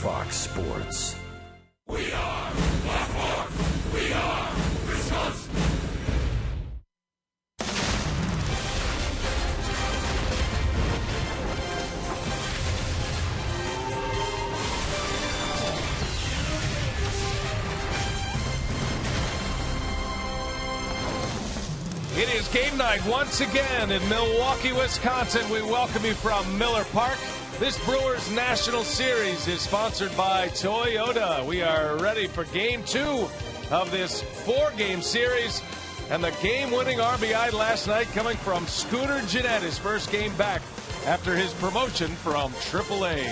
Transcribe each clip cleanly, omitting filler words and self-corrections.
Fox Sports. We are Baltimore. We are Wisconsin. It is game night once again in Milwaukee, Wisconsin. We welcome you from Miller Park. This Brewers National Series is sponsored by Toyota. We are ready for game 2 of this 4-game series. And the game-winning RBI last night coming from Scooter Gennett, his first game back after his promotion from AAA.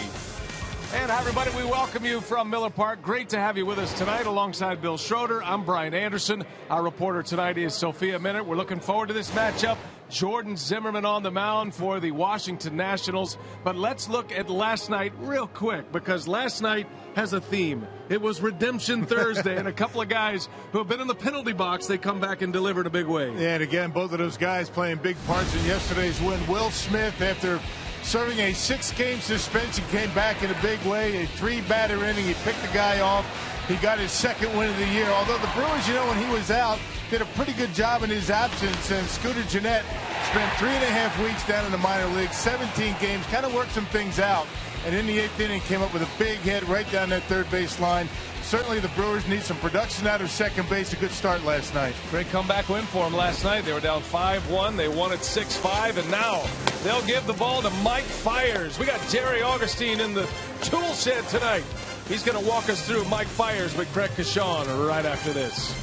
And hi, everybody. We welcome you from Miller Park. Great to have you with us tonight alongside Bill Schroeder. I'm Brian Anderson. Our reporter tonight is Sophia Minute. We're looking forward to this matchup. Jordan Zimmermann on the mound for the Washington Nationals. But let's look at last night real quick, because last night has a theme. It was Redemption Thursday, and a couple of guys who have been in the penalty box, they come back and deliver in a big way. Yeah, and again, both of those guys playing big parts in yesterday's win. Will Smith, after serving a 6-game suspension, came back in a big way. A 3-batter inning. He picked the guy off. He got his second win of the year. Although the Brewers, when he was out, did a pretty good job in his absence. And Scooter Gennett spent 3.5 weeks down in the minor leagues, 17 games, kind of worked some things out. And in the 8th inning, came up with a big hit right down that third base line. Certainly the Brewers need some production out of second base. A good start last night. Great comeback win for them last night. They were down 5-1. They won it 6-5. And now they'll give the ball to Mike Fiers. We got Jerry Augustine in the tool shed tonight. He's going to walk us through Mike Fiers with Craig Kashawn right after this.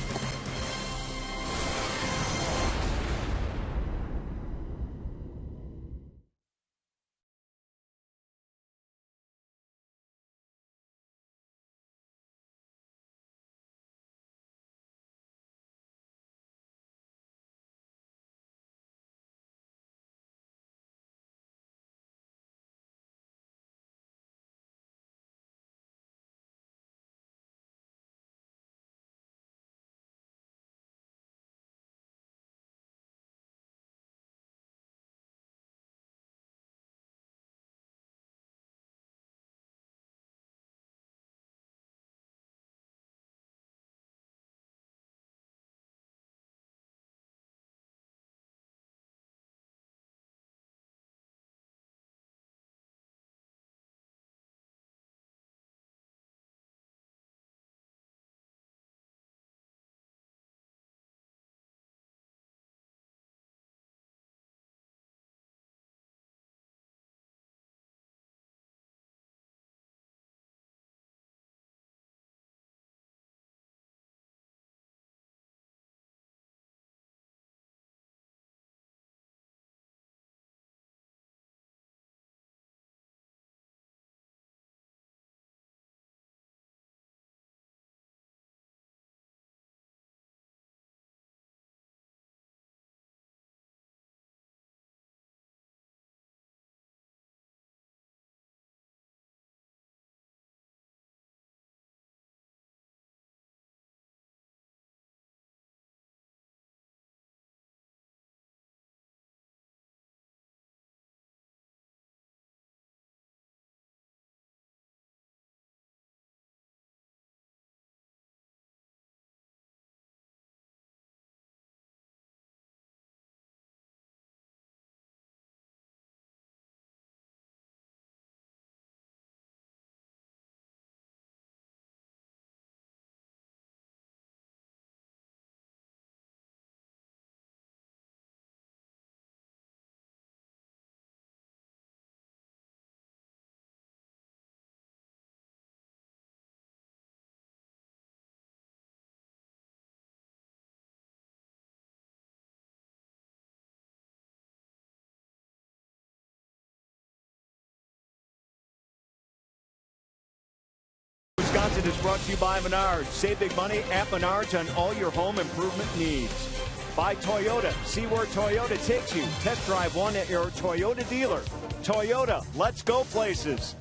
Wisconsin is brought to you by Menards. Save big money at Menards on all your home improvement needs. By Toyota. See where Toyota takes you. Test drive one at your Toyota dealer. Toyota, let's go places.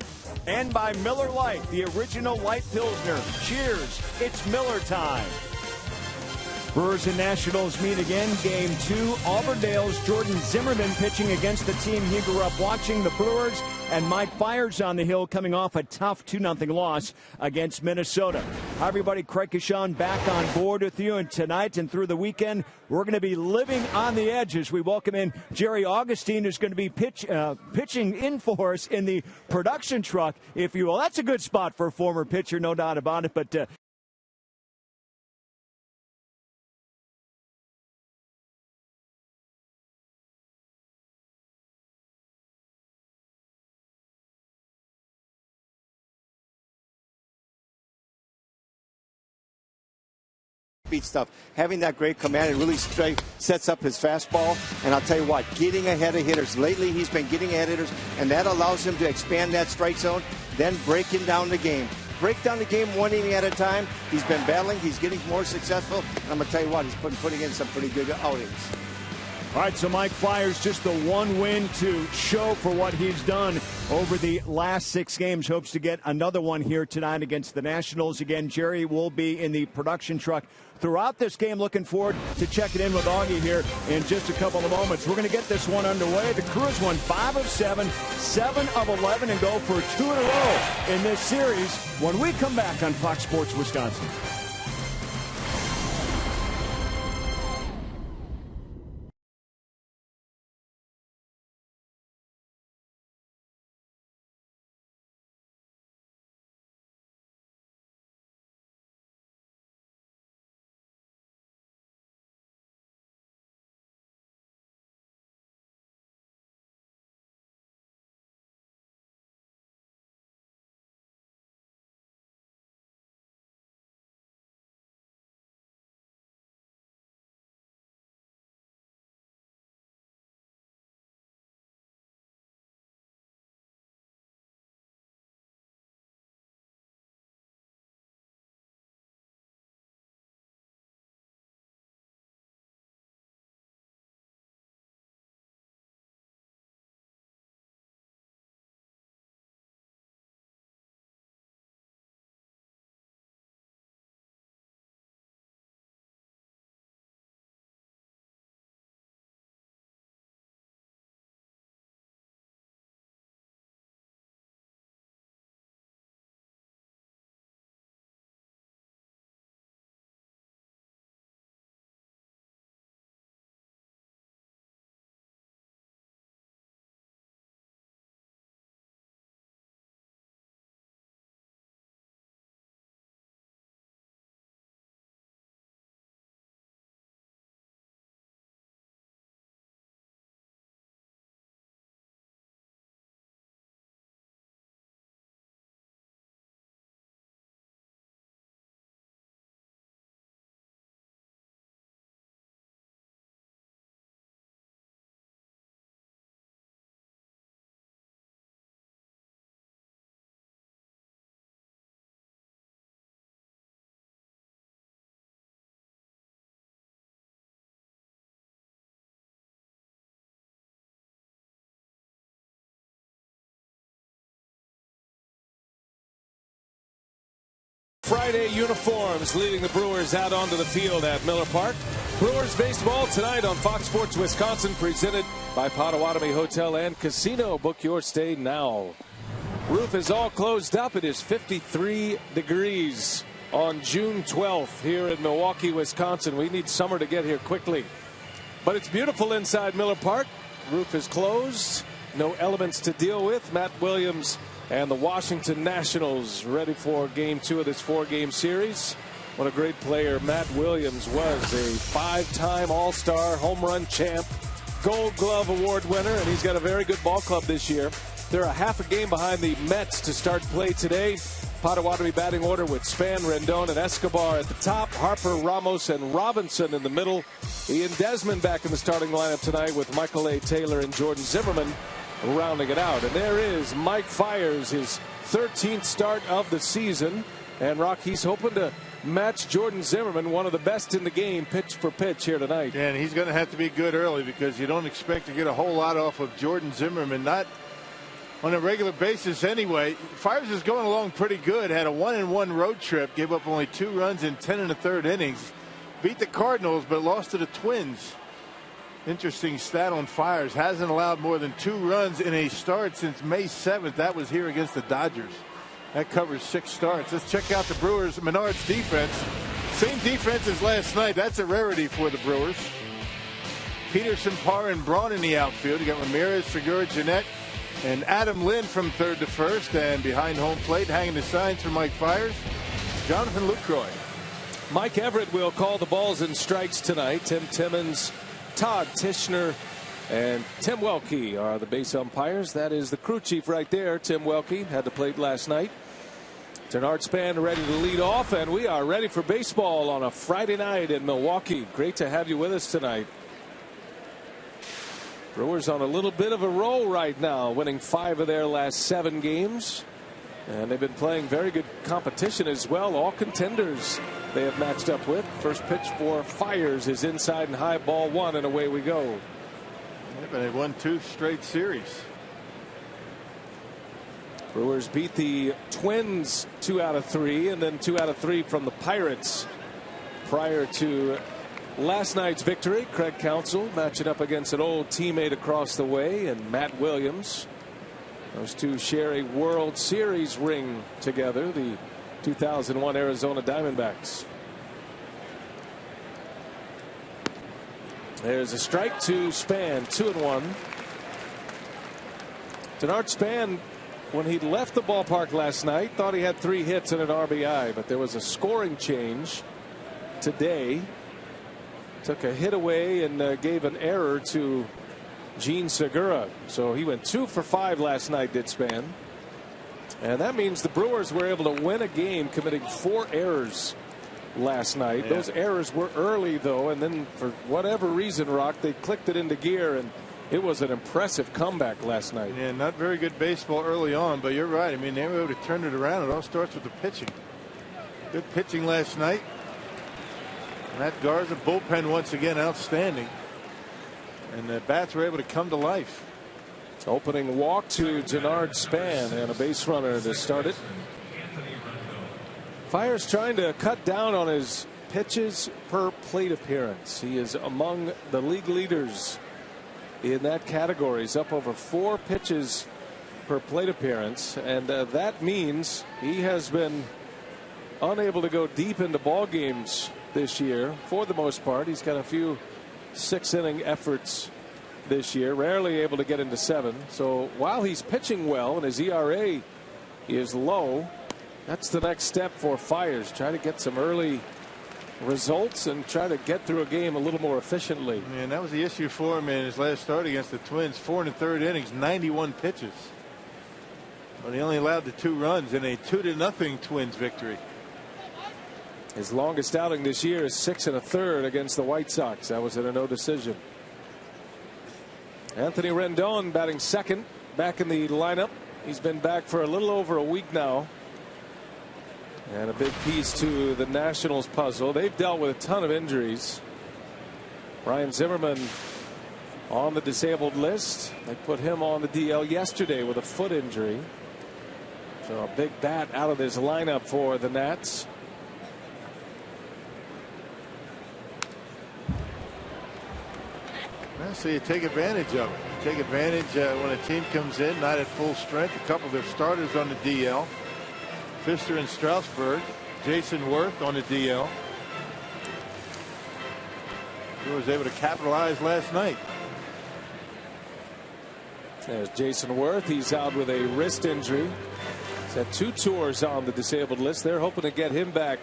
And by Miller Lite, the original light Pilsner. Cheers, it's Miller time. Brewers and Nationals meet again. Game 2. Auburndale's Jordan Zimmermann pitching against the team he grew up watching, the Brewers, and Mike Fiers on the hill coming off a tough 2-0 loss against Minnesota. Hi, everybody. Craig Kashan back on board with you. And tonight and through the weekend, we're going to be living on the edge as we welcome in Jerry Augustine, who's going to be pitching in for us in the production truck, if you will. That's a good spot for a former pitcher, no doubt about it. But beat stuff. Having that great command, it really sets up his fastball. And I'll tell you what, getting ahead of hitters. Lately, he's been getting ahead of hitters, and that allows him to expand that strike zone, then breaking down the game. Break down the game 1 inning at a time. He's been battling. He's getting more successful. And I'm going to tell you what, he's putting in some pretty good outings. all right, so Mike Fiers, just the one win to show for what he's done over the last 6 games. Hopes to get another one here tonight against the Nationals. Again, Jerry will be in the production truck throughout this game. Looking forward to checking in with Augie here in just a couple of moments. We're going to get this one underway. The Crews won 5 of 7, 7 of 11, and go for 2 in a row in this series when we come back on Fox Sports Wisconsin. Friday uniforms leading the Brewers out onto the field at Miller Park. Brewers baseball tonight on Fox Sports Wisconsin, presented by Potawatomi Hotel and Casino. Book your stay now. Roof is all closed up. It is 53 degrees on June 12th here in Milwaukee, Wisconsin. We need summer to get here quickly. But it's beautiful inside Miller Park. Roof is closed. No elements to deal with. Matt Williams and the Washington Nationals ready for game 2 of this 4-game series. What a great player Matt Williams was. A 5-time All-Star, home run champ, Gold Glove Award winner, and he's got a very good ball club this year. They're a half a game behind the Mets to start play today. Potawatomi batting order with Span, Rendon, and Escobar at the top. Harper, Ramos, and Robinson in the middle. Ian Desmond back in the starting lineup tonight with Michael A. Taylor and Jordan Zimmermann rounding it out. And there is Mike Fiers, his 13th start of the season. And Rockies hoping to match Jordan Zimmermann, one of the best in the game, pitch for pitch here tonight. Yeah, and he's going to have to be good early because you don't expect to get a whole lot off of Jordan Zimmermann, not on a regular basis anyway. Fiers is going along pretty good. Had a 1-1 road trip, gave up only 2 runs in 10 1/3 innings. beat the Cardinals, but lost to the Twins. Interesting stat on Fiers. Hasn't allowed more than 2 runs in a start since May 7th. That was here against the Dodgers. That covers 6 starts. Let's check out the Brewers. Menard's defense. Same defense as last night. That's a rarity for the Brewers. Peterson, Parr, and Braun in the outfield. You got Ramirez, Segura, Jeanette, and Adam Lynn from third to first. And behind home plate, hanging the signs for Mike Fiers, Jonathan Lucroy. Mike Everett will call the balls and strikes tonight. Tim Timmons, Todd Tishner, and Tim Welke are the base umpires. That is the crew chief right there. Tim Welke had the plate last night. Denard Span ready to lead off, and we are ready for baseball on a Friday night in Milwaukee. Great to have you with us tonight. Brewers on a little bit of a roll right now, winning 5 of their last 7 games. And they've been playing very good competition as well. All contenders they have matched up with. First pitch for Fiers is inside and high, ball 1, and away we go. Yeah, but they've won 2 straight series. Brewers beat the Twins 2 out of 3, and then 2 out of 3 from the Pirates prior to last night's victory. Craig Counsell matching up against an old teammate across the way, and Matt Williams. Those two share a World Series ring together, the 2001 Arizona Diamondbacks. There's a strike to Span, 2-1. Denard Span, when he left the ballpark last night, thought he had 3 hits and an RBI, but there was a scoring change today. Took a hit away and gave an error to Gene Segura. So he went 2 for 5 last night, did Span. And that means the Brewers were able to win a game committing 4 errors last night. Yeah. Those errors were early, though, and then for whatever reason, Rock, they clicked it into gear, and it was an impressive comeback last night. Yeah, not very good baseball early on, but you're right. I mean, they were able to turn it around. It all starts with the pitching. Good pitching last night. Matt Garza bullpen once again outstanding. And the bats were able to come to life. Opening walk to Denard Span and a base runner to start it. Fiers trying to cut down on his pitches per plate appearance. He is among the league leaders in that category. He's up over 4 pitches per plate appearance, and that means he has been unable to go deep into ball games this year for the most part. He's got a few 6-inning efforts this year, rarely able to get into 7. So while he's pitching well and his ERA is low, that's the next step for Fiers. Try to get some early results and try to get through a game a little more efficiently. And that was the issue for him in his last start against the Twins. 4 1/3 innings, 91 pitches. But he only allowed the 2 runs in a 2-0 Twins victory. His longest outing this year is 6 1/3 against the White Sox. That was in a no decision. Anthony Rendon batting second, back in the lineup. He's been back for a little over a week now. And a big piece to the Nationals puzzle. They've dealt with a ton of injuries. Ryan Zimmerman on the disabled list. They put him on the DL yesterday with a foot injury. So a big bat out of this lineup for the Nats. So you take advantage of it. You take advantage when a team comes in not at full strength. A couple of their starters on the DL. Pfister and Strasburg. Jason Worth on the DL. He was able to capitalize last night. There's Jason Worth. He's out with a wrist injury. He's had 2 tours on the disabled list. They're hoping to get him back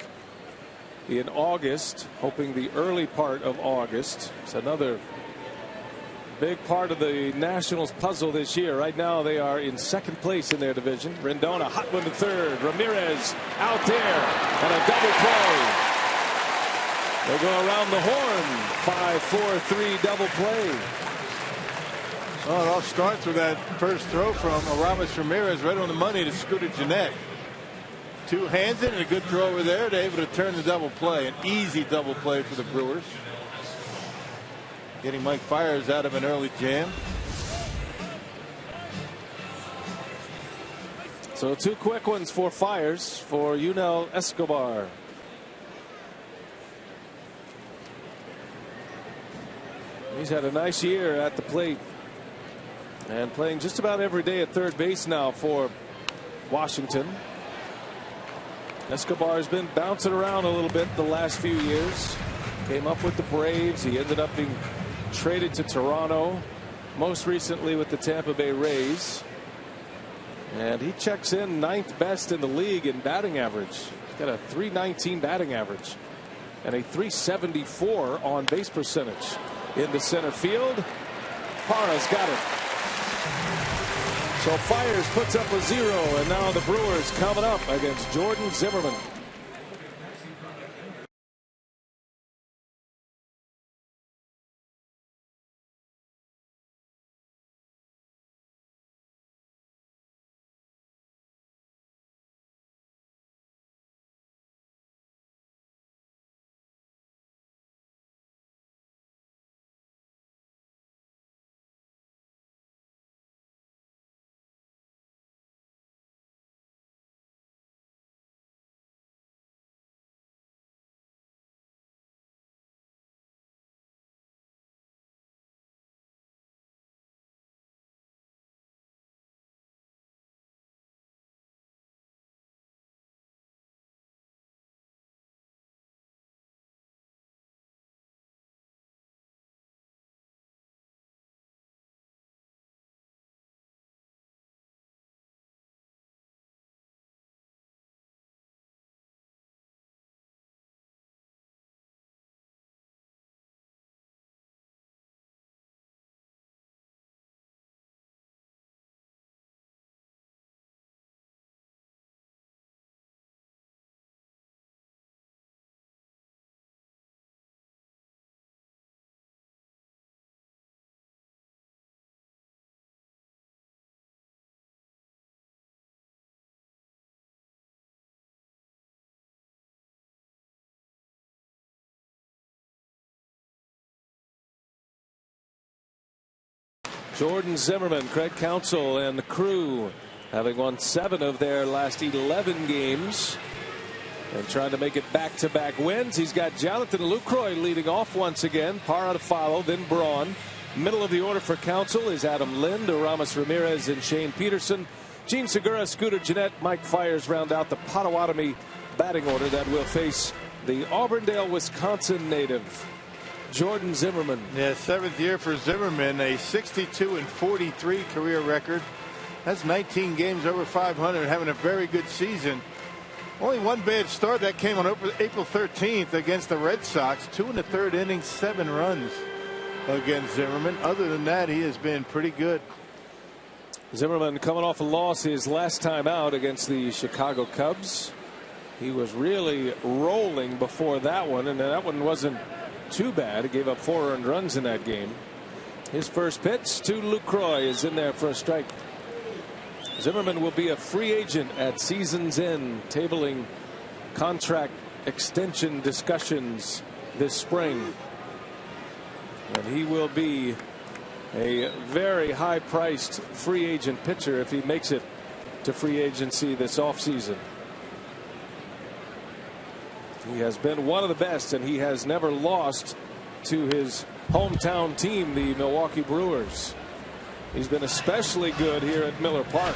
in August, hoping the early part of August. It's another big part of the Nationals puzzle this year. Right now they are in second place in their division. Rendon, a hot one to third. Ramirez out there and a double play. They go around the horn. 5-4-3 double play. Oh, it all starts with that first throw from Aramis Ramirez right on the money to Scooter Jeanette. 2 hands it and a good throw over there. They're able to turn the double play. An easy double play for the Brewers. Getting Mike Fiers out of an early jam. So 2 quick ones for Fiers for Yunel Escobar. He's had a nice year at the plate and playing just about every day at third base now for Washington. Escobar has been bouncing around a little bit the last few years. Came up with the Braves. He ended up being traded to Toronto, most recently with the Tampa Bay Rays. And he checks in 9th best in the league in batting average. He's got a .319 batting average and a .374 on base percentage. Into center field. Parra's got it. So Fiers puts up a 0, and now the Brewers coming up against Jordan Zimmermann. Jordan Zimmermann, Craig Counsell, and the crew having won 7 of their last 11 games and trying to make it back-to-back wins. He's got Jonathan Lucroy leading off once again. Parra to follow, then Braun. Middle of the order for Counsell is Adam Lind, Aramis Ramirez, and Shane Peterson. Gene Segura, Scooter Gennett, Mike Fiers round out the Potawatomi batting order that will face the Auburndale, Wisconsin native Jordan Zimmermann. Yeah, 7th year for Zimmermann, a 62-43 career record. That's 19 games over 500, having a very good season. Only one bad start that came on April 13th against the Red Sox. 2 in the 3rd inning, 7 runs against Zimmermann. Other than that, he has been pretty good. Zimmermann coming off a loss his last time out against the Chicago Cubs. He was really rolling before that one, and that one wasn't too bad. He gave up 4 earned runs in that game. His first pitch to Lucroy is in there for a strike. Zimmermann will be a free agent at season's end, tabling contract extension discussions this spring. And he will be a very high-priced free agent pitcher if he makes it to free agency this offseason. He has been one of the best, and he has never lost to his hometown team, the Milwaukee Brewers. He's been especially good here at Miller Park.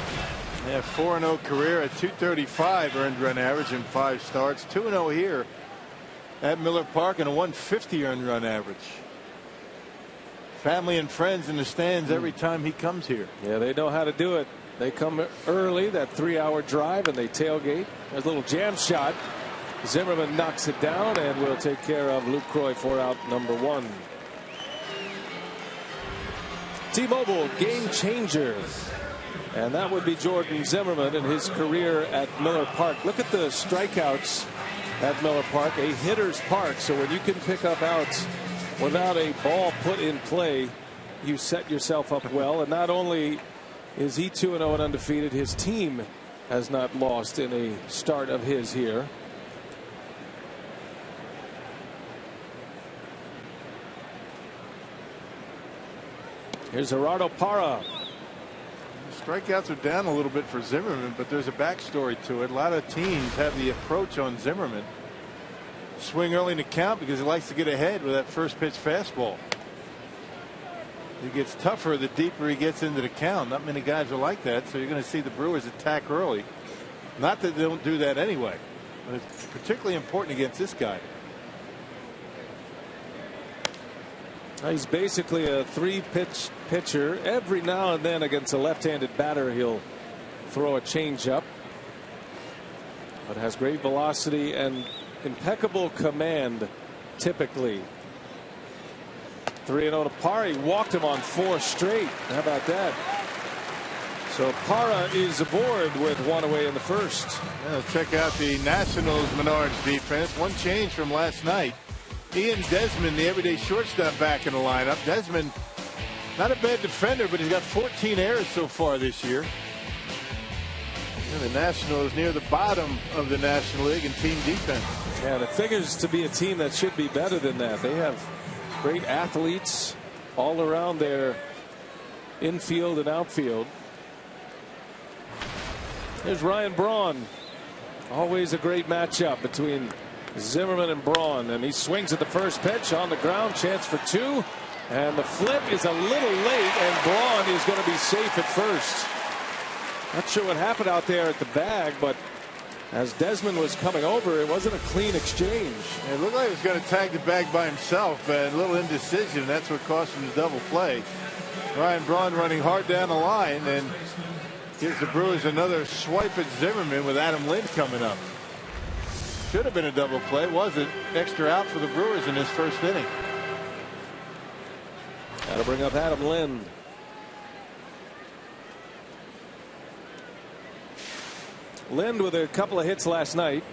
Yeah, 4-0 career at .235 earned run average in 5 starts. 2-0 here at Miller Park and a .150 earned run average. Family and friends in the stands every time he comes here. Yeah, they know how to do it. They come early, that 3-hour drive, and they tailgate. There's a little jam shot. Zimmermann knocks it down, and will take care of Lucroy for out number 1. T-Mobile game changer, and that would be Jordan Zimmermann in his career at Miller Park. Look at the strikeouts at Miller Park, a hitter's park. So when you can pick up outs without a ball put in play, you set yourself up well. And not only is he 2-0 and undefeated, his team has not lost in a start of his here. Here's Gerardo Parra. Strikeouts are down a little bit for Zimmermann, but there's a backstory to it. A lot of teams have the approach on Zimmermann. Swing early in the count because he likes to get ahead with that first pitch fastball. He gets tougher the deeper he gets into the count. Not many guys are like that, so you're going to see the Brewers attack early. Not that they don't do that anyway, but it's particularly important against this guy. He's basically a 3-pitch pitcher. Every now and then against a left-handed batter he'll throw a changeup, but has great velocity and impeccable command typically. 3-0 to Parra. He walked him on 4 straight. How about that? So Parra is aboard with 1 away in the first. Yeah, check out the Nationals Menards defense. One change from last night. Ian Desmond, the everyday shortstop, back in the lineup. Desmond, not a bad defender, but he's got 14 errors so far this year. And the Nationals near the bottom of the National League in team defense. Yeah, it figures to be a team that should be better than that. They have great athletes all around their infield and outfield. There's Ryan Braun. Always a great matchup between Zimmerman and Braun, and he swings at the first pitch on the ground. Chance for 2, and the flip is a little late, and Braun is going to be safe at first. Not sure what happened out there at the bag, but as Desmond was coming over, it wasn't a clean exchange. It looked like he was going to tag the bag by himself, but a little indecision. That's what cost him the double play. Ryan Braun running hard down the line, and gives the Brewers another swipe at Zimmerman with Adam Lind coming up. Should have been a double play. Wasn't. Extra out for the Brewers in this first inning. Got to bring up Adam Lind. Lind with a couple of hits last night.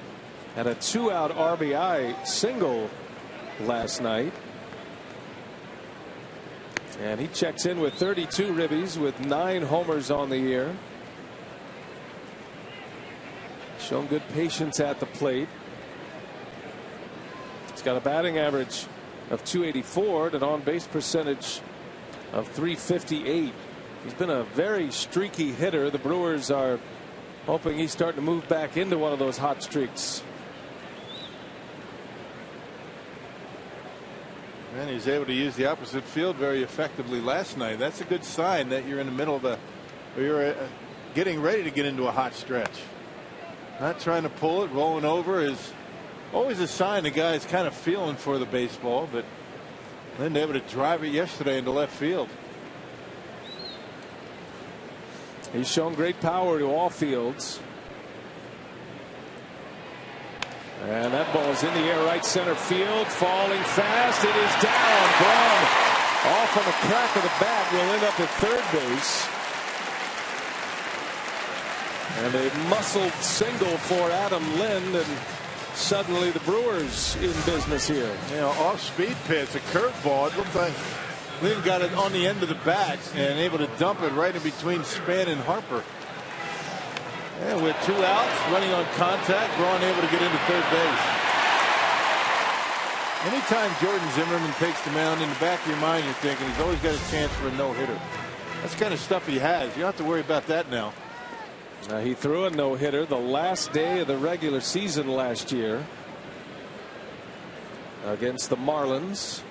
Had a 2-out RBI single last night. And he checks in with 32 ribbies with 9 homers on the year. Shown good patience at the plate. He's got a batting average of .284 and an on-base percentage of .358. He's been a very streaky hitter. The Brewers are hoping he's starting to move back into one of those hot streaks. And he's able to use the opposite field very effectively last night. That's a good sign that you're in the middle of you're getting ready to get into a hot stretch. Not trying to pull it. Rolling over is always a sign the guy's kind of feeling for the baseball, but Lind able to drive it yesterday into left field. He's shown great power to all fields. And that ball is in the air, right center field, falling fast. It is down. Braun, off on the crack of the bat, will end up at third base. And a muscled single for Adam Lind, and suddenly the Brewers in business here. You know, off-speed pitch, a curveball. It looked like Lind got it on the end of the bat and able to dump it right in between Span and Harper. And with 2 outs, running on contact, Braun able to get into third base. Anytime Jordan Zimmerman takes the mound, in the back of your mind, you're thinking he's always got a chance for a no-hitter. That's the kind of stuff he has. You don't have to worry about that now. He threw a no-hitter the last day of the regular season last year against the Marlins.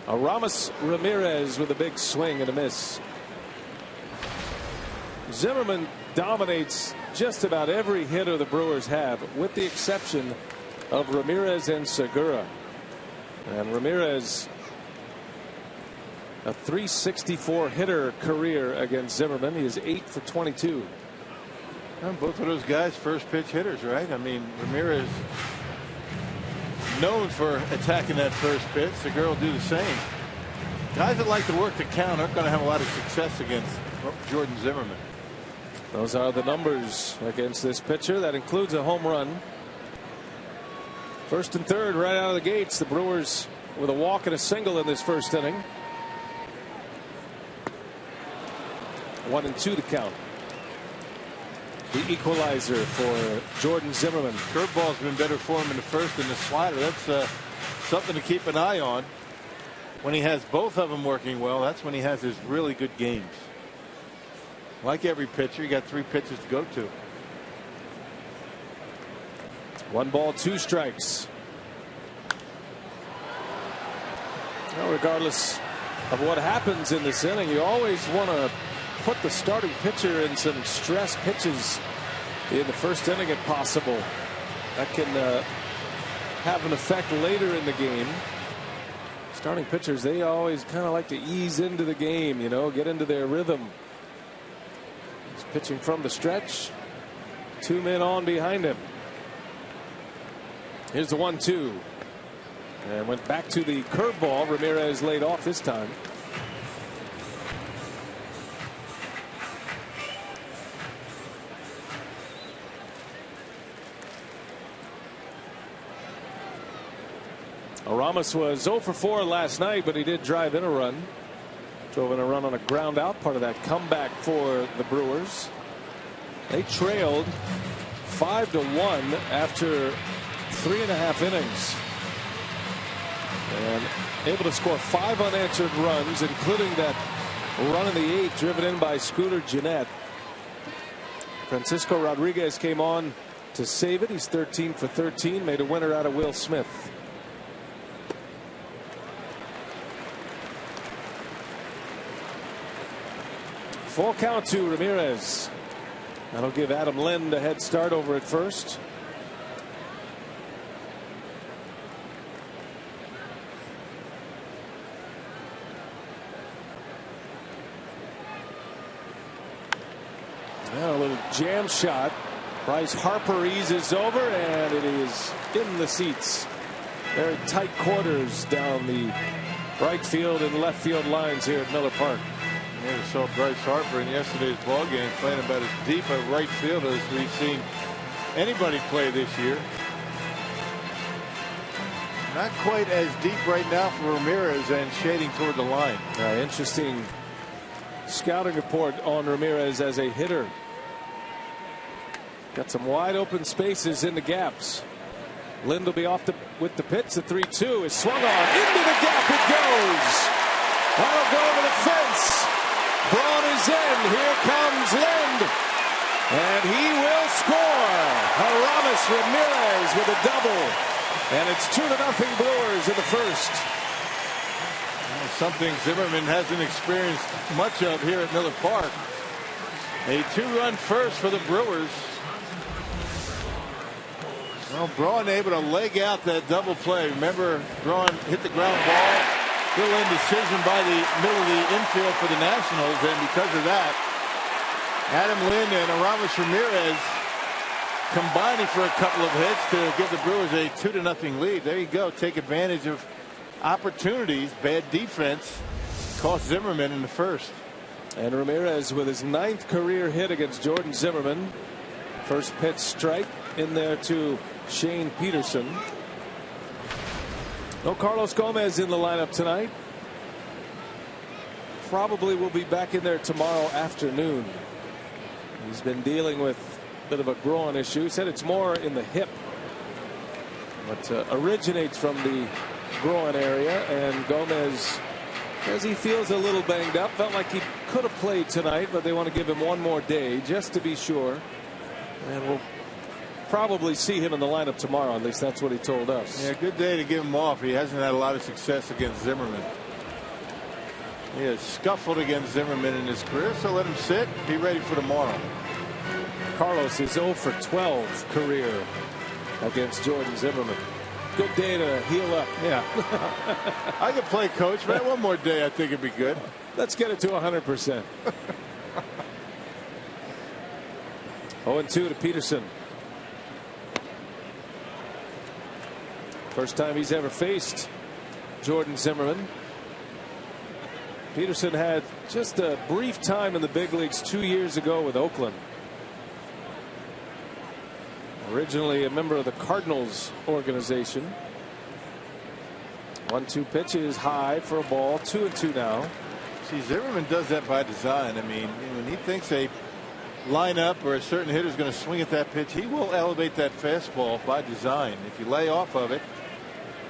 Aramis Ramirez with a big swing and a miss. Zimmerman dominates just about every hitter the Brewers have, with the exception of Ramirez and Segura. And Ramirez, a .364 hitter career against Zimmerman. He is 8 for 22. Well, both of those guys first pitch hitters, right? I mean, Ramirez known for attacking that first pitch. Segura will do the same. Guys that like to work the count aren't going to have a lot of success against Jordan Zimmerman. Those are the numbers against this pitcher. That includes a home run. First and third right out of the gates. The Brewers with a walk and a single in this first inning. 1-2 to count. The equalizer for Jordan Zimmerman. Curveball's been better for him in the first than the slider. That's something to keep an eye on. When he has both of them working well, that's when he has his really good games. Like every pitcher, you got 3 pitches to go to. 1 ball, 2 strikes. Well, regardless of what happens in this inning. You always want to put the starting pitcher in some stress pitches in the first inning if possible. That can have an effect later in the game. Starting pitchers, they always kind of like to ease into the game, you know, get into their rhythm. He's pitching from the stretch. 2 men on behind him. Here's the 1-2. And went back to the curveball. Ramirez laid off this time. Aramis was 0 for 4 last night, but he did drive in a run. Drove in a run on a ground out, part of that comeback for the Brewers. They trailed 5-1 after 3.5 innings. And able to score 5 unanswered runs, including that run in the 8th driven in by Scooter Gennett. Francisco Rodriguez came on to save it. He's 13 for 13, made a winner out of Will Smith. Full count to Ramirez. That'll give Adam Lind a head start over at first. Now a little jam shot. Bryce Harper eases over, and it is in the seats. Very tight quarters down the right field and left field lines here at Miller Park. Yeah, we saw Bryce Harper in yesterday's ball game playing about as deep a right field as we've seen anybody play this year. Not quite as deep right now for Ramirez and shading toward the line. Interesting scouting report on Ramirez as a hitter. Got some wide open spaces in the gaps. Lind will be off with the pitch. The 3-2 is swung on. Into the gap it goes. That'll go over the fence. Braun is in. Here comes Lind. And he will score. Aramis Ramirez with a double. And it's 2-0 Brewers in the first. Something Zimmerman hasn't experienced much of here at Miller Park. A 2-run first for the Brewers. Well, Braun able to leg out that double play. Remember, Braun hit the ground ball. Little indecision by the middle of the infield for the Nationals, and because of that, Adam Lind and Aramis Ramirez combining for a couple of hits to give the Brewers a 2-0 lead. There you go. Take advantage of opportunities. Bad defense cost Zimmerman in the first. And Ramirez with his 9th career hit against Jordan Zimmerman. First pitch strike in there to Shane Peterson. No Carlos Gomez in the lineup tonight. Probably will be back in there tomorrow afternoon. He's been dealing with a bit of a groin issue. He said it's more in the hip, but originates from the groin area. And Gomez, as he feels a little banged up, felt like he could have played tonight, but they want to give him one more day just to be sure. And we'll probably see him in the lineup tomorrow. At least that's what he told us. Yeah, good day to give him off. He hasn't had a lot of success against Zimmerman. He has scuffled against Zimmerman in his career, so let him sit. Be ready for tomorrow. Carlos is 0 for 12 career against Jordan Zimmerman. Good day to heal up. Yeah. I could play coach, man. One more day, I think it'd be good. Let's get it to 100%. 0-2 to Peterson. First time he's ever faced Jordan Zimmerman. Peterson had just a brief time in the big leagues 2 years ago with Oakland. Originally a member of the Cardinals organization. 1-2 pitch is high for a ball. 2-2 now. See, Zimmerman does that by design. I mean, when he thinks a lineup or a certain hitter is going to swing at that pitch, he will elevate that fastball by design. If you lay off of it,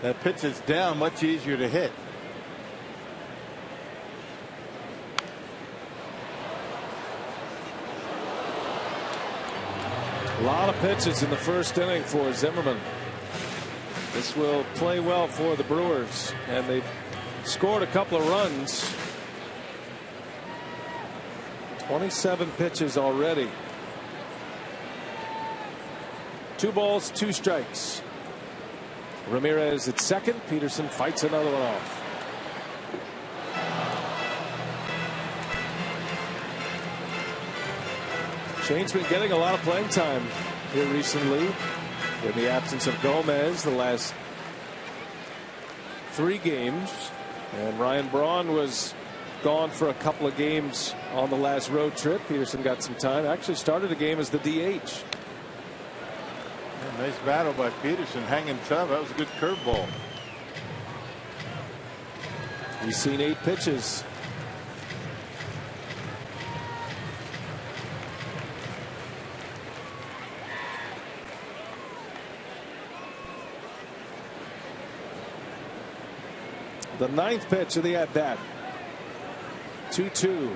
that pitch is down, much easier to hit. A lot of pitches in the first inning for Zimmerman. This will play well for the Brewers, and they've scored a couple of runs. 27 pitches already. 2 balls, 2 strikes. Ramirez at second. Peterson fights another one off. Shane's been getting a lot of playing time here recently in the absence of Gomez the last 3 games, and Ryan Braun was gone for a couple of games on the last road trip. Peterson got some time. Actually started a game as the DH. Nice battle by Peterson, hanging tough. That was a good curveball. He's seen 8 pitches. The 9th pitch of the at bat. 2-2.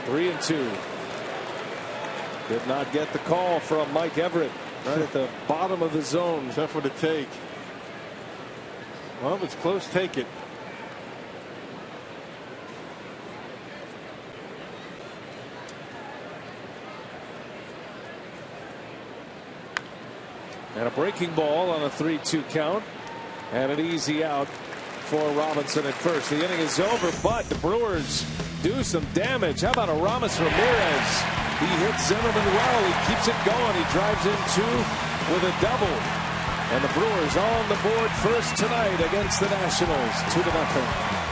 3-2. Did not get the call from Mike Everett. Right at the bottom of the zone. Tough one to take. Well, if it's close, take it. And a breaking ball on a 3-2 count. And an easy out for Robinson at first. The inning is over, but the Brewers do some damage. How about Aramis Ramirez? He hits Zimmerman well. He keeps it going. He drives in 2 with a double. And the Brewers on the board first tonight against the Nationals. 2-0.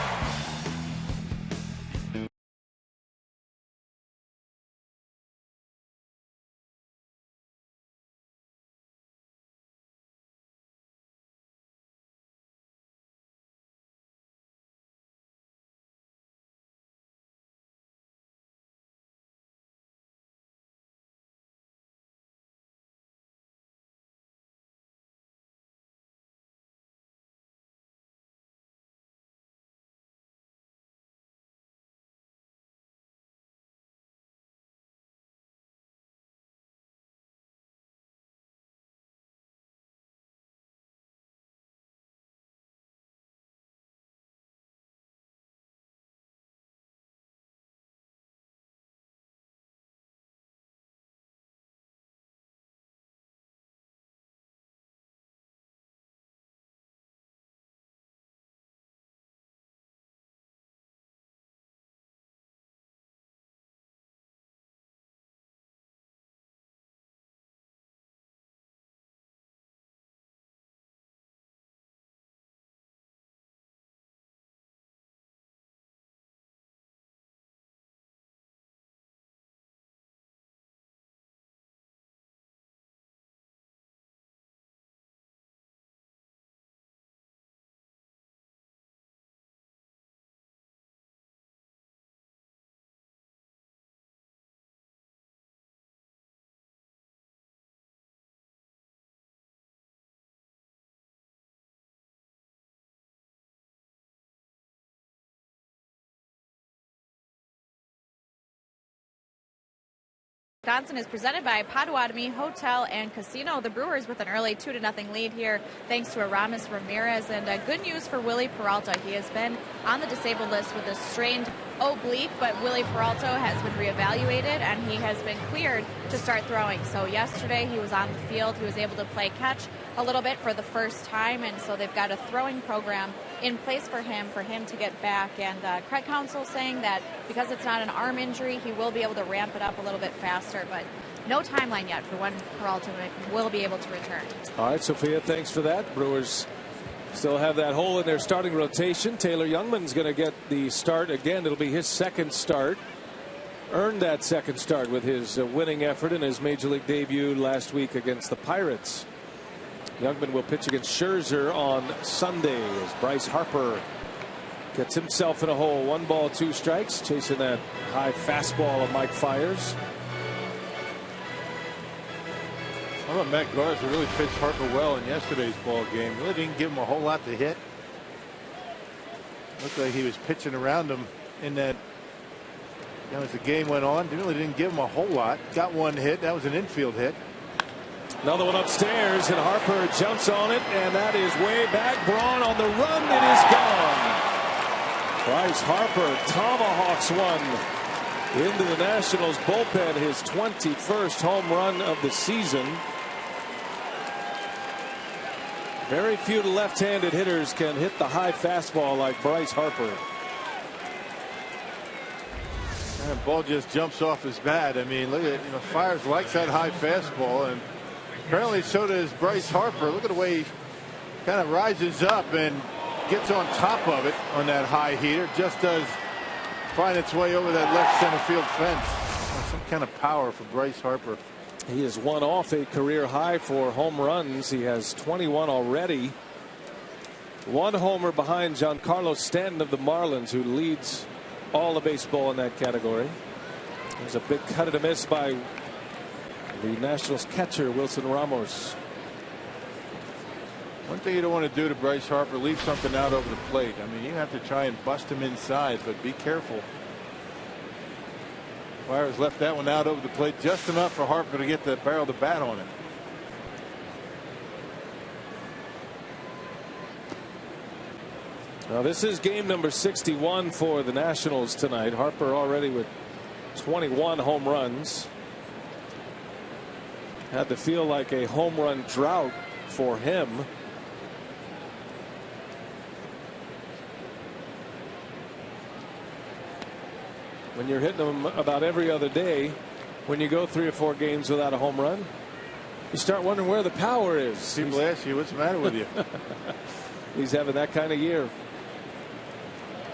Wisconsin is presented by Potawatomi Hotel and Casino. The Brewers with an early 2-0 lead here thanks to Aramis Ramirez. And good news for Willie Peralta. He has been on the disabled list with a strained oblique, but Willie Peralta has been reevaluated and he has been cleared to start throwing. So yesterday he was on the field. He was able to play catch a little bit for the first time, and so they've got a throwing program in place for him to get back. And Craig Counsell saying that because it's not an arm injury, he will be able to ramp it up a little bit faster, but no timeline yet for when Peralta will be able to return. All right, Sophia, thanks for that. Brewers still have that hole in their starting rotation. Taylor Youngman's going to get the start again. It'll be his second start. Earned that second start with his winning effort in his major league debut last week against the Pirates. Youngman will pitch against Scherzer on Sunday as Bryce Harper gets himself in a hole. 1 ball, 2 strikes, chasing that high fastball of Mike Fiers. I thought Matt Garza really pitched Harper well in yesterday's ball game. Really didn't give him a whole lot to hit. Looked like he was pitching around him in that. As the game went on, really didn't give him a whole lot. Got 1 hit. That was an infield hit. Another one upstairs, and Harper jumps on it, and that is way back. Braun on the run. It is gone. Bryce Harper tomahawks one into the Nationals bullpen, his 21st home run of the season. Very few left-handed hitters can hit the high fastball like Bryce Harper. And ball just jumps off his bat. I mean, look at it. Fiers likes that high fastball, and apparently so does Bryce Harper. Look at the way he kind of rises up and gets on top of it on that high heater. Just does find its way over that left center field fence. Some kind of power for Bryce Harper. He has one off a career high for home runs. He has 21 already. One homer behind Giancarlo Stanton of the Marlins, who leads all of baseball in that category. There's a big cut and a miss by the Nationals catcher Wilson Ramos. One thing you don't want to do to Bryce Harper, leave something out over the plate. I mean, you have to try and bust him inside, but be careful. Fiers left that one out over the plate just enough for Harper to get the barrel of the bat on it. Now this is game number 61 for the Nationals tonight. Harper already with 21 home runs. Had to feel like a home run drought for him. When you're hitting them about every other day, when you go 3 or 4 games without a home run, you start wondering where the power is. People ask you, what's the matter with you? He's having that kind of year.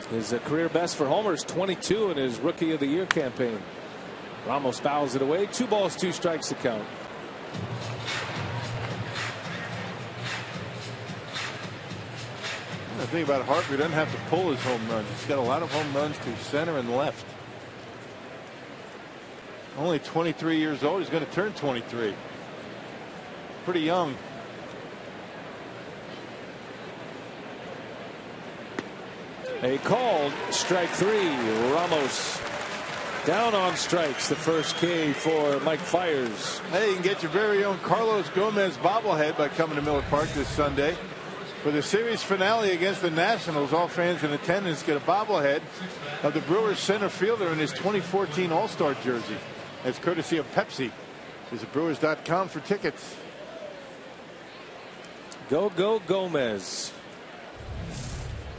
His career best for homers, 22 in his Rookie of the Year campaign. Ramos fouls it away. 2 balls, 2 strikes to count. The thing about Harper, he doesn't have to pull his home runs. He's got a lot of home runs to center and left. Only 23 years old. He's going to turn 23. Pretty young. A called strike 3. Ramos down on strikes. The first K for Mike Fiers. Hey, you can get your very own Carlos Gomez bobblehead by coming to Miller Park this Sunday. For the series finale against the Nationals, all fans in attendance get a bobblehead of the Brewers center fielder in his 2014 All-Star jersey. That's courtesy of Pepsi. Visit Brewers.com for tickets. Go Gomez.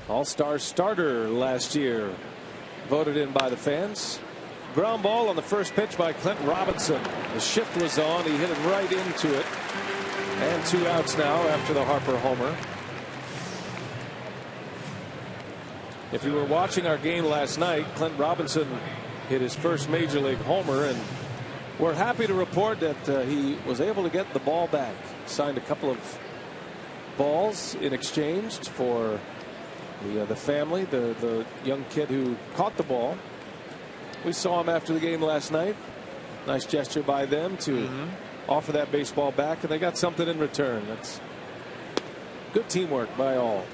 All-Star starter last year. Voted in by the fans. Ground ball on the first pitch by Clint Robinson. The shift was on. He hit it right into it. And 2 outs now after the Harper homer. If you were watching our game last night, Clint Robinson hit his first major league homer, and we're happy to report that he was able to get the ball back. Signed a couple of balls in exchange for the family, the young kid who caught the ball. We saw him after the game last night. Nice gesture by them to offer that baseball back, and they got something in return. That's good teamwork by all.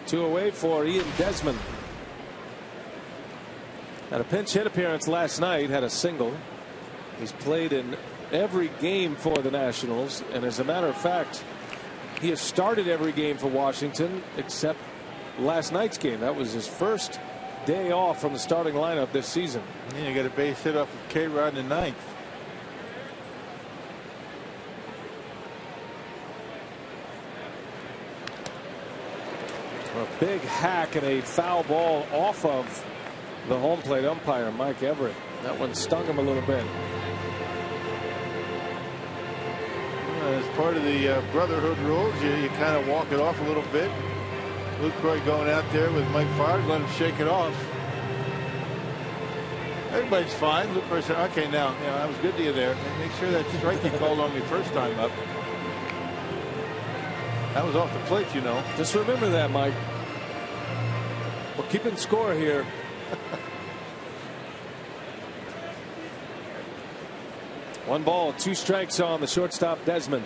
2 away for Ian Desmond. Had a pinch hit appearance last night, had a single. He's played in every game for the Nationals, and as a matter of fact, he has started every game for Washington except last night's game. That was his first day off from the starting lineup this season. Yeah, you got a base hit off of K-Rod in the 9th. A big hack and a foul ball off of the home plate umpire, Mike Everett. That one stung him a little bit. As part of the brotherhood rules, you kind of walk it off a little bit. Luke Roy going out there with Mike Fiers, let him shake it off. Everybody's fine. Luke Roy said, okay, now, I was good to you there. Make sure that strike you called on me first time up. That was off the plate, Just remember that, Mike. We're keeping score here. One ball, 2 strikes on the shortstop, Desmond.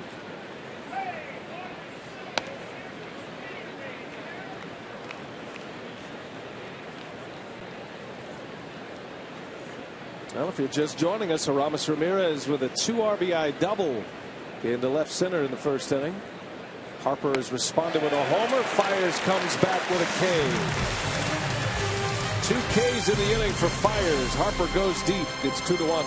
Well, if you're just joining us, Aramis Ramirez with a 2 RBI double into left center in the first inning. Harper has responded with a homer. Fiers comes back with a K. 2 Ks in the inning for Fiers. Harper goes deep. It's 2-1.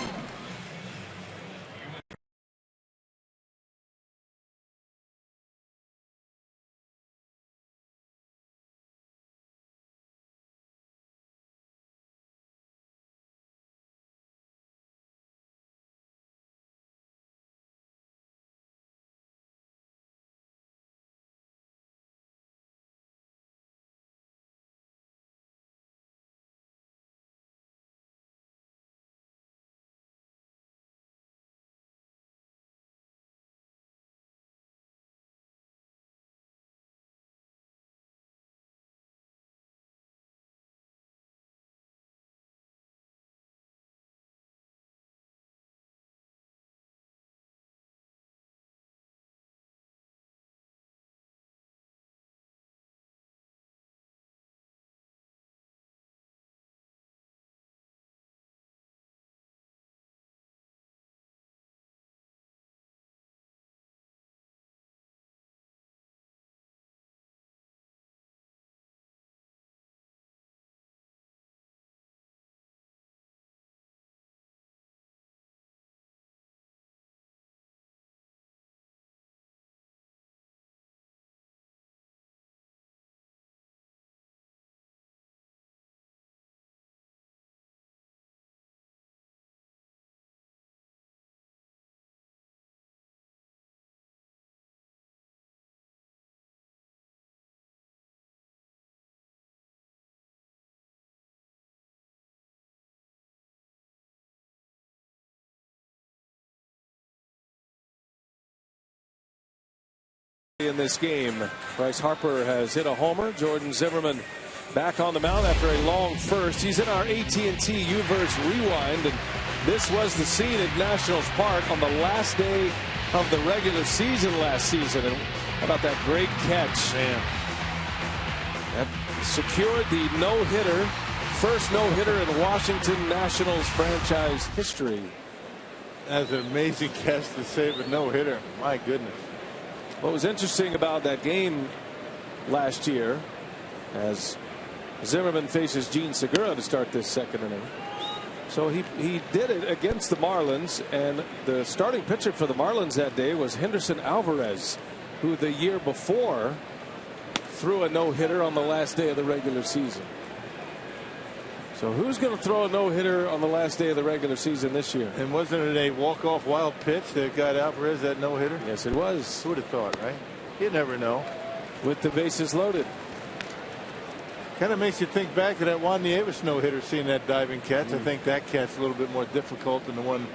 In this game, Bryce Harper has hit a homer. Jordan Zimmermann back on the mound after a long first. He's in our AT&T U-verse rewind, and this was the scene at Nationals Park on the last day of the regular season last season. And how about that great catch? Man, that secured the no-hitter, first no-hitter in Washington Nationals franchise history. That's an amazing catch to save a no-hitter. My goodness. What was interesting about that game last year, as Zimmermann faces Gene Segura to start this second inning. So he did it against the Marlins, and the starting pitcher for the Marlins that day was Henderson Alvarez, who the year before threw a no-hitter on the last day of the regular season. So who's going to throw a no-hitter on the last day of the regular season this year? And wasn't it a walk-off wild pitch that got Alvarez that no-hitter? Yes, it was. Who would have thought, right? You never know. With the bases loaded. Kind of makes you think back to that Juan Nieves no-hitter, seeing that diving catch. I think that catch a little bit more difficult than the one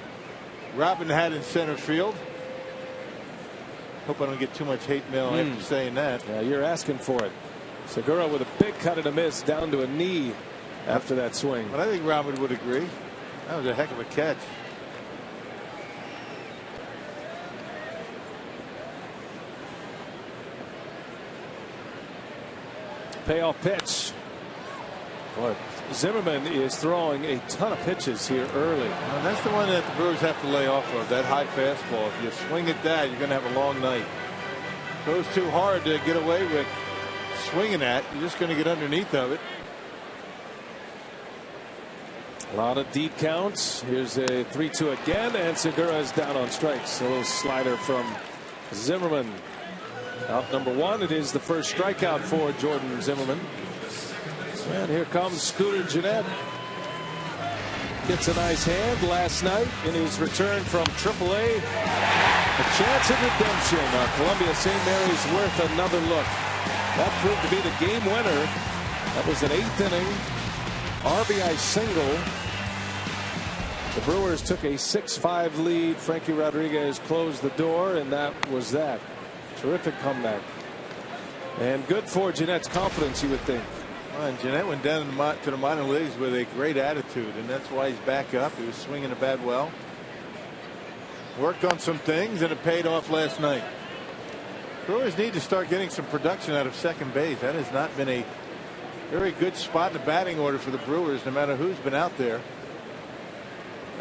Robin had in center field. Hope I don't get too much hate mail after saying that. Yeah, you're asking for it. Segura with a big cut and a miss down to a knee after that swing. But I think Robin would agree. That was a heck of a catch. Payoff pitch. Boy, Zimmermann is throwing a ton of pitches here early. Well, that's the one that the Brewers have to lay off of, that high fastball. If you swing at that, you're going to have a long night. Goes too hard to get away with swinging at. You're just going to get underneath of it. A lot of deep counts. Here's a 3-2 again, and Segura is down on strikes. A little slider from Zimmermann. Out number 1. It is the first strikeout for Jordan Zimmermann. And here comes Scooter Gennett. Gets a nice hand last night in his return from AAA. A chance at redemption. Columbia St. Mary's worth another look. That proved to be the game winner. That was an 8th inning RBI single. The Brewers took a 6-5 lead. Frankie Rodriguez closed the door, and that was that. Terrific comeback. And good for Gennett's confidence, you would think. Well, and Gennett went down to the minor leagues with a great attitude, and that's why he's back up. He was swinging the bat well. Worked on some things, and it paid off last night. Brewers need to start getting some production out of second base. That has not been a very good spot in the batting order for the Brewers, no matter who's been out there.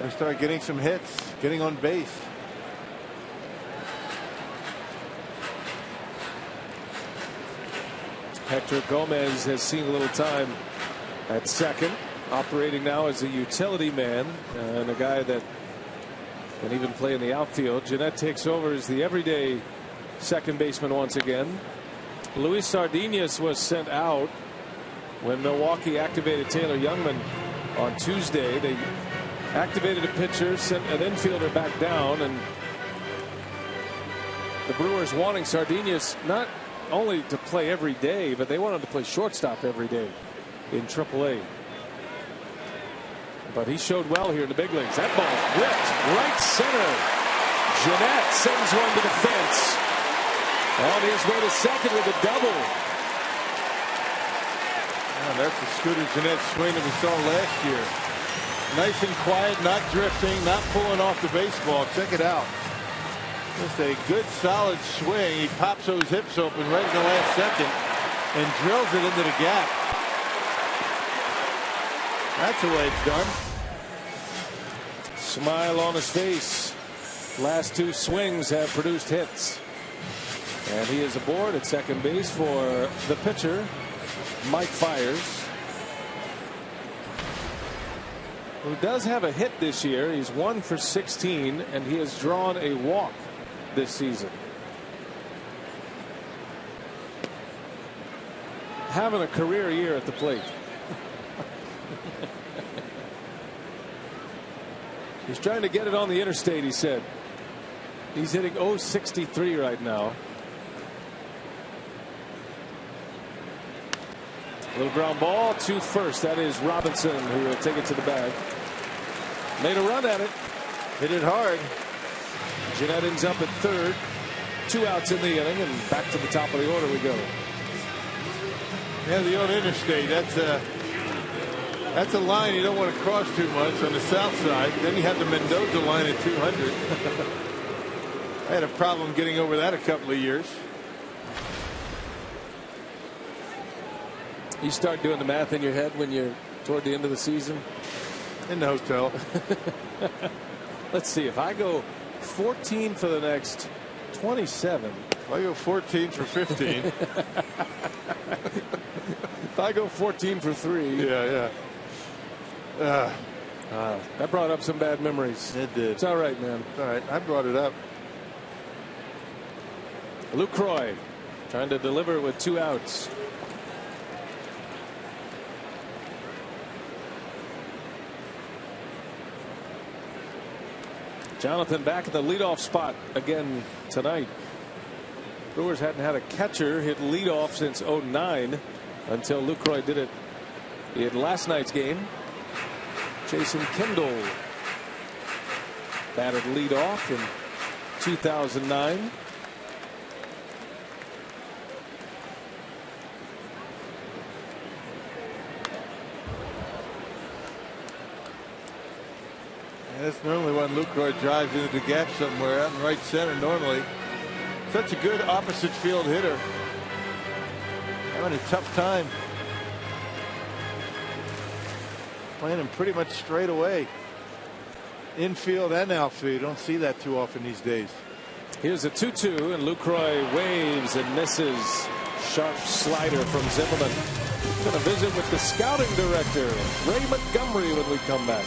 And start getting some hits, getting on base. Hector Gomez has seen a little time at second, operating now as a utility man and a guy that can even play in the outfield. Jeanette takes over as the everyday second baseman once again. Luis Sardinas was sent out when Milwaukee activated Taylor Youngman on Tuesday. They activated a pitcher, sent an infielder back down, and the Brewers wanting Sardinas not only to play every day, but they wanted to play shortstop every day in AAA. But he showed well here in the big leagues. That ball ripped right center. Jeanette sends one to the fence. On his way to second with a double. Oh, that's the Scooter Jeanette swing that we saw last year. Nice and quiet, not drifting, not pulling off the baseball. Check it out. Just a good solid swing. He pops those hips open right in the last second and drills it into the gap. That's the way it's done. Smile on his face. Last two swings have produced hits. And he is aboard at second base for the pitcher, Mike Fiers, who does have a hit this year. He's 1 for 16, and he has drawn a walk this season. Having a career year at the plate. He's trying to get it on the interstate, he said. He's hitting .063 right now. Little ground ball to first. That is Robinson, who will take it to the bag. Made a run at it. Hit it hard. Jeanette ends up at third. 2 outs in the inning, and back to the top of the order we go. Yeah, the old interstate. That's a line you don't want to cross too much on the south side. Then you have the Mendoza line at 200. I had a problem getting over that a couple of years. You start doing the math in your head when you're toward the end of the season. In the hotel. Let's see, if I go 14 for the next 27. If I go 14 for 15. If I go 14 for 3. Yeah. That brought up some bad memories. It did. It's all right, man. All right, I brought it up. Lucroy trying to deliver with 2 outs. Jonathan back at the leadoff spot again tonight. Brewers hadn't had a catcher hit leadoff since '09 until Lucroy did it in last night's game. Jason Kendall batted leadoff in 2009. That's normally when Lucroy drives into the gap somewhere out in right center. Normally, such a good opposite field hitter. Having a tough time playing him pretty much straight away. Infield and outfield. You don't see that too often these days. Here's a 2-2, and Lucroy waves and misses. Sharp slider from Zimmerman. Going to visit with the scouting director, Ray Montgomery, when we come back.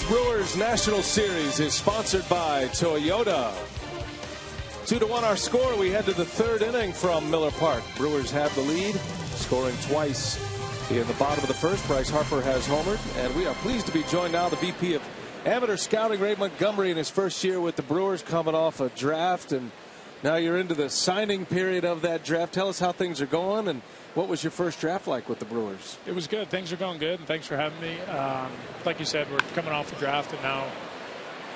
Brewers National Series is sponsored by Toyota. 2-1 our score. We head to the third inning from Miller Park. Brewers have the lead, scoring twice in the bottom of the first. Bryce Harper has homered, and we are pleased to be joined now the VP of Amateur Scouting, Ray Montgomery, in his first year with the Brewers, coming off a draft, and now you're into the signing period of that draft. Tell us how things are going, and what was your first draft like with the Brewers? It was good. Things are going good, and thanks for having me. Like you said, we're coming off the draft and now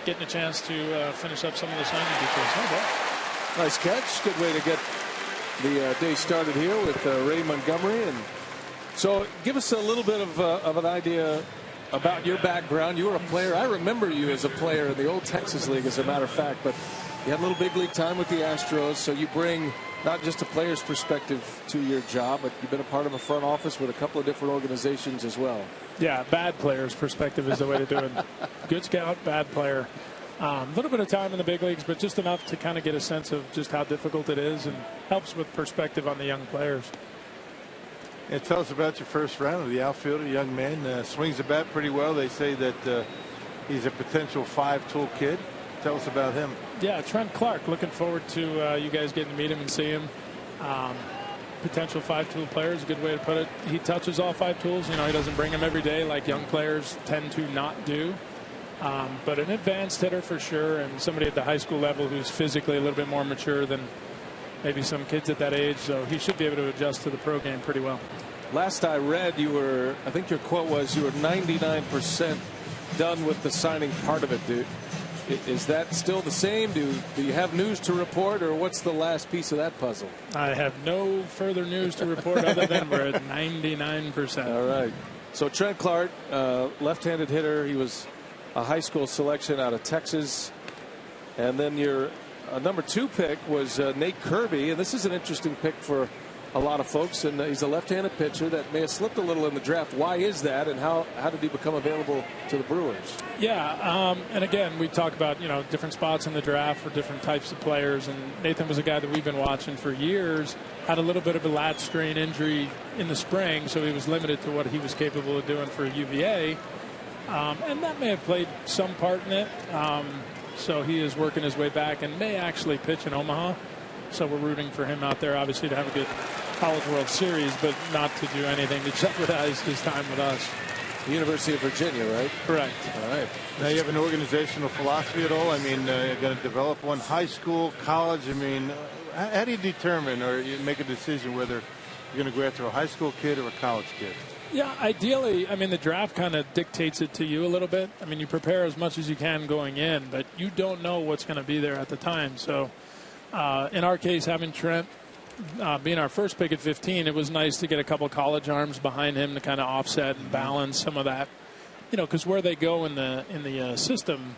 getting a chance to finish up some of the signing details. Nice catch. Good way to get the day started here with Ray Montgomery. And so give us a little bit of an idea about your background. You were a player. I remember you as a player in the old Texas League, as a matter of fact, but you had a little big league time with the Astros, so you bring not just a player's perspective to your job, but you've been a part of a front office with a couple of different organizations as well. Yeah, bad player's perspective is the way to do it. Good scout, bad player. A little bit of time in the big leagues, but just enough to kind of get a sense of just how difficult it is, and helps with perspective on the young players. Yeah, tell us about your first round of the outfielder, young man. Swings the bat pretty well. They say that he's a potential 5-tool kid. Tell us about him. Yeah, Trent Clark. Looking forward to you guys getting to meet him and see him. Potential 5-tool player is a good way to put it. He touches all 5 tools. You know, he doesn't bring them every day like young players tend to not do. But an advanced hitter for sure, and somebody at the high school level who's physically a little bit more mature than maybe some kids at that age. So he should be able to adjust to the pro game pretty well. Last I read, I think your quote was you were 99% done with the signing part of it, dude. Is that still the same? Do you have news to report, or what's the last piece of that puzzle? I have no further news to report other than we're at 99%. All right. So Trent Clark, left-handed hitter. He was a high school selection out of Texas. And then your number 2 pick was Nate Kirby. And this is an interesting pick for a lot of folks. And he's a left-handed pitcher that may have slipped a little in the draft. Why is that, and how did he become available to the Brewers? Yeah, and again, we talk about, different spots in the draft for different types of players. And Nathan was a guy that we've been watching for years. Had a little bit of a lat strain injury in the spring, so he was limited to what he was capable of doing for UVA. And that may have played some part in it. So he is working his way back and may actually pitch in Omaha. So we're rooting for him out there, obviously, to have a good College World Series, but not to do anything to jeopardize his time with us. University of Virginia, right? Correct. All right. Now, you have an organizational philosophy at all? I mean, you're going to develop one, high school, college. I mean, how do you determine or you make a decision whether you're going to go after a high school kid or a college kid? Yeah, ideally, I mean, the draft kind of dictates it to you a little bit. I mean, you prepare as much as you can going in, but you don't know what's going to be there at the time. So in our case, having Trent being our first pick at 15, it was nice to get a couple college arms behind him to kind of offset and balance some of that, because where they go in the system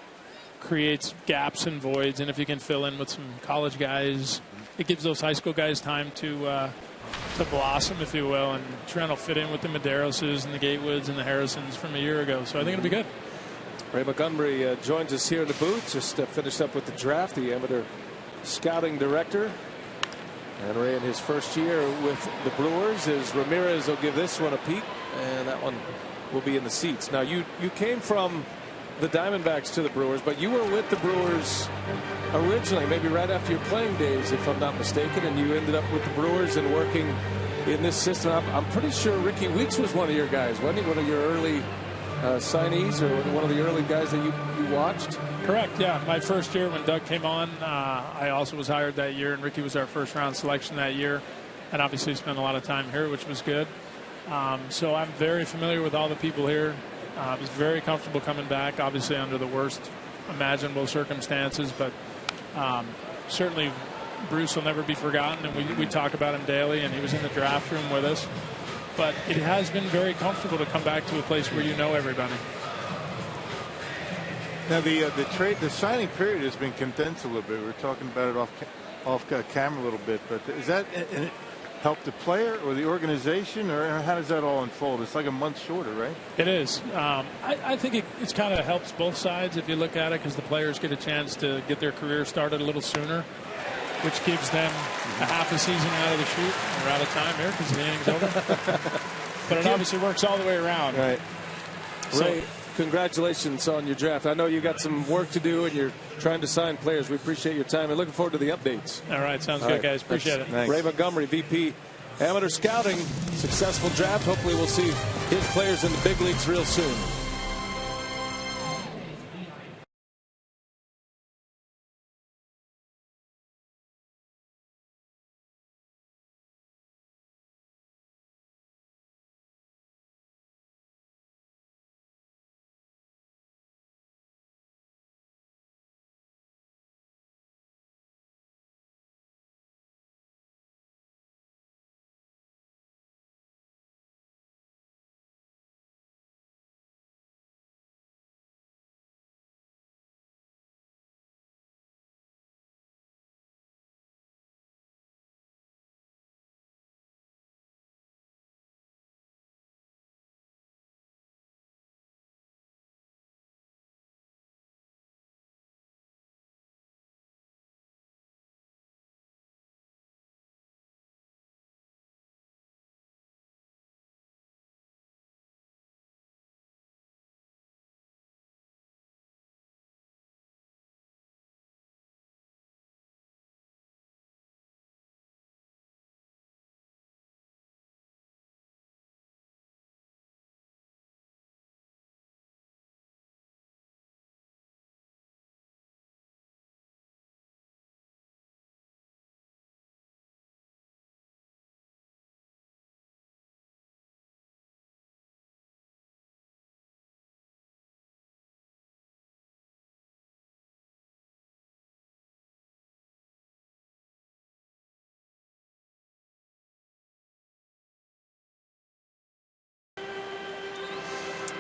creates gaps and voids, and if you can fill in with some college guys, it gives those high school guys time to blossom, if you will, and Trent will fit in with the Maderoses and the Gatewoods and the Harrisons from a year ago, so I think it'll be good. Ray Montgomery joins us here in the booth, just finished up with the draft, the amateur scouting director. And Ray in his first year with the Brewers, as Ramirez will give this one a peek, and that one will be in the seats. Now, you came from the Diamondbacks to the Brewers, but you were with the Brewers originally, maybe right after your playing days, if I'm not mistaken, and you ended up with the Brewers and working in this system. I'm pretty sure Ricky Weeks was one of your guys, wasn't he? One of your early signees, or one of the early guys that you watched? Correct, yeah. My first year when Doug came on, I also was hired that year, and Ricky was our first-round selection that year, and obviously spent a lot of time here, which was good. So I'm very familiar with all the people here. I was very comfortable coming back, obviously under the worst imaginable circumstances, but certainly Bruce will never be forgotten, and we talk about him daily, and he was in the draft room with us. But it has been very comfortable to come back to a place where you know everybody. Now the signing period has been condensed a little bit. We were talking about it off camera a little bit, but is that help the player or the organization, or how does that all unfold? It's like a month shorter, right? It is. I think it's kind of helps both sides if you look at it, because the players get a chance to get their career started a little sooner, which gives them a half a season out of the chute. We're out of time here because the inning's over. But it obviously works all the way around. Right. So, congratulations on your draft. I know you got some work to do and you're trying to sign players. We appreciate your time and looking forward to the updates. All right, sounds good, guys. Appreciate it. Ray Montgomery, VP Amateur Scouting. Successful draft. Hopefully we'll see his players in the big leagues real soon.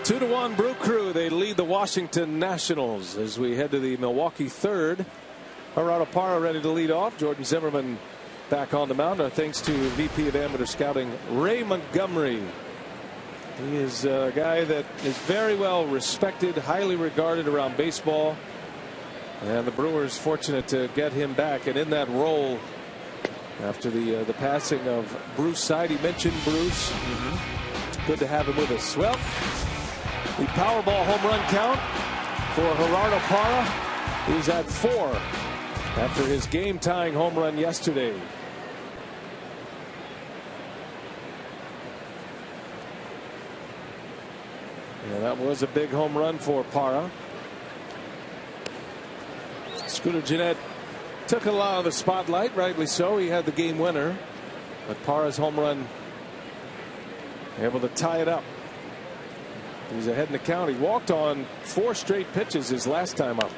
Two to one Brew Crew. They lead the Washington Nationals as we head to the Milwaukee third. Gerardo Parra ready to lead off. Jordan Zimmermann back on the mound. Our thanks to VP of Amateur Scouting Ray Montgomery. He is a guy that is very well respected, highly regarded around baseball. And the Brewers fortunate to get him back and in that role after the passing of Bruce Side. He mentioned Bruce. Good to have him with us. Well, the Powerball home run count for Gerardo Parra. He's at 4 after his game-tying home run yesterday. Yeah, that was a big home run for Parra. Scooter Gennett took a lot of the spotlight, rightly so. He had the game winner, but Parra's home run able to tie it up. He's ahead in the count. He walked on 4 straight pitches his last time up.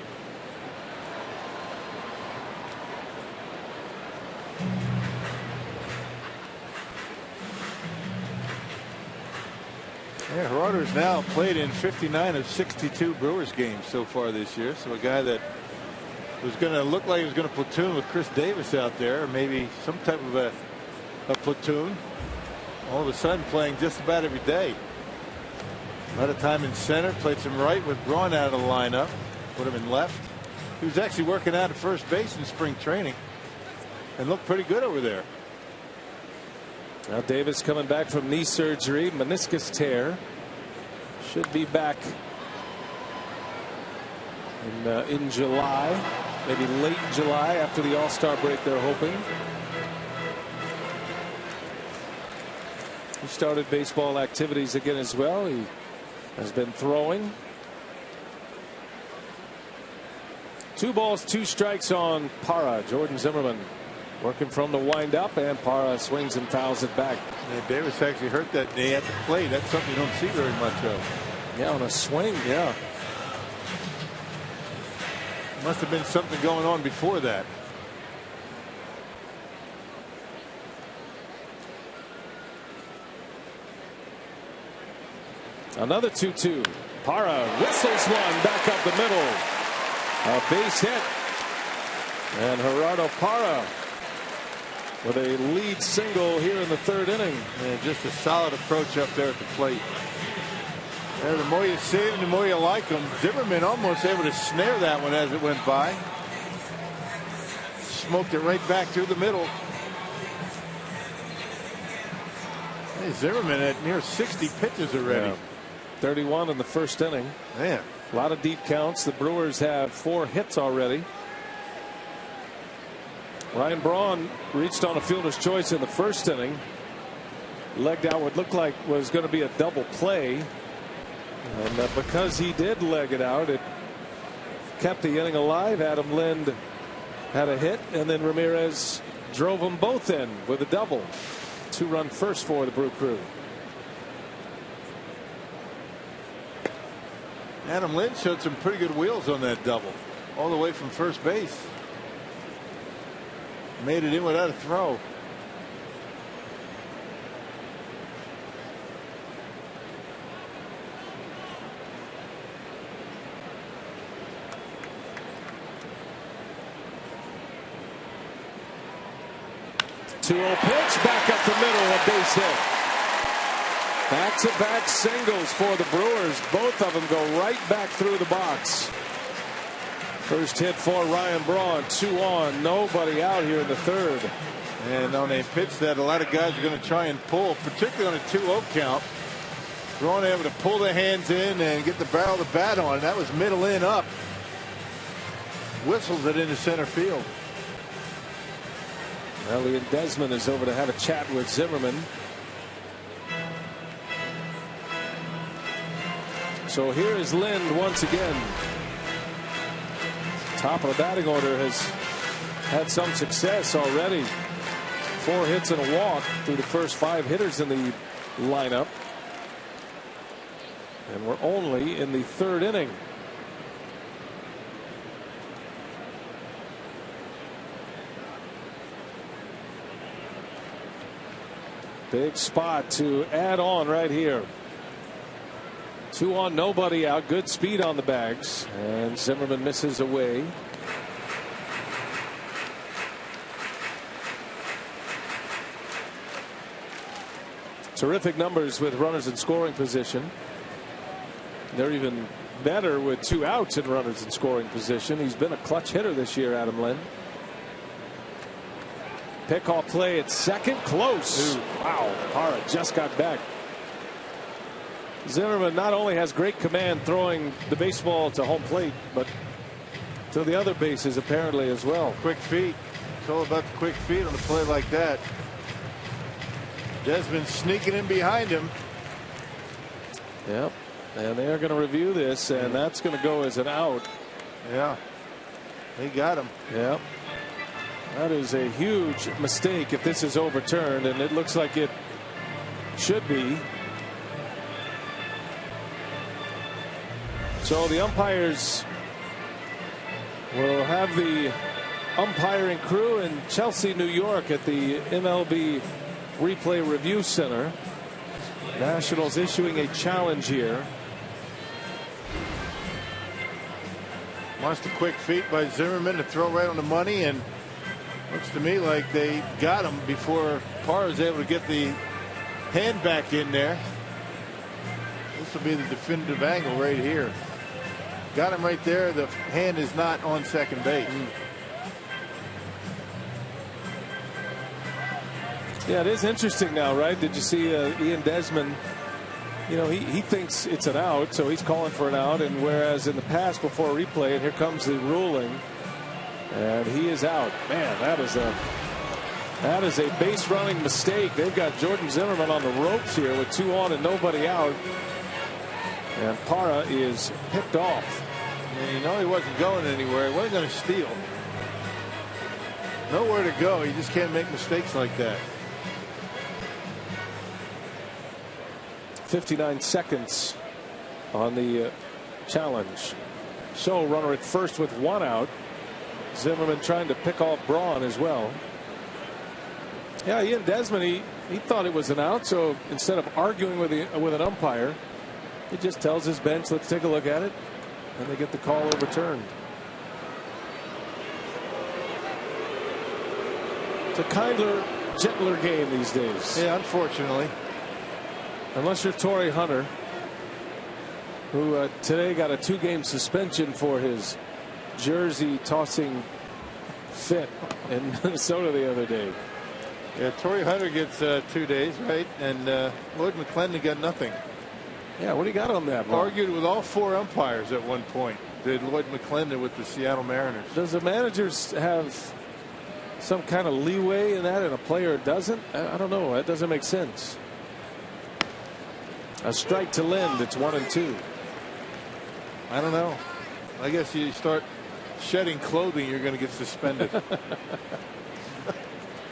Yeah, Gerardo's now played in 59 of 62 Brewers games so far this year. So a guy that was going to look like he was going to platoon with Chris Davis out there, or maybe some type of a platoon. All of a sudden playing just about every day. A lot of time in center, played some right with Braun out of the lineup, put him in left. He was actually working out at first base in spring training and looked pretty good over there. Now Davis coming back from knee surgery, meniscus tear. Should be back in July, maybe late July after the All-Star break, they're hoping. He started baseball activities again as well. He has been throwing. 2 balls, 2 strikes on Parra. Jordan Zimmermann working from the windup, and Parra swings and fouls it back. Yeah, Davis actually hurt that knee at the plate. That's something you don't see very much of. Yeah, on a swing. Yeah. Must have been something going on before that. Another 2-2. Parra whistles one back up the middle. A base hit. And Gerardo Parra with a lead single here in the 3rd inning. And just a solid approach up there at the plate. And the more you see him, the more you like him. Zimmermann almost able to snare that one as it went by. Smoked it right back through the middle. Hey, Zimmermann at near 60 pitches already. 31 in the first inning. Man, a lot of deep counts. The Brewers have 4 hits already. Ryan Braun reached on a fielder's choice in the first inning. Legged out what looked like was going to be a double play. And because he did leg it out, it kept the inning alive. Adam Lind had a hit, and then Ramirez drove them both in with a double. 2-run first for the Brew Crew. Adam Lind showed some pretty good wheels on that double, all the way from first base. Made it in without a throw. Pitch back up the middle, a base hit. Back-to-back singles for the Brewers. Both of them go right back through the box. First hit for Ryan Braun. 2 on, nobody out here in the third. And on a pitch that a lot of guys are going to try and pull, particularly on a 2-0 count. Braun able to pull the hands in and get the barrel of the bat on. That was middle in up. Whistles it into center field. Elliot Desmond is over to have a chat with Zimmerman. So here is Lind once again. Top of the batting order, has had some success already. 4 hits and a walk through the first 5 hitters in the lineup. And we're only in the 3rd inning. Big spot to add on right here. 2 on, nobody out. Good speed on the bags. And Zimmerman misses away. Terrific numbers with runners in scoring position. They're even better with 2 outs in runners in scoring position. He's been a clutch hitter this year, Adam Lind. Pickoff play at second, close. Ooh, wow, Parra just got back. Zimmerman not only has great command throwing the baseball to home plate, but to the other bases apparently as well. Quick feet. It's all about the quick feet on a play like that. Desmond sneaking in behind him. Yep. And they're going to review this, and that's going to go as an out. Yeah. They got him. Yep. That is a huge mistake if this is overturned, and it looks like it should be. So the umpires will have the umpiring crew in Chelsea, New York at the MLB Replay Review Center. Nationals issuing a challenge here. Wants the quick feet by Zimmerman to throw right on the money, and looks to me like they got him before Parra was able to get the hand back in there. This will be the definitive angle right here. Got him right there. The hand is not on second base. Yeah, it is interesting now, right? Did you see Ian Desmond? You know, he thinks it's an out, so he's calling for an out. And whereas in the past, before replay, and here comes the ruling, and he is out. Man, that is a base running mistake. They've got Jordan Zimmerman on the ropes here with 2 on and nobody out. And Parra is picked off. And you know he wasn't going anywhere. He wasn't going to steal. Nowhere to go. You just can't make mistakes like that. 59 seconds on the challenge. So runner at first with 1 out. Zimmerman trying to pick off Braun as well. Yeah, Ian Desmond, he thought it was an out, so instead of arguing with an umpire, he just tells his bench, let's take a look at it, and they get the call overturned. It's a kinder, gentler game these days. Yeah, unfortunately. Unless you're Torrey Hunter, who today got a 2-game suspension for his jersey tossing fit in Minnesota the other day. Yeah, Torrey Hunter gets 2 days, right? And Lloyd McClendon got nothing. Yeah, what do you got on that? Argued with all 4 umpires at one point. Did Lloyd McClendon with the Seattle Mariners. Does the managers have some kind of leeway in that and a player doesn't? I don't know. That doesn't make sense. A strike to Lind. It's 1-2. I don't know. I guess you start shedding clothing, you're going to get suspended.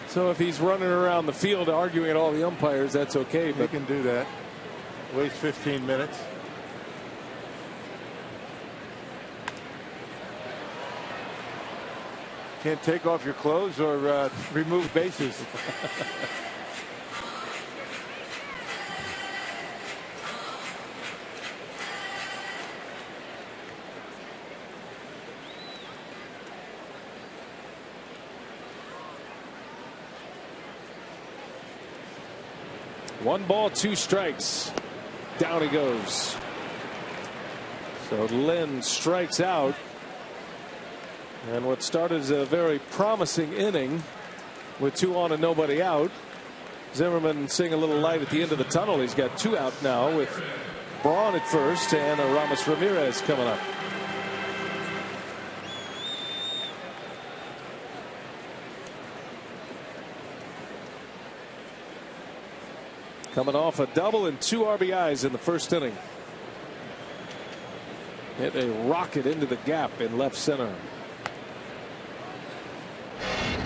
So if he's running around the field arguing at all the umpires, that's okay. But he can do that. Waste 15 minutes. Can't take off your clothes or remove bases. One ball, 2 strikes. Down he goes. So Lind strikes out. And what started as a very promising inning with 2 on and nobody out. Zimmerman seeing a little light at the end of the tunnel. He's got 2 out now with Braun at first and Aramis Ramirez coming up. Coming off a double and 2 RBIs in the first inning. Hit a rocket into the gap in left center.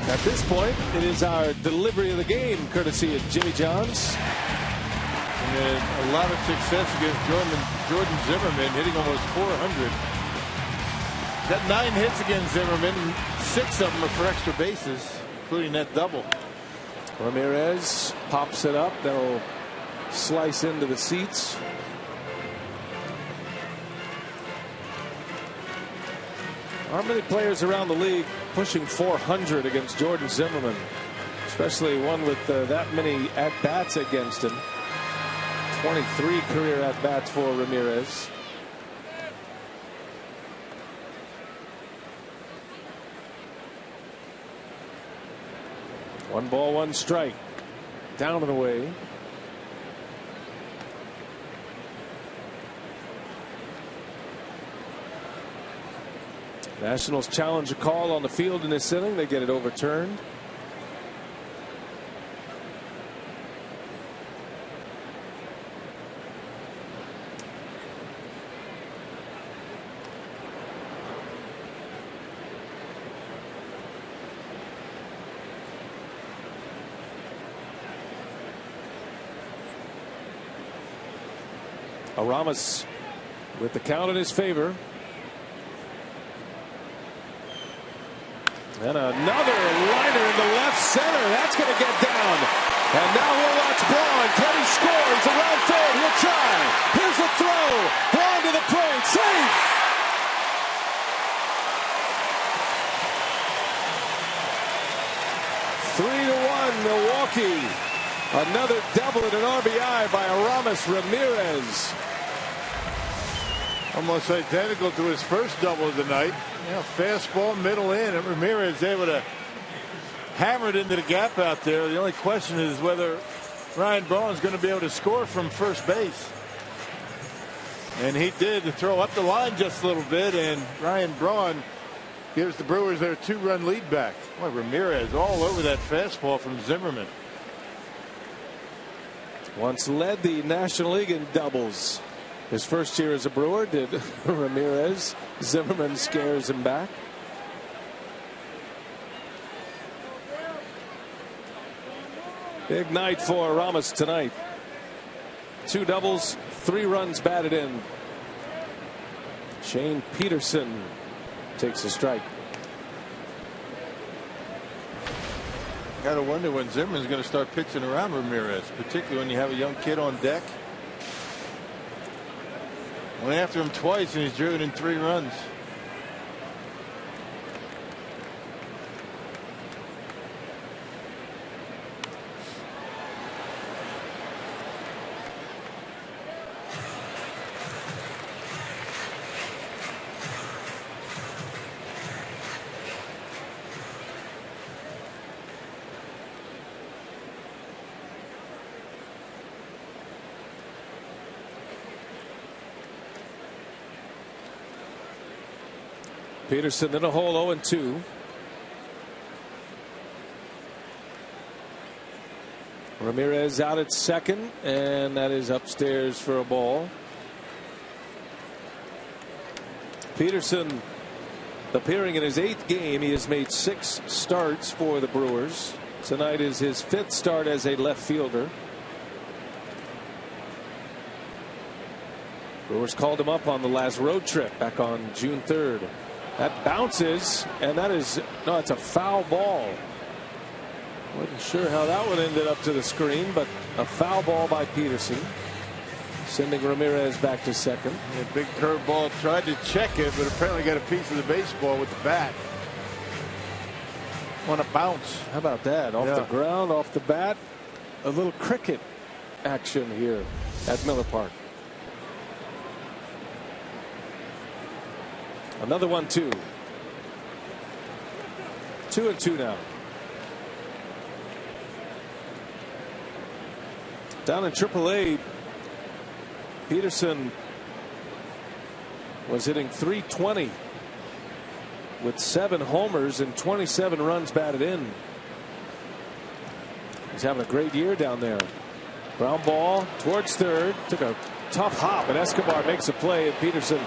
At this point, it is our delivery of the game, courtesy of Jimmy Johns. And a lot of success against Jordan Zimmerman, hitting almost 400. Got 9 hits against Zimmerman, and 6 of them are for extra bases, including that double. Ramirez pops it up. That'll slice into the seats. Aren't many players around the league pushing 400 against Jordan Zimmerman, especially one with that many at-bats against him. 23 career at-bats for Ramirez. One ball, 1 strike. Down and away. Nationals challenge a call on the field in this inning. They get it overturned. Aramis with the count in his favor. And another liner in the left center. That's going to get down. And now we'll watch Braun. Can he score? He's around third. He'll try. Here's the throw. Braun to the plate. Safe. Three to 1 Milwaukee. Another double and an RBI by Aramis Ramirez. Almost identical to his first double of the night. Yeah, fastball middle in, and Ramirez able to hammer it into the gap out there. The only question is whether Ryan Braun is going to be able to score from first base. And he did to throw up the line just a little bit, and Ryan Braun gives the Brewers their 2-run lead back. Boy, Ramirez all over that fastball from Zimmerman. Once led the National League in doubles. His first year as a Brewer did Ramirez. Zimmerman scares him back. Big night for Aramis tonight. 2 doubles, 3 runs batted in. Shane Peterson takes a strike. Gotta wonder when Zimmerman's going to start pitching around Ramirez, particularly when you have a young kid on deck. Went after him twice and he's driven in 3 runs. Peterson in a hole, 0-2. Ramirez out at second, and that is upstairs for a ball. Peterson appearing in his 8th game. He has made 6 starts for the Brewers. Tonight is his 5th start as a left fielder. Brewers called him up on the last road trip back on June 3rd. That bounces, and that is, no, it's a foul ball. Wasn't sure how that one ended up to the screen, but a foul ball by Peterson, sending Ramirez back to second. A big curveball, tried to check it, but apparently got a piece of the baseball with the bat. On a bounce. How about that? Off the ground, off the bat. A little cricket action here at Miller Park. Another 1-2. 2-2 now. Down in AAA, Peterson was hitting .320 with 7 homers and 27 runs batted in. He's having a great year down there. Ground ball towards third. Took a tough hop, and Escobar makes a play, and Peterson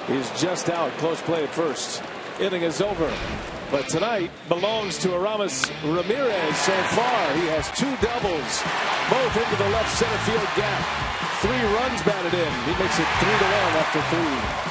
is just out. Close play at first. Inning is over. But tonight belongs to Aramis Ramirez so far. He has 2 doubles, both into the left center field gap. 3 runs batted in. He makes it 3-1 after 3.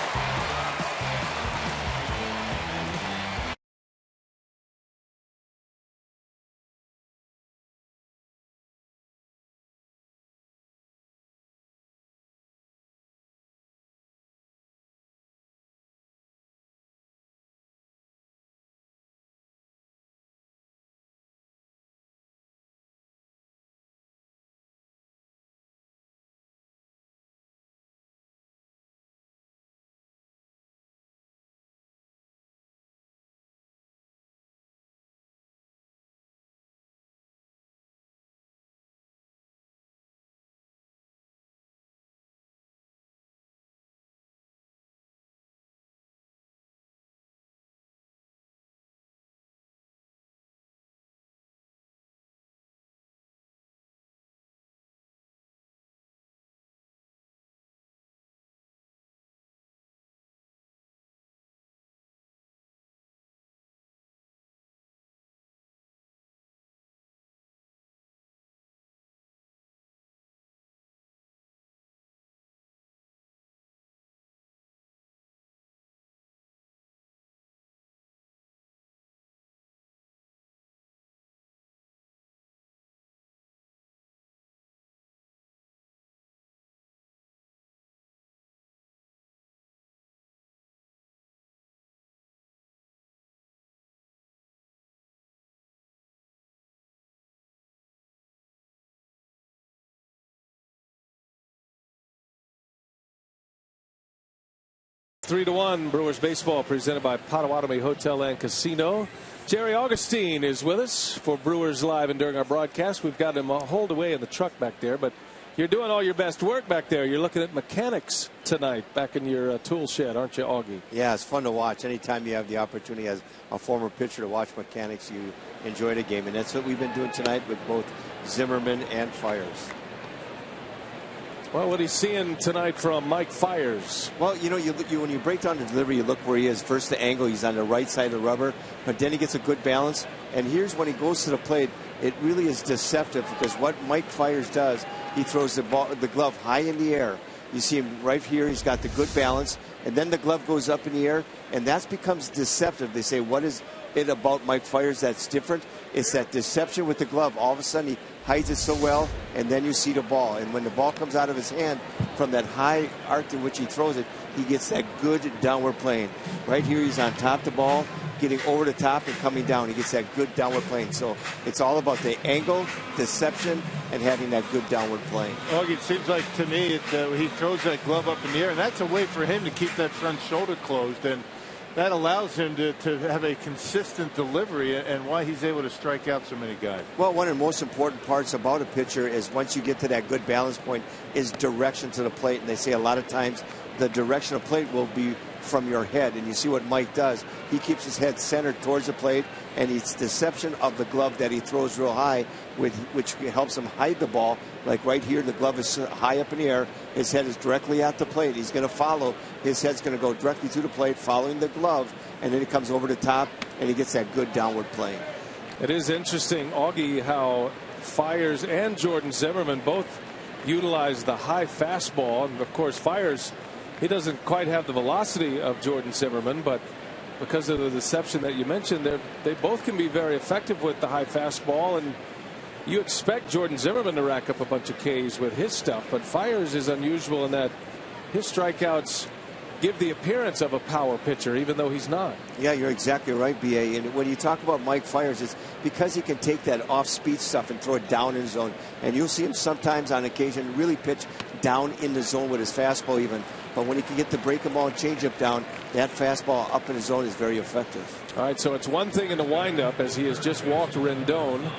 Three to 1 Brewers baseball presented by Potawatomi Hotel and Casino. Jerry Augustine is with us for Brewers Live, and during our broadcast we've got him hauled away in the truck back there, but you're doing all your best work back there. You're looking at mechanics tonight back in your tool shed, aren't you, Augie? Yeah, it's fun to watch. Anytime you have the opportunity as a former pitcher to watch mechanics, you enjoy the game, and that's what we've been doing tonight with both Zimmerman and Fires. Well, what he's seeing tonight from Mike Fiers. Well, you know, when you break down the delivery, you look where he is. First, the angle, he's on the right side of the rubber, but then he gets a good balance. And here's when he goes to the plate, it really is deceptive, because what Mike Fiers does, he throws the glove high in the air. You see him right here, he's got the good balance, and then the glove goes up in the air, and that becomes deceptive. They say, what is it about Mike Fiers that's different? It's that deception with the glove. All of a sudden, he hides it so well, and then you see the ball. And when the ball comes out of his hand from that high arc in which he throws it, he gets that good downward plane. Right here, he's on top of the ball, getting over the top and coming down. He gets that good downward plane. So it's all about the angle, deception, and having that good downward plane. Augie, it seems like to me he throws that glove up in the air, and that's a way for him to keep that front shoulder closed. And that allows him to have a consistent delivery, and why he's able to strike out so many guys. Well, one of the most important parts about a pitcher is once you get to that good balance point is direction to the plate. And they say a lot of times the direction of plate will be from your head. And you see what Mike does. He keeps his head centered towards the plate, and it's deception of the glove that he throws real high, which helps him hide the ball. Like right here, the glove is high up in the air. His head is directly at the plate. He's going to follow. His head's going to go directly to the plate, following the glove, and then he comes over the top, and he gets that good downward plane. It is interesting, Augie, how Fiers and Jordan Zimmermann both utilize the high fastball. And of course, Fiers, he doesn't quite have the velocity of Jordan Zimmermann, but because of the deception that you mentioned, they both can be very effective with the high fastball. And you expect Jordan Zimmermann to rack up a bunch of Ks with his stuff, but Fiers is unusual in that his strikeouts give the appearance of a power pitcher, even though he's not. Yeah, you're exactly right, B.A. And when you talk about Mike Fiers, it's because he can take that off-speed stuff and throw it down in the zone. And you'll see him sometimes on occasion really pitch down in the zone with his fastball even. But when he can get the breaking ball and changeup down, that fastball up in the zone is very effective. All right, so it's one thing in the windup as he has just walked Rendon,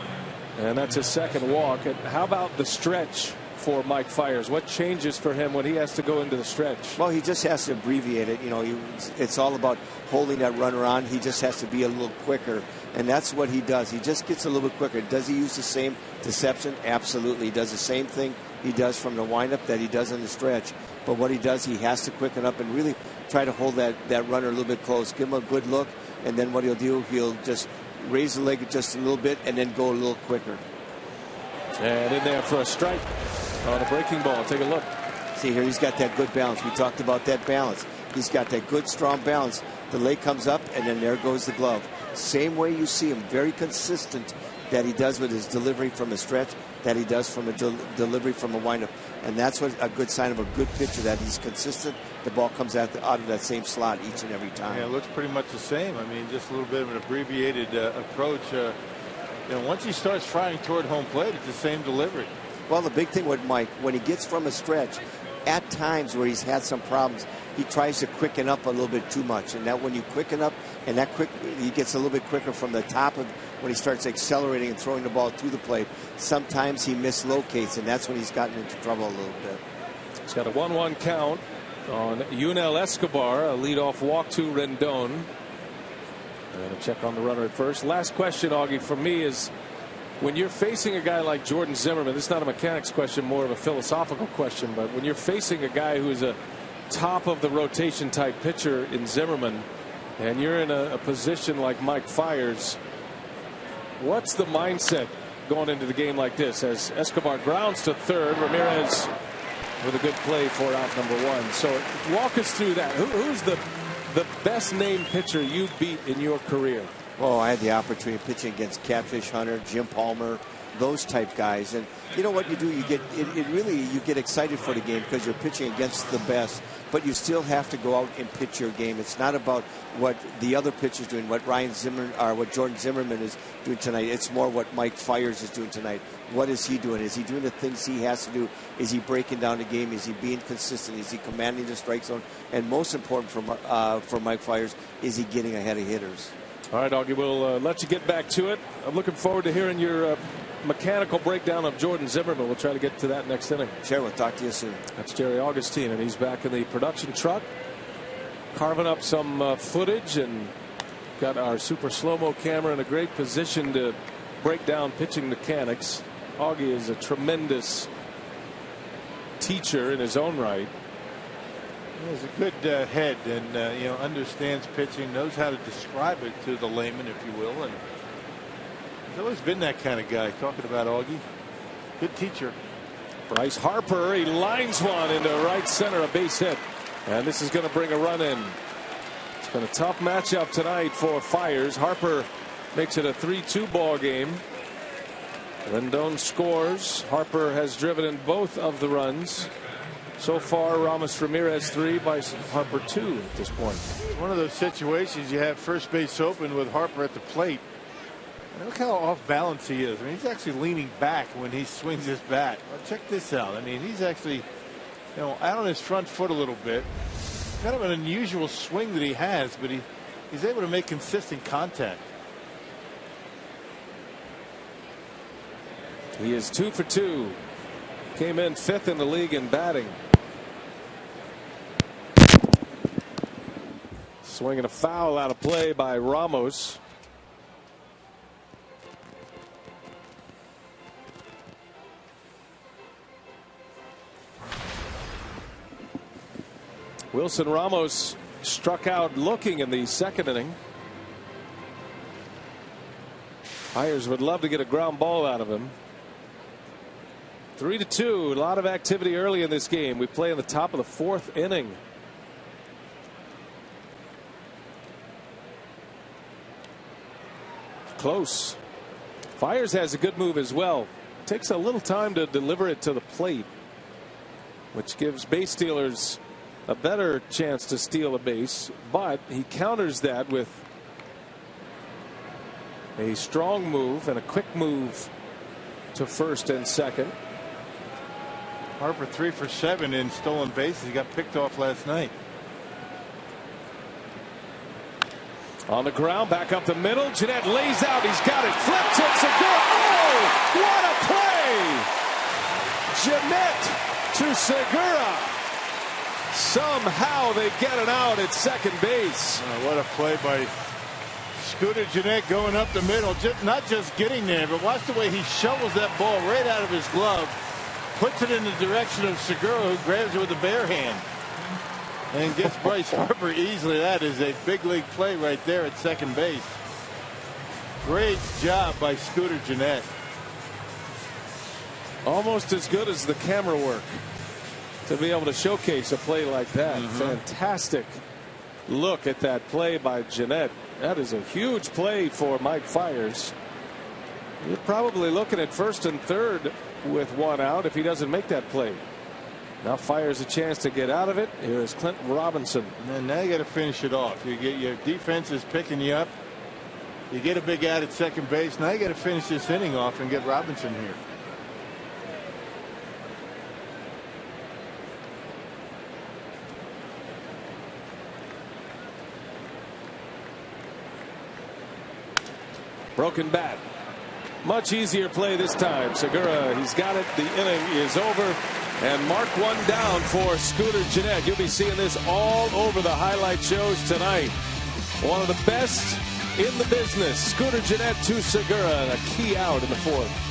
and that's his second walk. And how about the stretch for Mike Fiers? What changes for him when he has to go into the stretch? Well, he just has to abbreviate it. You know, it's all about holding that runner on. He just has to be a little quicker, and that's what he does. He just gets a little bit quicker. Does he use the same deception? Absolutely. He does the same thing he does from the windup that he does in the stretch. But what he does, he has to quicken up and really try to hold that runner a little bit close. Give him a good look, and then what he'll do, he'll just raise the leg just a little bit and then go a little quicker. And in there for a strike on a breaking ball. Take a look. See here, he's got that good balance. We talked about that balance. He's got that good, strong balance. The leg comes up, and then there goes the glove. Same way you see him, very consistent that he does with his delivery from a stretch, that he does from a delivery from a windup. And that's what a good sign of a good pitcher, that he's consistent. The ball comes out of that same slot each and every time. Yeah, it looks pretty much the same. I mean, just a little bit of an abbreviated approach. You know, once he starts flying toward home plate, it's the same delivery. Well, the big thing with Mike, when he gets from a stretch, at times where he's had some problems, he tries to quicken up a little bit too much. And that when you quicken up, and he gets a little bit quicker from the top of when he starts accelerating and throwing the ball to the plate. Sometimes he mislocates, and that's when he's gotten into trouble a little bit. He's got a 1-1 count on Yunel Escobar, a leadoff walk to Rendon. And a check on the runner at first. Last question, Augie, for me is, when you're facing a guy like Jordan Zimmermann, this is not a mechanics question, more of a philosophical question, but when you're facing a guy who is a top of the rotation type pitcher in Zimmermann, and you're in a position like Mike Fiers, what's the mindset going into the game like this? As Escobar grounds to third, Ramirez with a good play for out number one. So walk us through that. Who's the best named pitcher you beat in your career? Oh, I had the opportunity of pitching against Catfish Hunter, Jim Palmer, those type guys. And you know what you do? You get you get excited for the game because you're pitching against the best. But you still have to go out and pitch your game. It's not about what the other pitcher's doing, what what Jordan Zimmermann is doing tonight. It's more what Mike Fiers is doing tonight. What is he doing? Is he doing the things he has to do? Is he breaking down the game? Is he being consistent? Is he commanding the strike zone? And most important for Mike Fiers, is he getting ahead of hitters? All right, Augie, we'll let you get back to it. I'm looking forward to hearing your mechanical breakdown of Jordan Zimmermann. We'll try to get to that next inning. Sure, we'll talk to you soon. That's Jerry Augustine, and he's back in the production truck, carving up some footage, and got our super slow-mo camera in a great position to break down pitching mechanics. Augie is a tremendous teacher in his own right. He has a good head, and understands pitching, knows how to describe it to the layman, if you will, and he's always been that kind of guy. Talking about Augie, good teacher. Bryce Harper, he lines one into right center, a base hit, and this is going to bring a run in. It's been a tough matchup tonight for Fiers. Harper makes it a 3-2 ball game. Rendon scores. Harper has driven in both of the runs. So far, Ramos Ramirez 3, Bryce Harper 2 at this point. One of those situations you have first base open with Harper at the plate. And look how off balance he is. I mean, he's actually leaning back when he swings his bat. Well, check this out. I mean, he's actually, out on his front foot a little bit. Kind of an unusual swing that he has, but he's able to make consistent contact. He is 2 for 2. Came in 5th in the league in batting. Swinging a foul out of play by Ramos. Wilson Ramos struck out looking in the second inning. Pirates would love to get a ground ball out of him. 3-2. A lot of activity early in this game. We play in the top of the fourth inning. Close. Fires has a good move as well. Takes a little time to deliver it to the plate, which gives base stealers a better chance to steal a base, but he counters that with a strong move and a quick move to first and second. Harper 3 for 7 in stolen bases. He got picked off last night. On the ground, back up the middle. Jeanette lays out. He's got it. Flip to Segura. Oh, what a play! Jeanette to Segura. Somehow they get it out at second base. What a play by Scooter Jeanette going up the middle. Not just getting there, but watch the way he shovels that ball right out of his glove. Puts it in the direction of Segura, who grabs it with a bare hand. And gets Bryce Harper easily. That is a big league play right there at second base. Great job by Scooter Jeanette. Almost as good as the camera work to be able to showcase a play like that. Fantastic look at that play by Jeanette. That is a huge play for Mike Fiers. You're probably looking at first and third with one out if he doesn't make that play. Now Fiers a chance to get out of it. Here is Clint Robinson. And now you got to finish it off. You get your defense is picking you up. You get a big out at second base. Now you got to finish this inning off and get Robinson here. Broken bat. Much easier play this time. Segura, he's got it. The inning is over. And mark one down for Scooter Jeanette. You'll be seeing this all over the highlight shows tonight. One of the best in the business. Scooter Jeanette to Segura, and a key out in the fourth.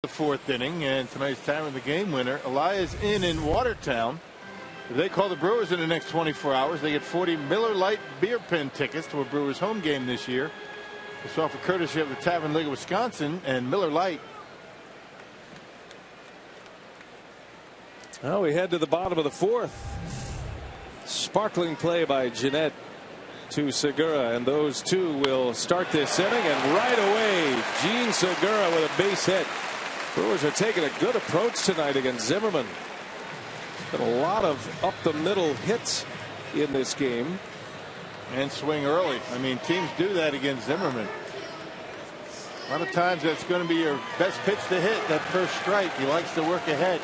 The fourth inning, and tonight's time of the game winner. Elias in Watertown. If they call the Brewers in the next 24 hours, they get 40 Miller Lite beer pen tickets to a Brewers home game this year. It's offered courtesy of the Tavern League of Wisconsin and Miller Lite. Well, we head to the bottom of the fourth. Sparkling play by Jeanette to Segura, and those two will start this inning. And right away, Gene Segura with a base hit. Brewers are taking a good approach tonight against Zimmerman. Been a lot of up the middle hits in this game. And swing early. I mean, teams do that against Zimmerman. A lot of times that's going to be your best pitch to hit, that first strike. He likes to work ahead.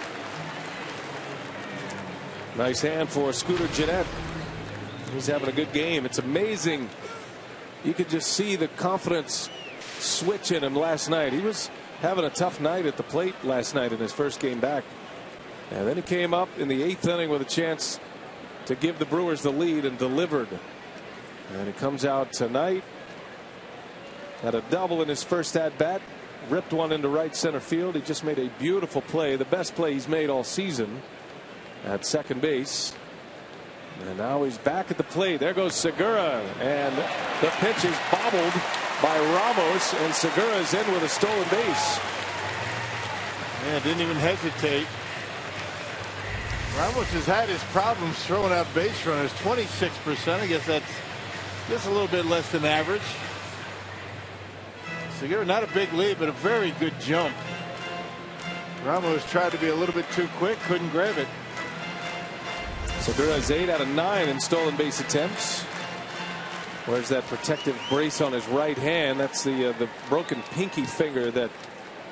Nice hand for Scooter Gennett. He's having a good game. It's amazing. You could just see the confidence switch in him last night. He was having a tough night at the plate last night in his first game back. And then he came up in the 8th inning with a chance to give the Brewers the lead and delivered. And he comes out tonight. Had a double in his first at bat. Ripped one into right center field. He just made a beautiful play. The best play he's made all season at second base. And now he's back at the plate. There goes Segura. And the pitch is bobbled by Ramos. And Segura is in with a stolen base. Yeah, didn't even hesitate. Ramos has had his problems throwing out base runners. 26%. I guess that's just a little bit less than average. Segura, not a big lead, but a very good jump. Ramos tried to be a little bit too quick, couldn't grab it. Segura is 8 out of 9 in stolen base attempts. Wears that protective brace on his right hand. That's the broken pinky finger that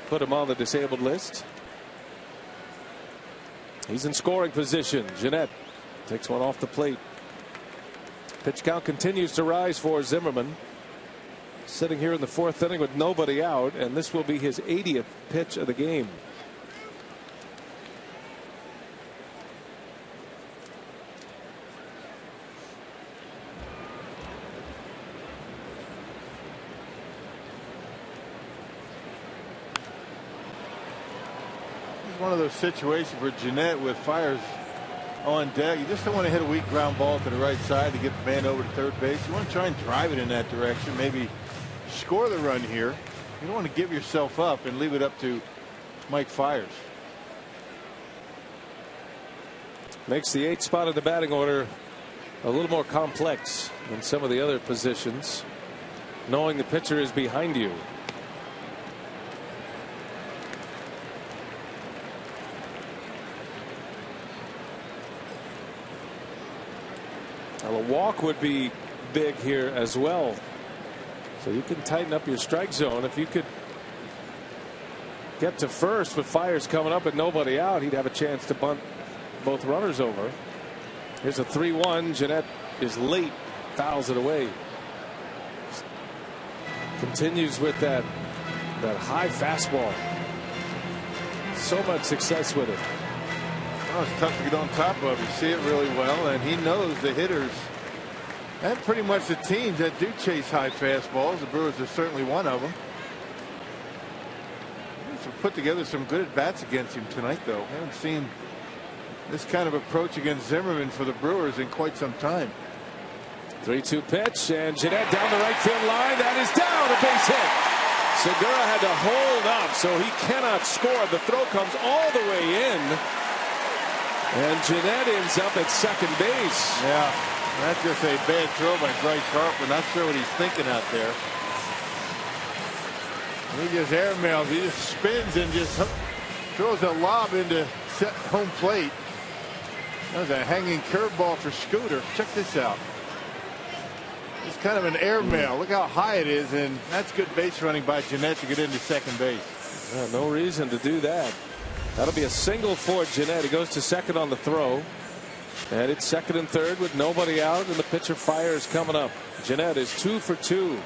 put him on the disabled list. He's in scoring position. Gennett takes one off the plate. Pitch count continues to rise for Zimmerman. Sitting here in the 4th inning with nobody out, and this will be his 80th pitch of the game. It's one of those situations where Gennett with fires on deck. You just don't want to hit a weak ground ball to the right side to get the man over to third base. You want to try and drive it in that direction. Maybe score the run here. You don't want to give yourself up and leave it up to Mike Fiers. Makes the 8th spot in the batting order a little more complex than some of the other positions, knowing the pitcher is behind you. Well, a walk would be big here as well. So you can tighten up your strike zone. If you could get to first with Fiers coming up and nobody out, he'd have a chance to bunt both runners over. Here's a 3-1. Gennett is late, fouls it away. Continues with that high fastball. So much success with it. Oh, it's tough to get on top of. You see it really well, and he knows the hitters and pretty much the teams that do chase high fastballs. The Brewers are certainly one of them. He's put together some good at bats against him tonight, though. Haven't seen this kind of approach against Zimmerman for the Brewers in quite some time. 3-2 pitch, and Gennett down the right field line. That is down, a base hit. Segura had to hold up, so he cannot score. The throw comes all the way in, and Gennett ends up at second base. Yeah, that's just a bad throw by Bryce Harper. Not sure what he's thinking out there. He just airmails. He just spins and just throws a lob into home plate. That was a hanging curveball for Scooter. Check this out. It's kind of an airmail. Look how high it is, and that's good base running by Gennett to get into second base. No reason to do that. That'll be a single for Gennett. He goes to second on the throw. And it's second and third with nobody out, and the pitcher Fiers coming up. Gennett is 2 for 2.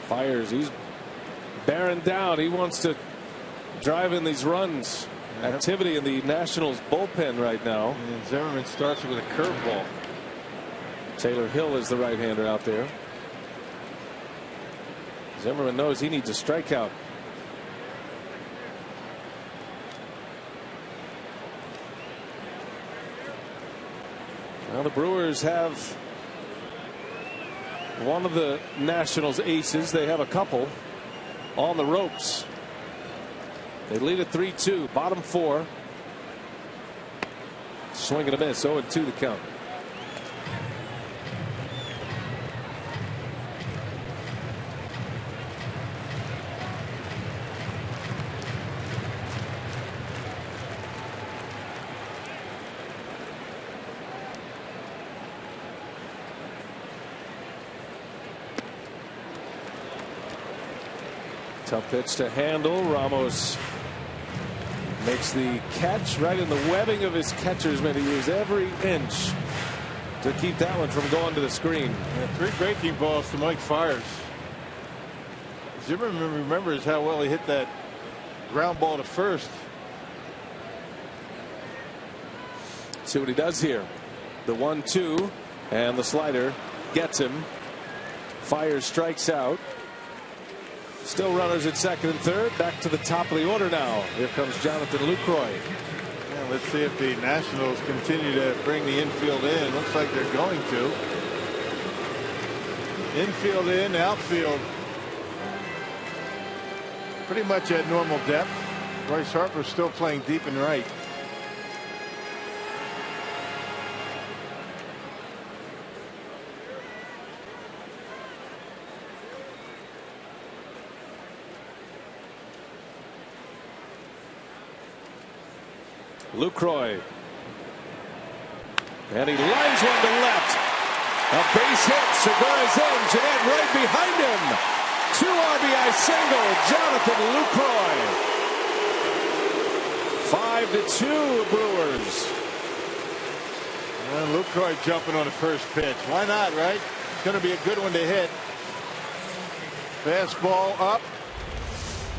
Fiers, he's bearing down. He wants to drive in these runs. Yep. Activity in the Nationals bullpen right now. And Zimmerman starts with a curveball. Taylor Hill is the right-hander out there. Zimmerman knows he needs a strikeout. Well, the Brewers have one of the Nationals aces. They have a couple on the ropes. They lead at 3-2, bottom 4. Swing and a miss. 0-2 the count. Tough pitch to handle. Ramos makes the catch right in the webbing of his catcher's mitt. He used every inch to keep that one from going to the screen. Yeah, 3 breaking balls to Mike Fiers. Zimmerman remembers how well he hit that ground ball to first. See what he does here. The 1-2 and the slider gets him. Fiers strikes out. Still runners at second and third. Back to the top of the order now. Here comes Jonathan Lucroy. Yeah, let's see if the Nationals continue to bring the infield in. Looks like they're going to. Infield in, outfield pretty much at normal depth. Bryce Harper still playing deep and right. Lucroy. And he lines one to left. A base hit. Segura's in. Jeanette right behind him. 2 RBI single. Jonathan Lucroy. 5-2 Brewers. And Lucroy jumping on the first pitch. Why not, right? It's going to be a good one to hit. Fastball up.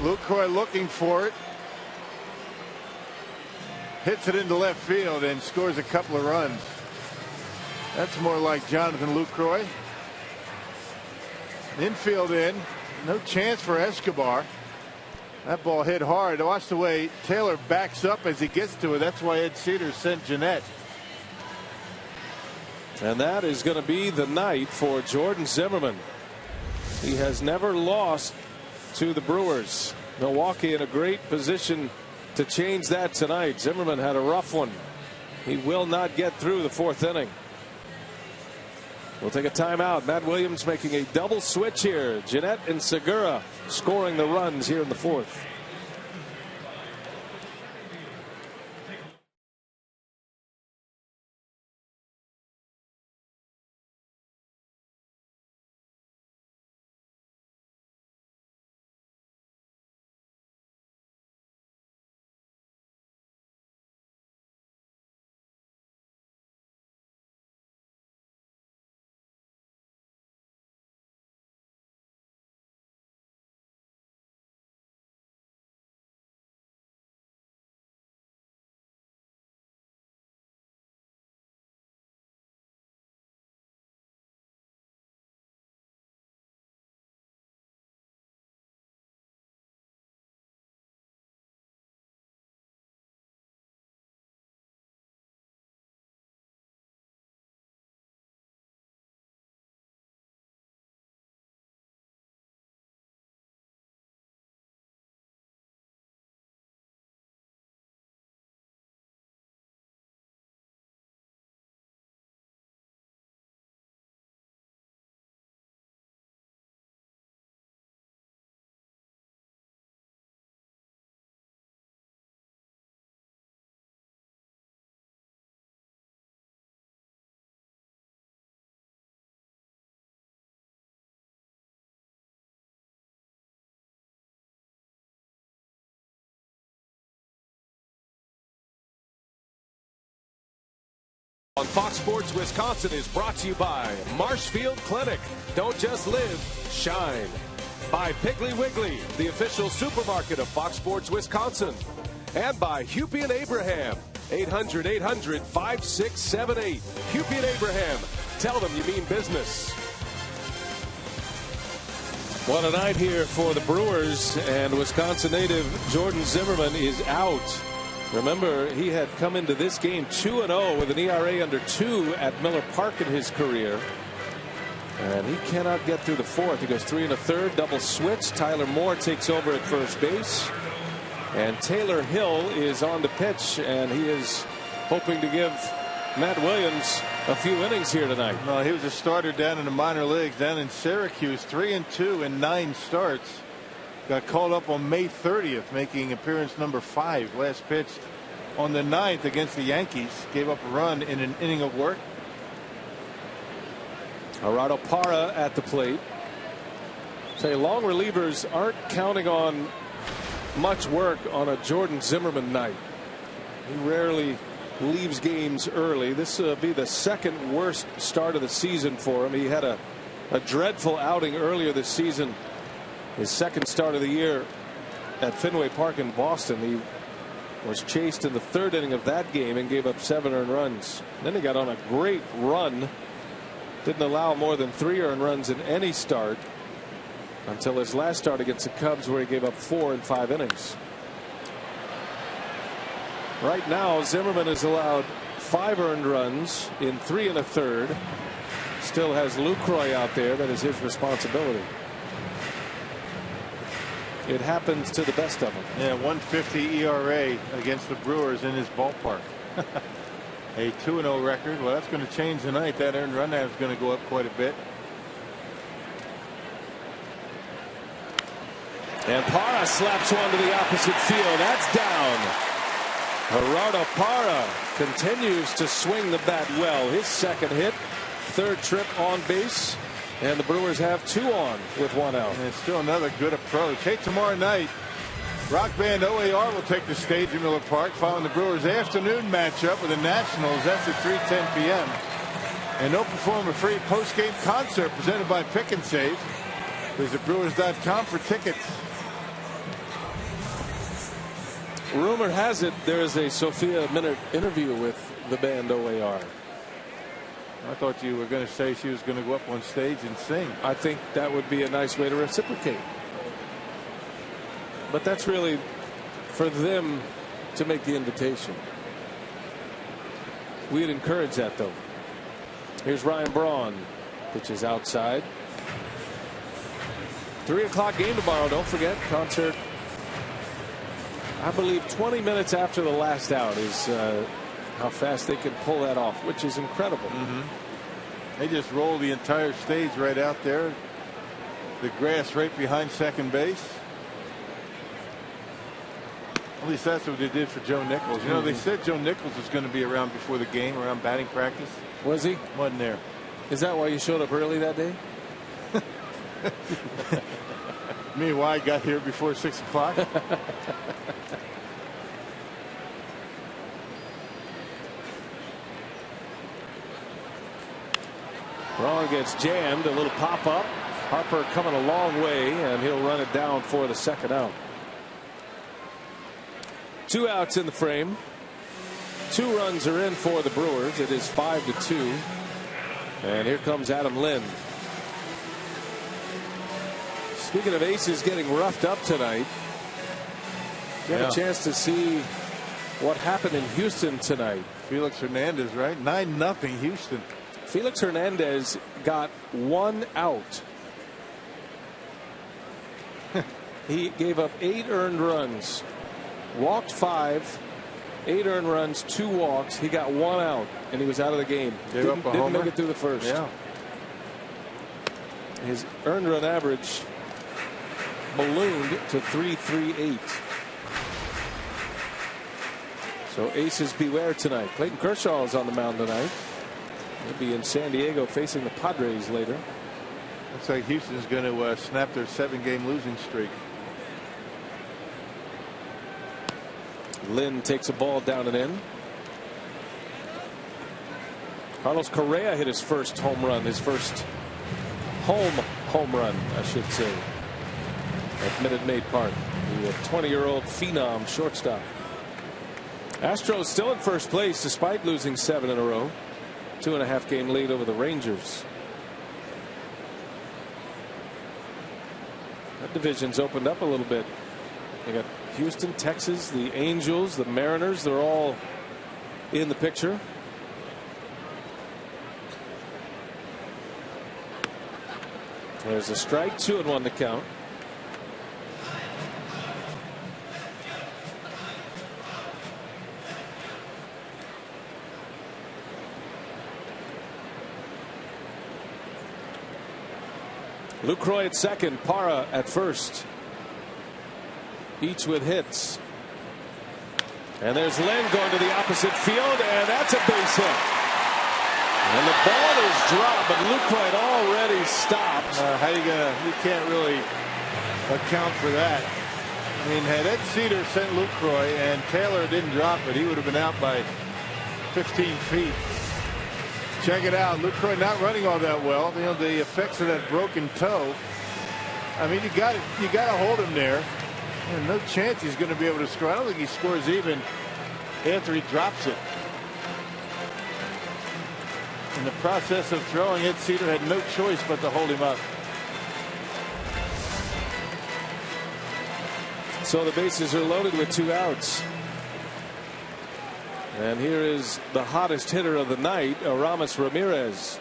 Lucroy looking for it. Hits it into left field and scores a couple of runs. That's more like Jonathan Lucroy. Infield in. No chance for Escobar. That ball hit hard. Watch the way Taylor backs up as he gets to it. That's why Ed Cedar sent Jeanette. And that is going to be the night for Jordan Zimmerman. He has never lost to the Brewers. Milwaukee in a great position to change that tonight. Zimmerman had a rough one. He will not get through the 4th inning. We'll take a timeout. Matt Williams making a double switch here. Jeanette and Segura scoring the runs here in the 4th. On Fox Sports Wisconsin is brought to you by Marshfield Clinic. Don't just live, shine. By Piggly Wiggly, the official supermarket of Fox Sports Wisconsin. And by Hupy and Abraham. 800-800-5678. Hupy and Abraham. Tell them you mean business. What a night here for the Brewers, and Wisconsin native Jordan Zimmerman is out. Remember, he had come into this game 2-0 with an ERA under 2 at Miller Park in his career. And he cannot get through the 4th. He goes 3 1/3, double switch. Tyler Moore takes over at first base. And Taylor Hill is on the pitch, and he is hoping to give Matt Williams a few innings here tonight. No, he was a starter down in the minor leagues down in Syracuse, 3-2 in 9 starts. Got called up on May 30th, making appearance number 5. Last pitched on the 9th against the Yankees. Gave up a run in an inning of work. Gerardo Parra at the plate. Say long relievers aren't counting on much work on a Jordan Zimmerman night. He rarely leaves games early. This will be the second worst start of the season for him. He had a dreadful outing earlier this season. His second start of the year at Fenway Park in Boston. He was chased in the 3rd inning of that game and gave up 7 earned runs. Then he got on a great run. Didn't allow more than 3 earned runs in any start until his last start against the Cubs, where he gave up 4 in 5 innings. Right now, Zimmerman has allowed 5 earned runs in 3 1/3. Still has Lucroy out there. That is his responsibility. It happens to the best of them. Yeah, 1.50 ERA against the Brewers in his ballpark. A 2-0 record. Well, that's going to change tonight. That earned run is going to go up quite a bit. And Parra slaps one to the opposite field. That's down. Gerardo Parra continues to swing the bat well. His second hit, 3rd trip on base, and the Brewers have 2 on with 1 out. And it's still another good approach. Hey, tomorrow night, rock band OAR will take the stage in Miller Park following the Brewers' afternoon matchup with the Nationals. That's at 3:10 p.m. And they'll perform a free post-game concert presented by Pick and Save. Visit Brewers.com for tickets. Rumor has it there is a Sophia Minute interview with the band OAR. I thought you were going to say she was going to go up on stage and sing. I think that would be a nice way to reciprocate. But that's really for them to make the invitation. We'd encourage that, though. Here's Ryan Braun. Pitches outside. 3 o'clock game tomorrow. Don't forget, concert. I believe 20 minutes after the last out is how fast they can pull that off, which is incredible. They just roll the entire stage right out there. The grass right behind second base. At least that's what they did for Joe Nichols. You know, they said Joe Nichols was going to be around before the game, around batting practice. Was he? Wasn't there. Is that why you showed up early that day? Me, why I got here before 6 o'clock? Braun gets jammed. A little pop up. Harper coming a long way, and he'll run it down for the second out. 2 outs in the frame. 2 runs are in for the Brewers. It is 5-2. And here comes Adam Lind. Speaking of aces getting roughed up tonight, you had a chance to see what happened in Houston tonight. Felix Hernandez, right? 9-0 Houston. Felix Hernandez got 1 out. He gave up 8 earned runs, walked 5, 8 earned runs, 2 walks. He got 1 out, and he was out of the game. Didn't make it through the first. Yeah. His earned run average ballooned to 3.38. So aces beware tonight. Clayton Kershaw is on the mound tonight. He'll be in San Diego facing the Padres later. Looks like Houston's going to snap their 7-game losing streak. Lynn takes a ball down and in. Carlos Correa hit his first home run, his first home run, I should say, at Minute Maid Park. The 20-year-old phenom shortstop. Astros still in first place despite losing 7 in a row. 2.5 game lead over the Rangers. That division's opened up a little bit. They got Houston, Texas, the Angels, the Mariners. They're all in the picture. There's a strike, 2-1 to count. Lucroy at second, Parra at first, each with hits. And there's Lynn going to the opposite field, and that's a base hit. And the ball is dropped, but Lucroy already stopped. You can't really account for that. I mean, had Ed Cedar sent Lucroy and Taylor didn't drop it, he would have been out by 15 feet. Check it out. Lucroy not running all that well. You know, the effects of that broken toe. I mean, you got to hold him there. And no chance he's going to be able to score. I don't think he scores even after he drops it. In the process of throwing it, Cedar had no choice but to hold him up. So the bases are loaded with 2 outs. And here is the hottest hitter of the night, Aramis Ramirez,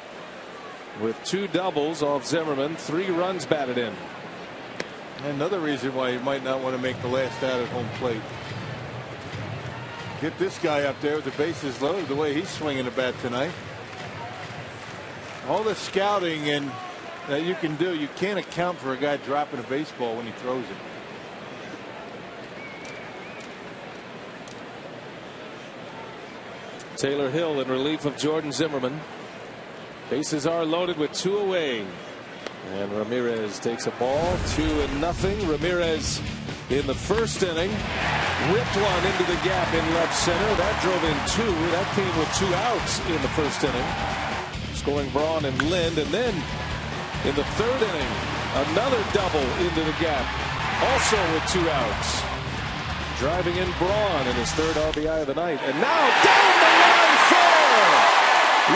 with 2 doubles off Zimmerman, 3 runs batted in. Another reason why you might not want to make the last out at home plate. Get this guy up there with the bases loaded the way he's swinging the bat tonight. All the scouting and that you can do, you can't account for a guy dropping a baseball when he throws it. Taylor Hill in relief of Jordan Zimmerman. Bases are loaded with 2 away. And Ramirez takes a ball, 2-0. Ramirez in the first inning ripped one into the gap in left center. That drove in 2. That came with 2 outs in the first inning. Scoring Braun and Lind. And then in the third inning, another double into the gap, also with 2 outs. Driving in Braun in his 3rd RBI of the night. And now down the line fair.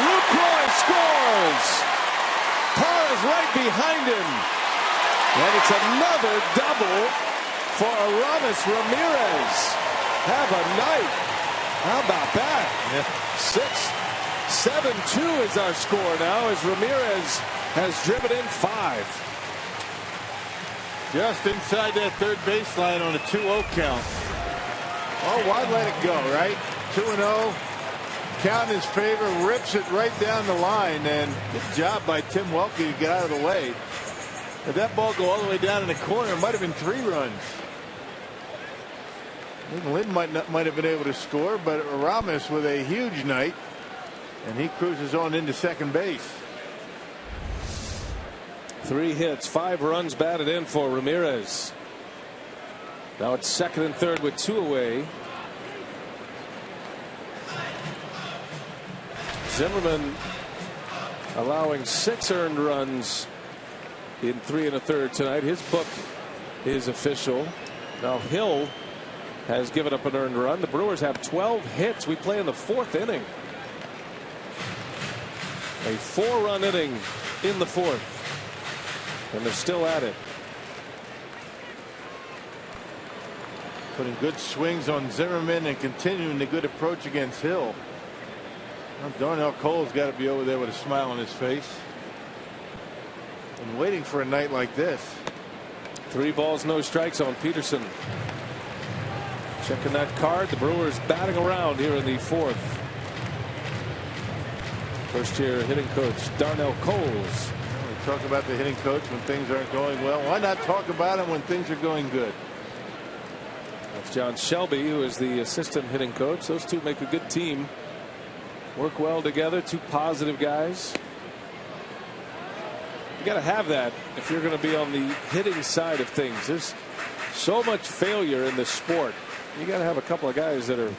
Lucroy scores. Parra's right behind him. And it's another double for Aramis Ramirez. Have a night. How about that? Yeah. 6-7-2 is our score now as Ramirez has driven in 5. Just inside that third baseline on a 2-0 count. Oh, why let it go, right? 2-0. Count in his favor, rips it right down the line, and good job by Tim Welke to get out of the way. If that ball go all the way down in the corner, it might have been 3 runs. Lynn might have been able to score, but Aramis with a huge night, and he cruises on into second base. 3 hits, 5 runs batted in for Ramirez. Now it's 2nd and 3rd with 2 away. Zimmerman allowing 6 earned runs in 3 1/3 tonight. His book is official. Now Hill has given up an earned run. The Brewers have 12 hits. We play in the 4th inning. A 4-run inning in the 4th. And they're still at it. Putting good swings on Zimmerman and continuing the good approach against Hill. Well, Darnell Cole's got to be over there with a smile on his face and waiting for a night like this. 3 balls, no strikes on Peterson. Checking that card. The Brewers batting around here in the 4th. First year hitting coach Darnell Coles. We talk about the hitting coach when things aren't going well. Why not talk about him when things are going good? That's John Shelby, who is the assistant hitting coach. Those two make a good team. Work well together. 2 positive guys. You got to have that if you're going to be on the hitting side of things. There's so much failure in this sport. You got to have a couple of guys that are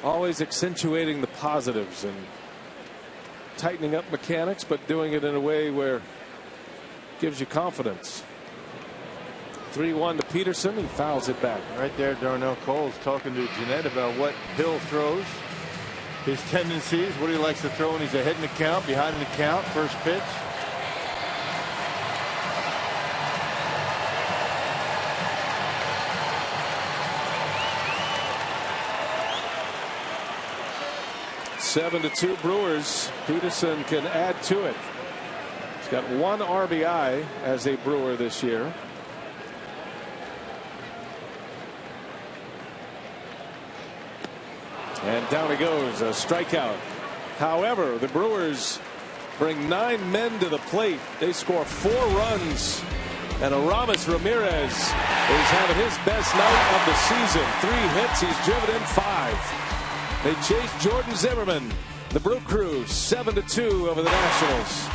always accentuating the positives and tightening up mechanics, but doing it in a way where it gives you confidence. 3-1 to Peterson. He fouls it back. Right there, Darnell Cole's talking to Jeanette about what Hill throws, his tendencies, what he likes to throw when he's ahead in the count, behind in the count, first pitch. Seven to 2 Brewers. Peterson can add to it. He's got 1 RBI as a Brewer this year. And down he goes, a strikeout. However, the Brewers bring 9 men to the plate. They score 4 runs. And Aramis Ramirez is having his best night of the season. 3 hits. He's driven in 5. They chase Jordan Zimmerman. The Brew Crew 7-2 over the Nationals.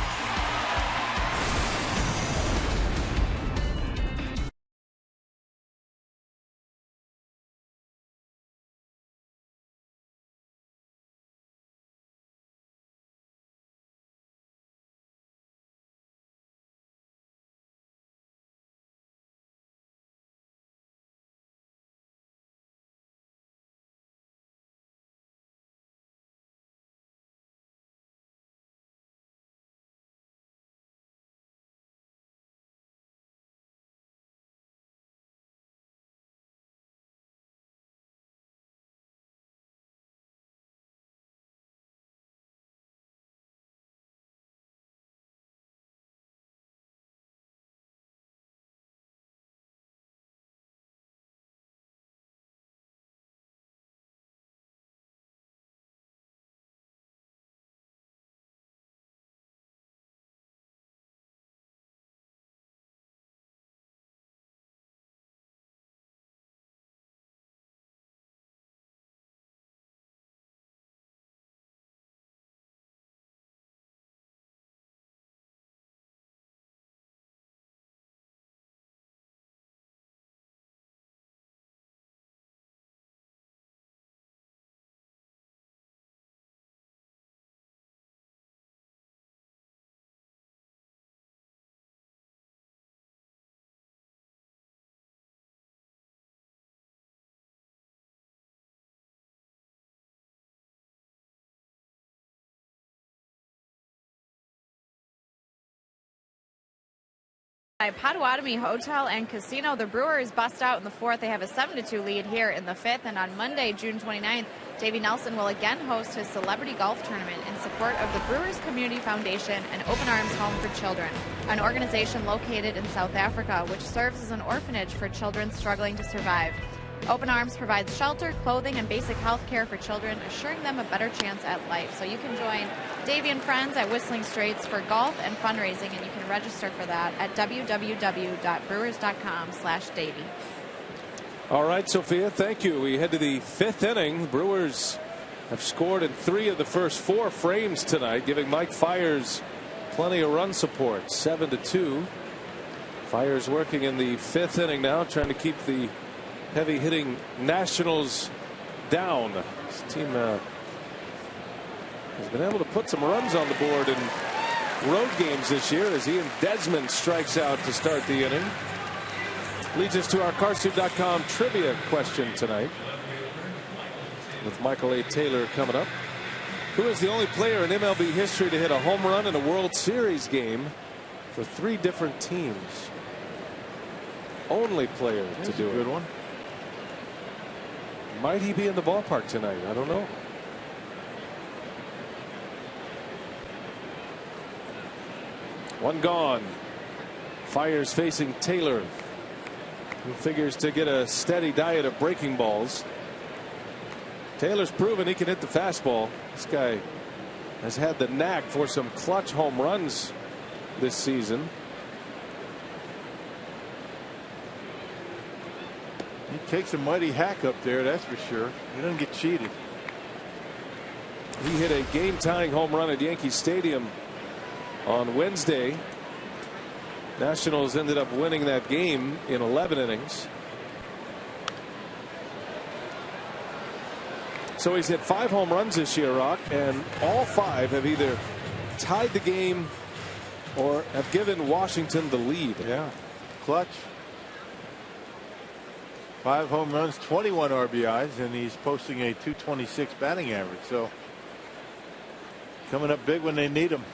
By Potawatomi Hotel and Casino, the Brewers bust out in the 4th. They have a 7-2 lead here in the 5th. And on Monday, June 29th, Davey Nelson will again host his celebrity golf tournament in support of the Brewers Community Foundation and Open Arms Home for Children, an organization located in South Africa which serves as an orphanage for children struggling to survive. Open Arms provides shelter, clothing, and basic health care for children, assuring them a better chance at life. So you can join Davey and friends at Whistling Straits for golf and fundraising, and you can register for that at www.brewers.com/Davey. All right, Sophia, thank you. We head to the 5th inning. The Brewers have scored in 3 of the first 4 frames tonight, giving Mike Fiers plenty of run support. 7-2. Fiers working in the 5th inning now, trying to keep the heavy hitting Nationals down. This team has been able to put some runs on the board in road games this year as Ian Desmond strikes out to start the inning. Leads us to our Cardsuit.com trivia question tonight, with Michael A. Taylor coming up. Who is the only player in MLB history to hit a home run in a World Series game for 3 different teams? Only player to do it. Good one. Might he be in the ballpark tonight? I don't know. One gone. Fiers facing Taylor, who figures to get a steady diet of breaking balls. Taylor's proven he can hit the fastball. This guy has had the knack for some clutch home runs this season. He takes a mighty hack up there, that's for sure. He doesn't get cheated. He hit a game-tying home run at Yankee Stadium on Wednesday. Nationals ended up winning that game in 11 innings. So he's hit 5 home runs this year, Rock, and all 5 have either tied the game or have given Washington the lead. Yeah, clutch. 5 home runs, 21 RBIs, and he's posting a .226 batting average. So coming up big when they need him.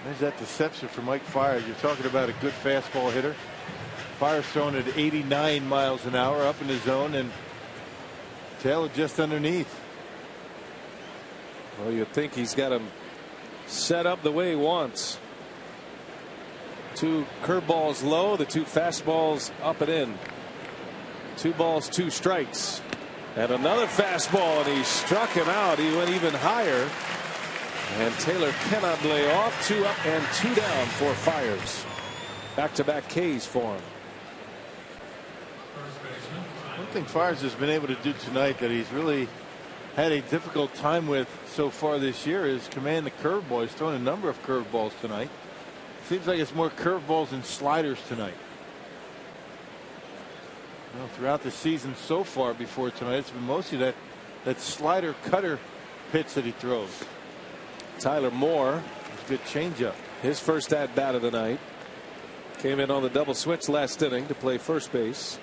There's that deception for Mike Fiers. You're talking about a good fastball hitter. Fiers throwing at 89 miles an hour up in the zone, and Taylor just underneath. Well, you'd think he's got him set up the way he wants. 2 curveballs low, the 2 fastballs up and in. 2 balls, 2 strikes. And another fastball, and he struck him out. He went even higher. And Taylor cannot lay off. 2 up and 2 down for Fiers. Back-to-back Ks for him. One thing Fiers has been able to do tonight that he's really had a difficult time with so far this year is command the curveball. He's thrown a number of curveballs tonight. Seems like it's more curveballs and sliders tonight. Well, throughout the season so far before tonight, it's been mostly that slider cutter pitch that he throws. Tyler Moore, good changeup. His first at bat of the night. Came in on the double switch last inning to play first base.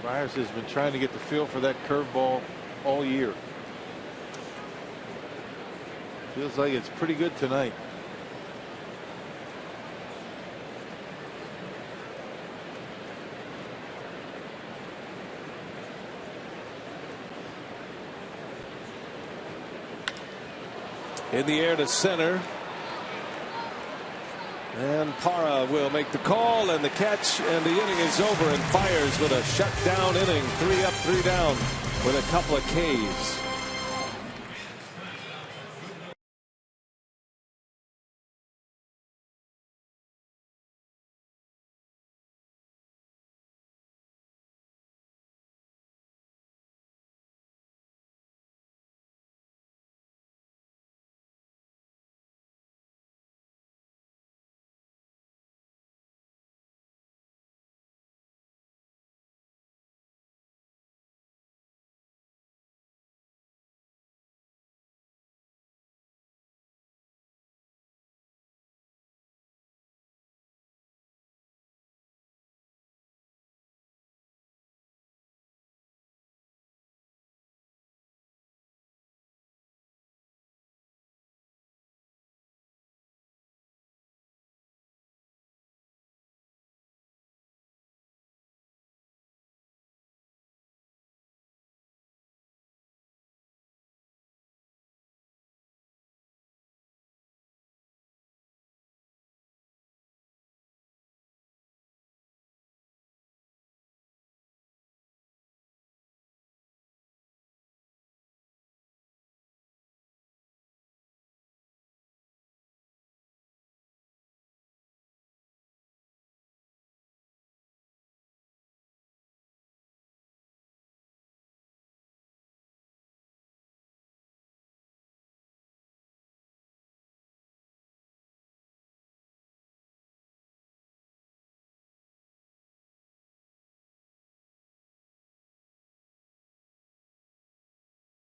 Fiers has been trying to get the feel for that curveball all year. Feels like it's pretty good tonight. In the air to center. And Parra will make the call and the catch, and the inning is over, and Fiers with a shutdown inning. 3 up, 3 down with a couple of Ks.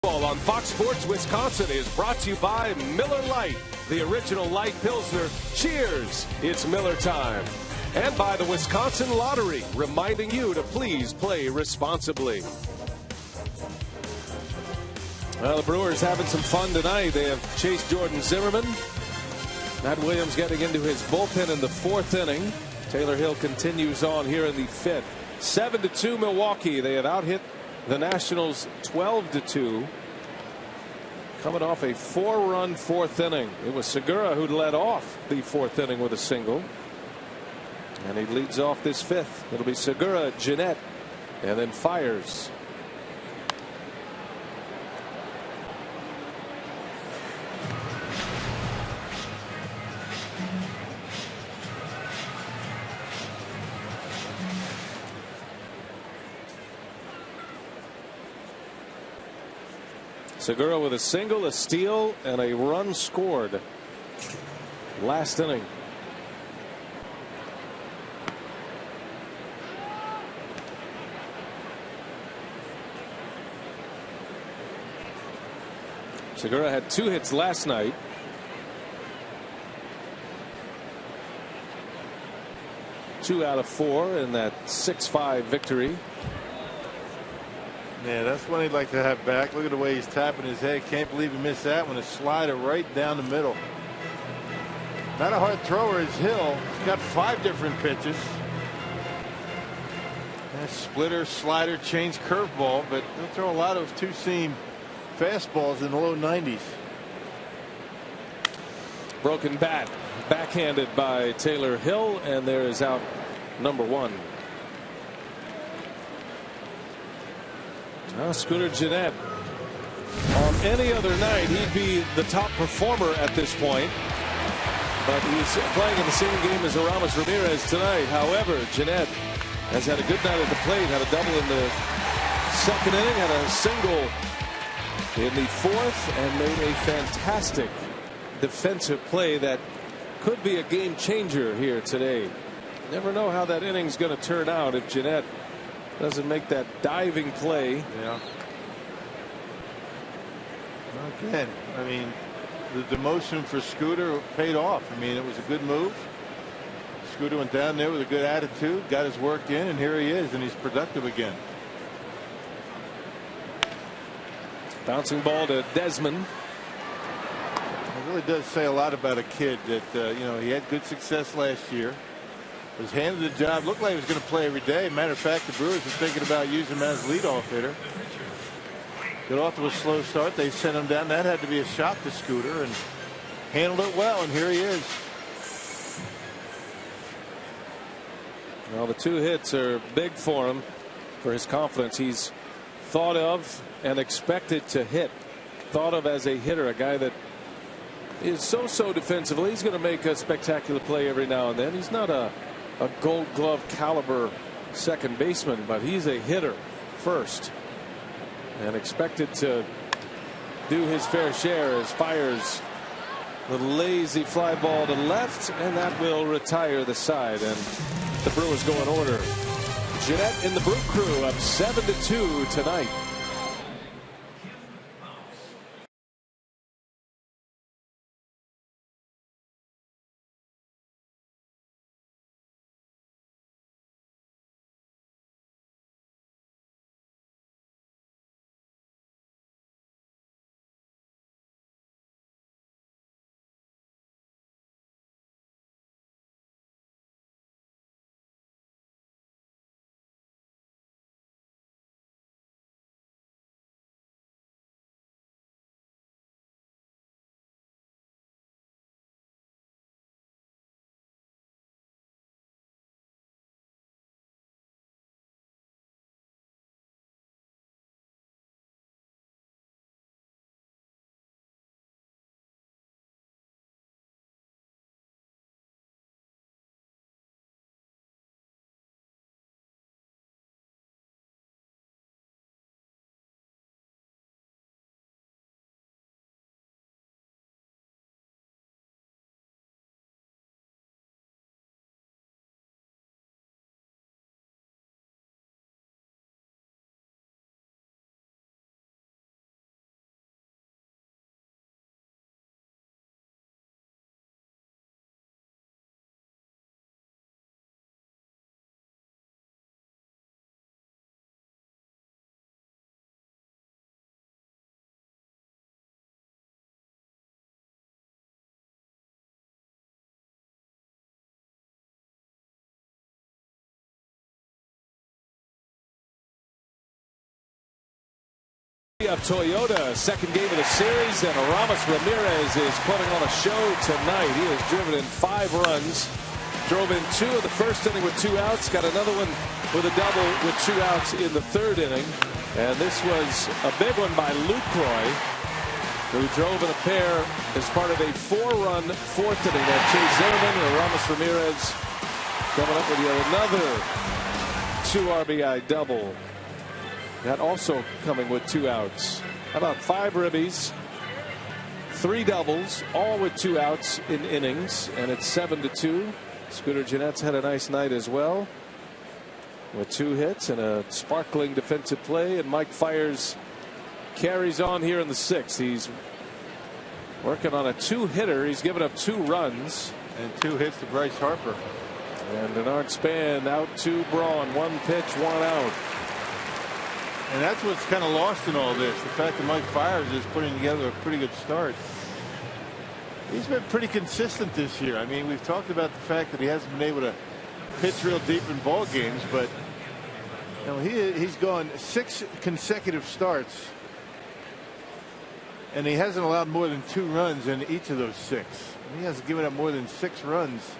On Fox Sports Wisconsin is brought to you by Miller Lite, the original light Pilsner. Cheers, it's Miller time. And by the Wisconsin Lottery, reminding you to please play responsibly. Well, the Brewers having some fun tonight. They have chased Jordan Zimmerman. Matt Williams getting into his bullpen in the 4th inning. Taylor Hill continues on here in the 5th. 7-2 Milwaukee. They have out-hit the Nationals 12-2. Coming off a 4-run 4th inning. It was Segura who led off the 4th inning with a single. And he leads off this 5th. It'll be Segura, Jeanette, and then Fiers. Segura with a single, a steal, and a run scored last inning. Segura had 2 hits last night. Two out of 4 in that 6-5 victory. Yeah, that's one he'd like to have back. Look at the way he's tapping his head. Can't believe he missed that one. A slider right down the middle. Not a hard thrower is Hill. He's got 5 different pitches. Splitter, slider, change, curveball, but he'll throw a lot of two-seam fastballs in the low 90s. Broken bat, backhanded by Taylor Hill, and there is out number 1. Now Scooter Gennett, on any other night he'd be the top performer at this point, but he's playing in the same game as Aramis Ramirez tonight. However, Gennett has had a good night at the plate, had a double in the second inning, had a single in the 4th, and made a fantastic defensive play that could be a game changer here today. Never know how that inning's going to turn out if Gennett doesn't make that diving play. Yeah. Again, I mean, the demotion for Scooter paid off. I mean, it was a good move. Scooter went down there with a good attitude, got his work in, and here he is, and he's productive again. Bouncing ball to Desmond. It really does say a lot about a kid that you know, he had good success last year. Was handed the job, looked like he was going to play every day. Matter of fact, the Brewers were thinking about using him as leadoff hitter. Got off to a slow start. They sent him down. That had to be a shock to Scooter, and handled it well, and here he is. Well, the 2 hits are big for him, for his confidence. He's thought of and expected to hit. Thought of as a hitter, a guy that is so defensively. He's going to make a spectacular play every now and then. He's not a Gold Glove caliber second baseman, but he's a hitter first, and expected to do his fair share as fires the lazy fly ball to left, and that will retire the side, and the Brewers go in order. Gennett in the Brew Crew up 7-2 tonight. Of Toyota, second game of the series, and Aramis Ramirez is putting on a show tonight. He has driven in 5 runs, drove in 2 of the first inning with 2 outs, got another one with a double with 2 outs in the 3rd inning, and this was a big one by Lucroy, who drove in a pair as part of a 4-run 4th inning. That Chase Zimmerman and Aramis Ramirez coming up with yet another 2 RBI double. That also coming with 2 outs. How about 5 ribbies, 3 doubles, all with 2 outs in innings, and it's 7-2. Scooter Gennett's had a nice night as well, with 2 hits and a sparkling defensive play. And Mike Fiers carries on here in the 6th. He's working on a 2-hitter. He's given up 2 runs and 2 hits to Bryce Harper. And Bernard Span out to Braun. 1 pitch, 1 out. And that's what's kind of lost in all this. The fact that Mike Fiers is putting together a pretty good start. He's been pretty consistent this year. I mean, we've talked about the fact that he hasn't been able to pitch real deep in ball games, but you know, he's gone 6 consecutive starts And he hasn't allowed more than 2 runs in each of those 6. He hasn't given up more than 6 runs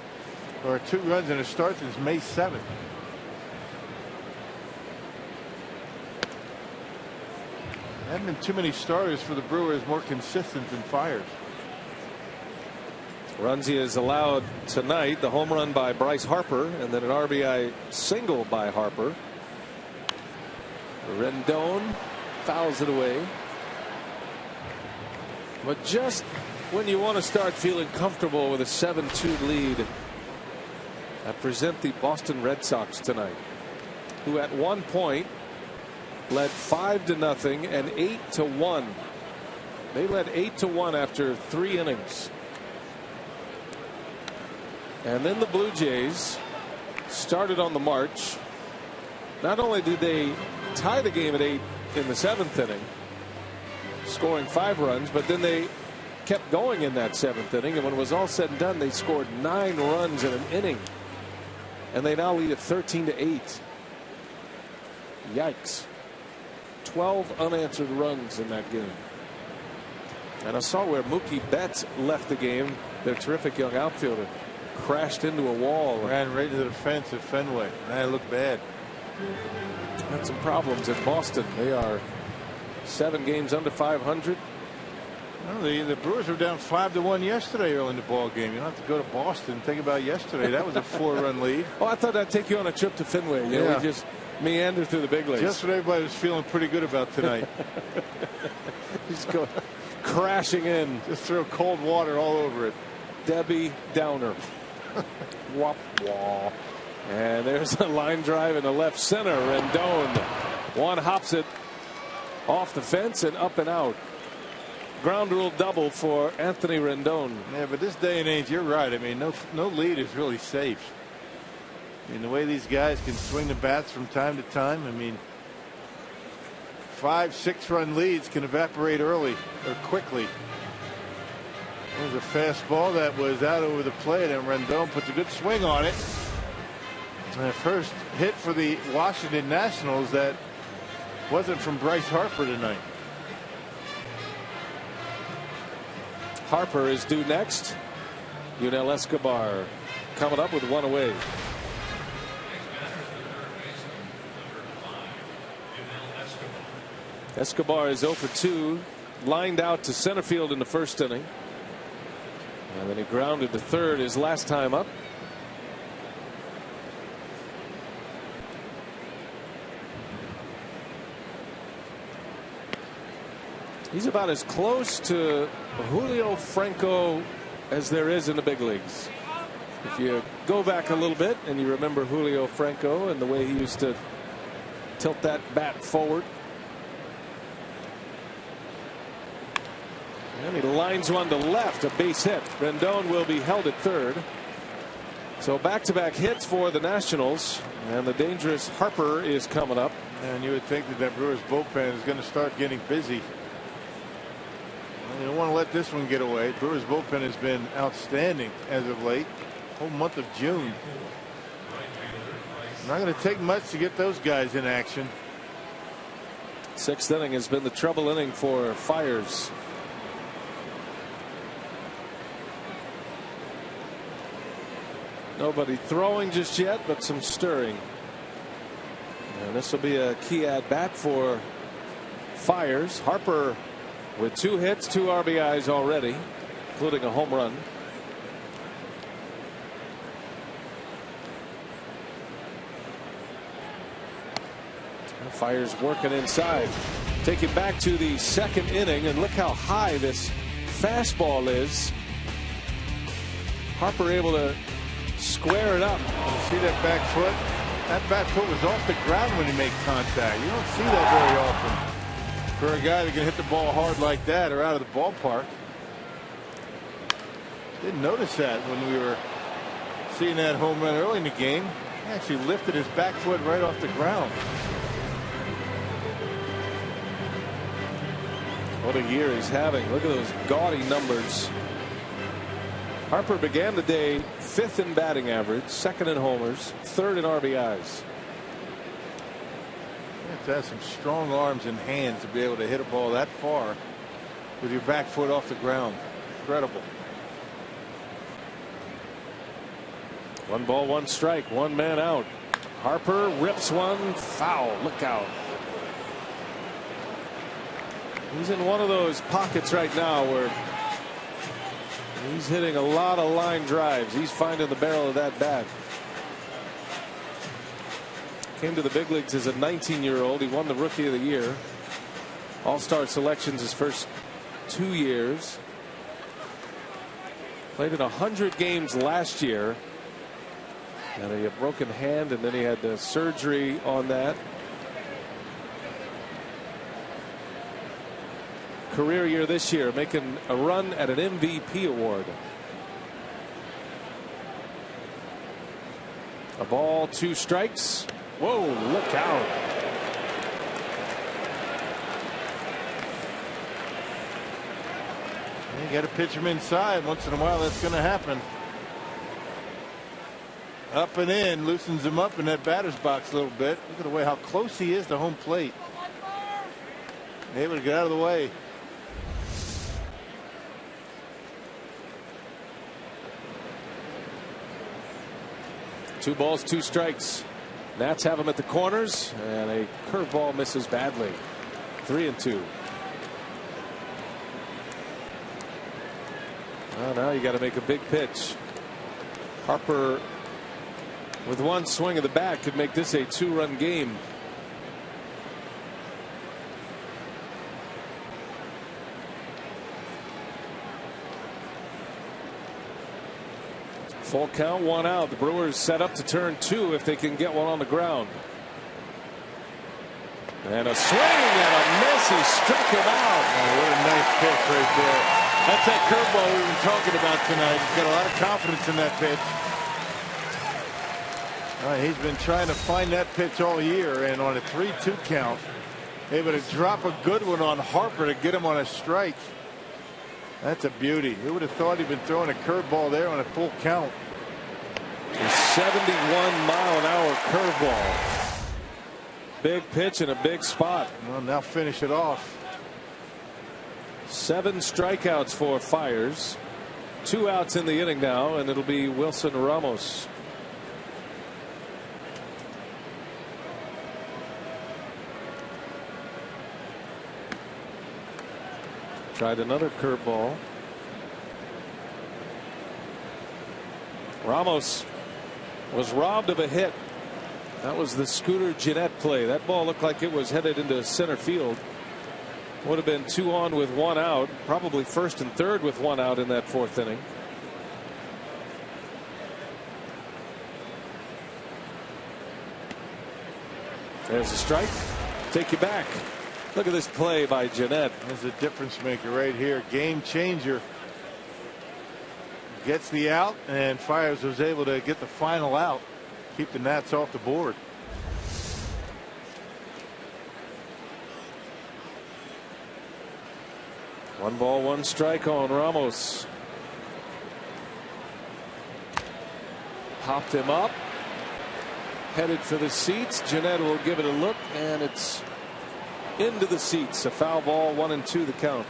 or 2 runs in a start since May 7th. There haven't been too many starters for the Brewers more consistent than Fiers. Runs he has allowed tonight, the home run by Bryce Harper and then an RBI single by Harper. Rendon fouls it away. But just when you want to start feeling comfortable with a 7-2 lead, I present the Boston Red Sox tonight, who at one point led 5-0 and 8-1. They led 8-1 after 3 innings. And then the Blue Jays started on the march. Not only did they tie the game at 8 in the 7th inning, scoring 5 runs, but then they kept going in that 7th inning, and when it was all said and done, they scored 9 runs in an inning, and they now lead at 13-8. Yikes. 12 unanswered runs in that game. And I saw where Mookie Betts left the game, their terrific young outfielder, crashed into a wall. Ran right into the fence at Fenway. That looked bad. Had some problems in Boston. They are 7 games under 500. Well, the Brewers were down 5-1 yesterday early in the ball game. You don't have to go to Boston and think about yesterday. That was a 4-run lead. Oh, I thought I'd take you on a trip to Fenway. You know, we just meander through the big leagues. Just what everybody was feeling pretty good about tonight. Just go crashing in. Just throw cold water all over it. Debbie Downer. Wop wah. And there's a line drive in the left center. Rendon. One hops it off the fence and up and out. Ground rule double for Anthony Rendon. Yeah, but this day and age, you're right. I mean, no lead is really safe. I mean, the way these guys can swing the bats from time to time, I mean, 5-6 run leads can evaporate early or quickly. There's a fastball that was out over the plate, and Rendon puts a good swing on it. And the first hit for the Washington Nationals that wasn't from Bryce Harper tonight. Harper is due next. Yunel Escobar coming up with 1 away. Escobar is 0 for 2, lined out to center field in the first inning. And then he grounded to third his last time up. He's about as close to Julio Franco as there is in the big leagues. If you go back a little bit and you remember Julio Franco and the way he used to tilt that bat forward. And he lines one to left, a base hit. Rendon will be held at third. So back-to-back hits for the Nationals, and the dangerous Harper is coming up. And you would think that Brewers bullpen is going to start getting busy. You don't want to let this one get away. Brewers bullpen has been outstanding as of late. Whole month of June. Not going to take much to get those guys in action. 6th inning has been the trouble inning for Fiers. Nobody throwing just yet, but some stirring. And this will be a key at bat for Fiers. Harper with 2 hits, 2 RBIs already, including a home run. Fiers working inside. Take it back to the 2nd inning, and look how high this fastball is. Harper able to square it up. See that back foot? That back foot was off the ground when he made contact. You don't see that very often for a guy that can hit the ball hard like that or out of the ballpark. Didn't notice that when we were seeing that home run early in the game. He actually lifted his back foot right off the ground. What a year he's having. Look at those gaudy numbers. Harper began the day 5th in batting average, 2nd in homers, 3rd in RBIs. You have to have some strong arms and hands to be able to hit a ball that far with your back foot off the ground. Incredible. 1 ball, 1 strike, 1 man out. Harper rips one foul. Look out. He's in one of those pockets right now where he's hitting a lot of line drives. He's finding the barrel of that bat. Came to the big leagues as a 19-year-old. He won the Rookie of the Year. All-Star selections his first 2 years. Played in 100 games last year. And a broken hand, and then he had the surgery on that. Career year this year, making a run at an MVP award. A ball, 2 strikes. Whoa, look out. You got to pitch him inside. Once in a while, that's going to happen. Up and in, loosens him up in that batter's box a little bit. Look at the way how close he is to home plate. Able to get out of the way. Two balls, 2 strikes. Nats have him at the corners, and a curveball misses badly. 3-2. Well, now you got to make a big pitch. Harper, with one swing of the bat, could make this a 2-run game. Full count, 1 out. The Brewers set up to turn 2 if they can get one on the ground. And a swing and a miss. He struck him out. Oh, what a nice pitch right there. That's that curveball we've been talking about tonight. He's got a lot of confidence in that pitch. He's been trying to find that pitch all year, and on a 3-2 count, able to drop a good one on Harper to get him on a strike. That's a beauty. Who would have thought he'd been throwing a curveball there on a full count? A 71-mile-an-hour curveball. Big pitch in a big spot. Well, now finish it off. 7 strikeouts for Fiers. 2 outs in the inning now, and it'll be Wilson Ramos. Tried another curveball. Ramos was robbed of a hit. That was the Scooter Gennett play. That ball looked like it was headed into center field. Would have been 2 on with 1 out. Probably first and third with 1 out in that 4th inning. There's a strike. Take you back. Look at this play by Gennett. There's a difference maker right here. Game changer. Gets the out, and Fiers was able to get the final out. Keep the Nats off the board. One ball, 1 strike on Ramos. Popped him up. Headed for the seats. Gennett will give it a look, and it's into the seats. A foul ball, 1-2 the count.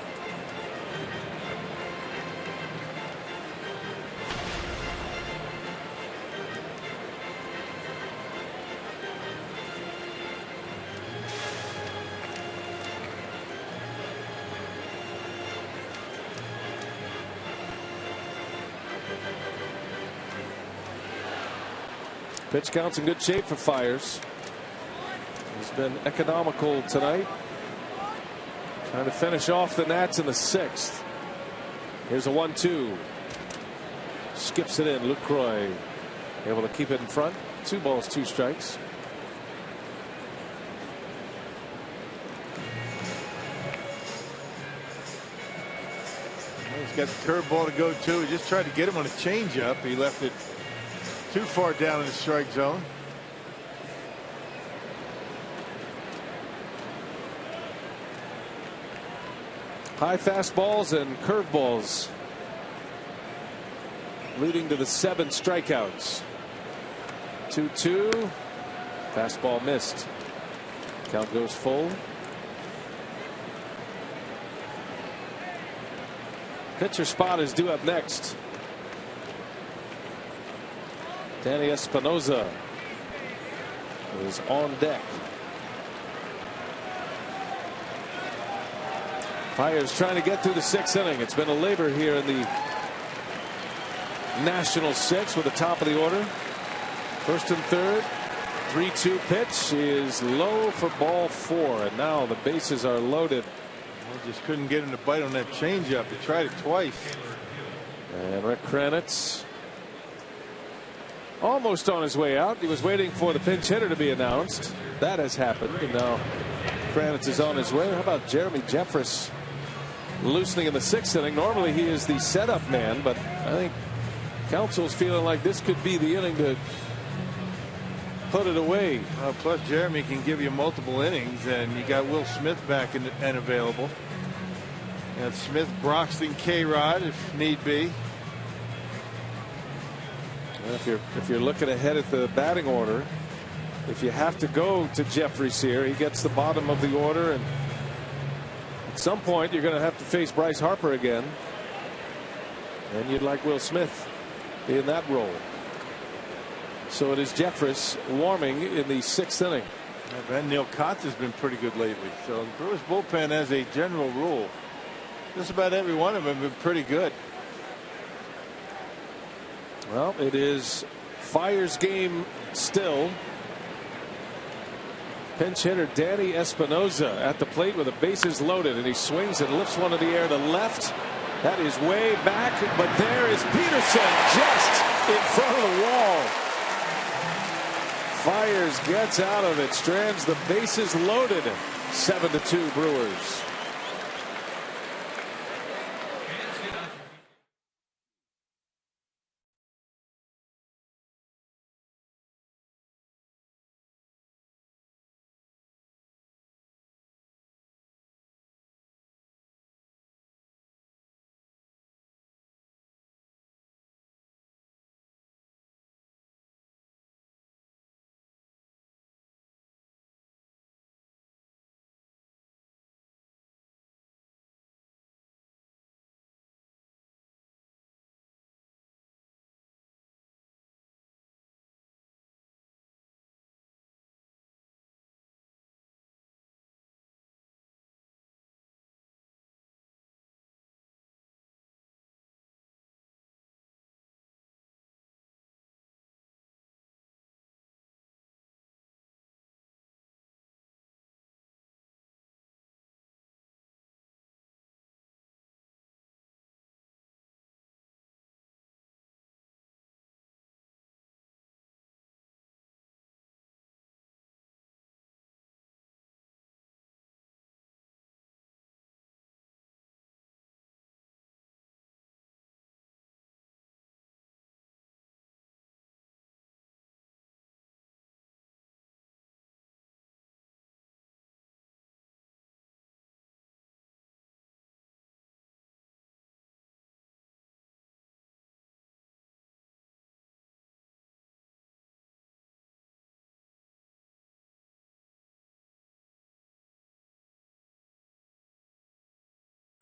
Pitch count's in good shape for Fiers. He's been economical tonight. Trying to finish off the Nats in the 6th. Here's a 1-2. Skips it in. Lucroy able to keep it in front. 2 balls, 2 strikes. He's got the curveball to go to. He just tried to get him on a changeup. He left it too far down in the strike zone. High fastballs and curveballs leading to the 7 strikeouts. 2-2. Fastball missed. Count goes full. pitcher spot is due up next. Danny Espinosa is on deck. Pirates trying to get through the 6th inning. It's been a labor here in the National 6 with the top of the order. 1st and 3rd. 3-2 pitch is low for ball 4, and now the bases are loaded. They just couldn't get him to bite on that changeup. They tried it twice. And Rick Kranitz almost on his way out. He was waiting for the pinch hitter to be announced. That has happened, and now Kranitz is on his way. How about Jeremy Jeffress loosening in the 6th inning? Normally he is the setup man, but I think Council's feeling like this could be the inning to put it away. Plus Jeremy can give you multiple innings, and you got Will Smith back and available. And Smith, Broxton, K-Rod if need be. Well, if you're looking ahead at the batting order, if you have to go to Jeffries here, he gets the bottom of the order, and at some point you're going to have to face Bryce Harper again, and you'd like Will Smith in that role. So it is Jeffress warming in the 6th inning. And Neil Kotz has been pretty good lately. So the Brewers bullpen, as a general rule, just about every one of them have been pretty good. Well, it is Fire's game still. Pinch hitter Danny Espinosa at the plate with the bases loaded, and he swings and lifts one in the air to left. That is way back, but there is Peterson just in front of the wall. Fires gets out of it, strands the bases loaded. 7-2 Brewers.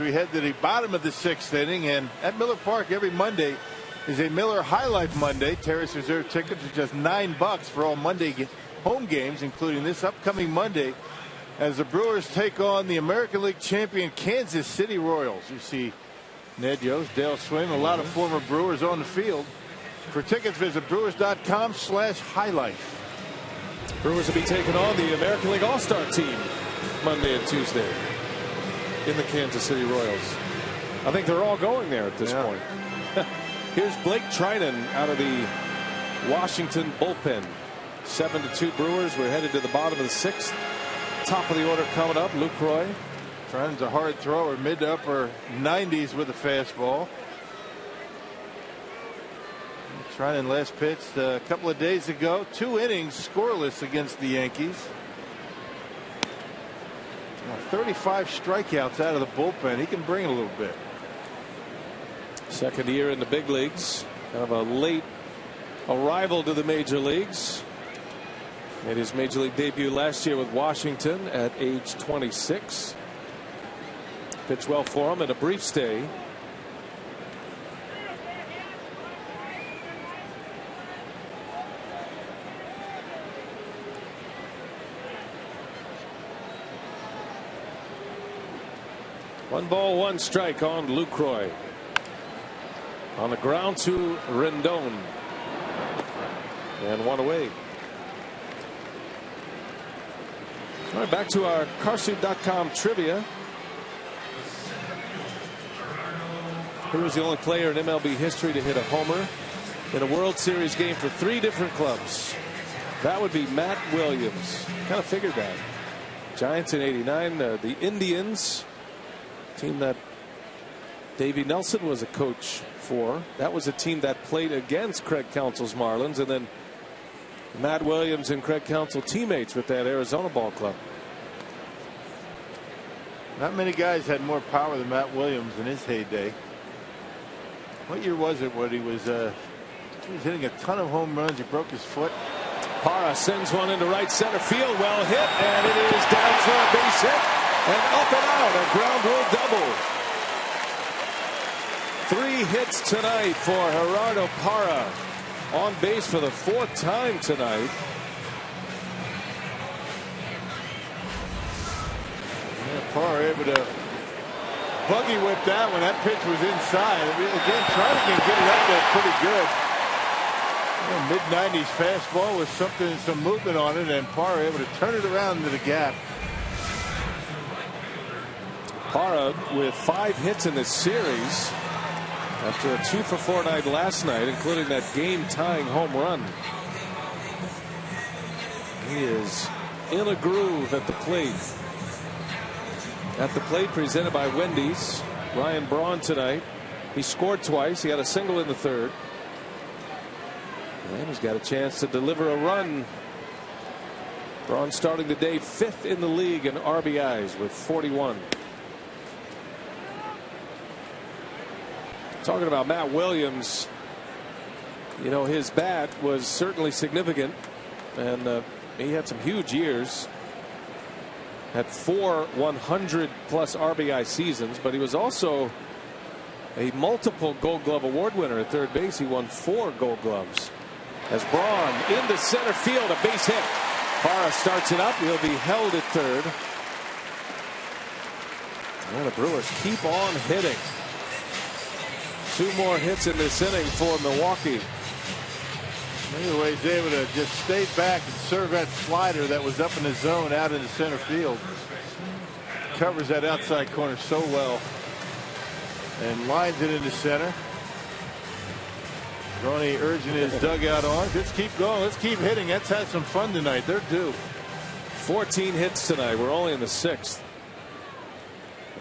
We head to the bottom of the 6th inning, and at Miller Park every Monday is a Miller High Life Monday. Terrace Reserve tickets are just $9 for all Monday home games, including this upcoming Monday, as the Brewers take on the American League champion Kansas City Royals. You see Ned Yost, Dale Swim, a lot of former Brewers on the field. For tickets, visit brewers.com/highlife. Brewers will be taking on the American League All-Star team Monday and Tuesday in the Kansas City Royals. I think they're all going there at this point. Here's Blake Trinan out of the Washington bullpen. 7-2 Brewers. We're headed to the bottom of the 6th. Top of the order coming up. Lucroy. Trinan's a hard thrower, mid to upper 90s with a fastball. Trinan last pitched a couple of days ago. 2 innings scoreless against the Yankees. 35 strikeouts out of the bullpen. He can bring it a little bit. Second year in the big leagues. Kind of a late arrival to the major leagues. Made his major league debut last year with Washington at age 26. Pitched well for him in a brief stay 1-1 on Lucroy. On the ground to Rendon. And 1 away. All right, back to our Carsoo.com trivia. Who was the only player in MLB history to hit a homer in a World Series game for 3 different clubs? That would be Matt Williams. Kind of figured that. Giants in '89, the Indians, team that Davey Nelson was a coach for. That was a team that played against Craig Counsell's Marlins, and then Matt Williams and Craig Counsell teammates with that Arizona ball club. Not many guys had more power than Matt Williams in his heyday. What year was it when he was hitting a ton of home runs? He broke his foot. Parra sends one into right center field. Well hit, and it is down for a base hit and up and out. A ground rule double. 3 hits tonight for Gerardo Parra. On base for the 4th time tonight. Yeah, Parra able to buggy whip that one. That pitch was inside. Again, trying to get it up there pretty good. Mid-90s fastball with some movement on it, and Parra able to turn it around into the gap. Parra with 5 hits in this series after a 2-for-4 night last night, including that game-tying home run. He is in a groove at the plate. At the plate, presented by Wendy's. Ryan Braun tonight. He scored twice. He had a single in the 3rd. And he's got a chance to deliver a run. Braun starting the day 5th in the league in RBIs with 41. Talking about Matt Williams, you know, his bat was certainly significant, and he had some huge years. Had 4 100-plus RBI seasons, but he was also a multiple Gold Glove Award winner at third base. He won 4 Gold Gloves. As Braun into center field, a base hit. Parra starts it up. He'll be held at third. And the Brewers keep on hitting. 2 more hits in this inning for Milwaukee. Anyway, he's able to just stay back and serve that slider that was up in the zone out in the center field. Covers that outside corner so well. And lines it into center. Roney urging his dugout on. Let's keep going. Let's keep hitting. Let's have some fun tonight. They're due. 14 hits tonight. We're only in the 6th.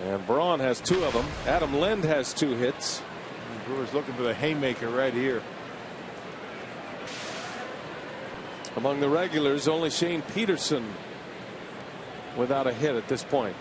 And Braun has 2 of them. Adam Lind has 2 hits. The Brewers looking for the haymaker right here. Among the regulars, only Shane Peterson without a hit at this point.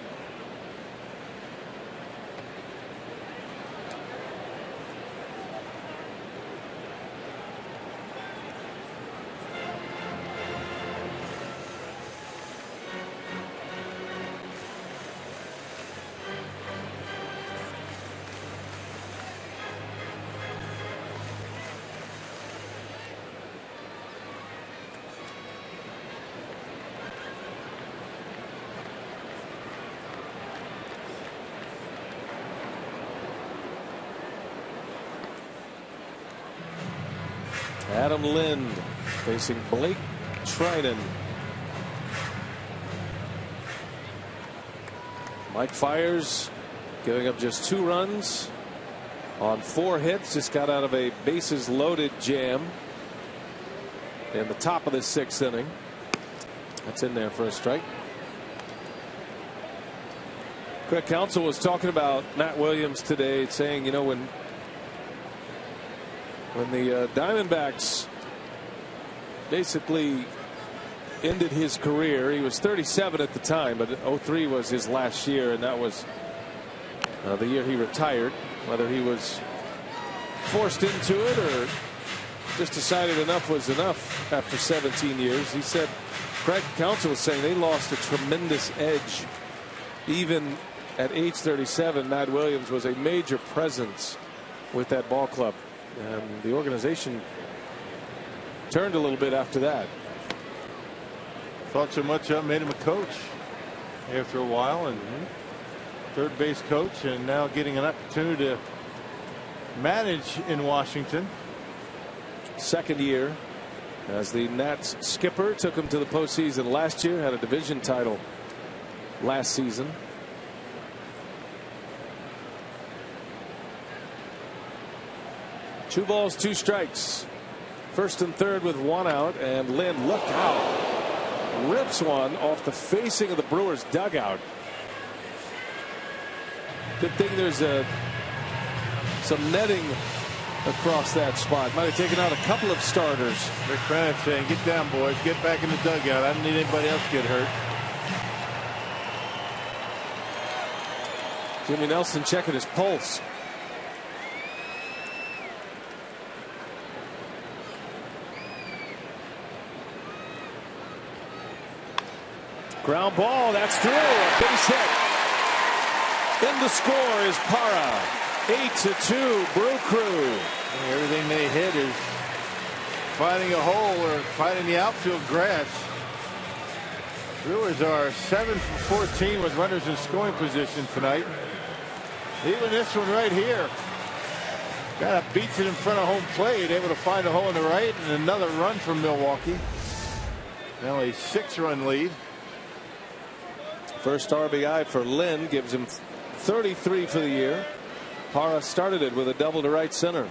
Adam Lind facing Blake Trinan. Mike Fiers giving up just 2 runs on 4 hits. Just got out of a bases loaded jam in the top of the 6th inning. That's in there for a strike. Craig Counsell was talking about Matt Williams today, saying, you know, when the Diamondbacks basically ended his career, he was 37 at the time, but 03 was his last year, and that was the year he retired. Whether he was forced into it or just decided enough was enough after 17 years. He said, Craig Counsell was saying they lost a tremendous edge. Even at age 37, Matt Williams was a major presence with that ball club. And the organization turned a little bit after that. Thought so much of, made him a coach after a while, and third base coach, and now getting an opportunity to manage in Washington. Second year as the Nats skipper. Took him to the postseason last year. Had a division title last season. Two balls, two strikes. First and third with one out, and Lynn, look out, rips one off the facing of the Brewers dugout. Good thing there's some netting across that spot. Might have taken out a couple of starters. Rick Bennett saying, "Get down, boys. Get back in the dugout. I don't need anybody else to get hurt." Jimmy Nelson checking his pulse. Ground ball, that's through. A base hit. In the score is Parra. 8-2 Brew Crew. Everything they hit is finding a hole or finding the outfield grass. Brewers are 7 for 14 with runners in scoring position tonight. Even this one right here. Got a beats it in front of home plate, able to find a hole in the right, and another run from Milwaukee. Now a 6-run lead. First RBI for Lynn gives him 33 for the year. Parra started it with a double to right center.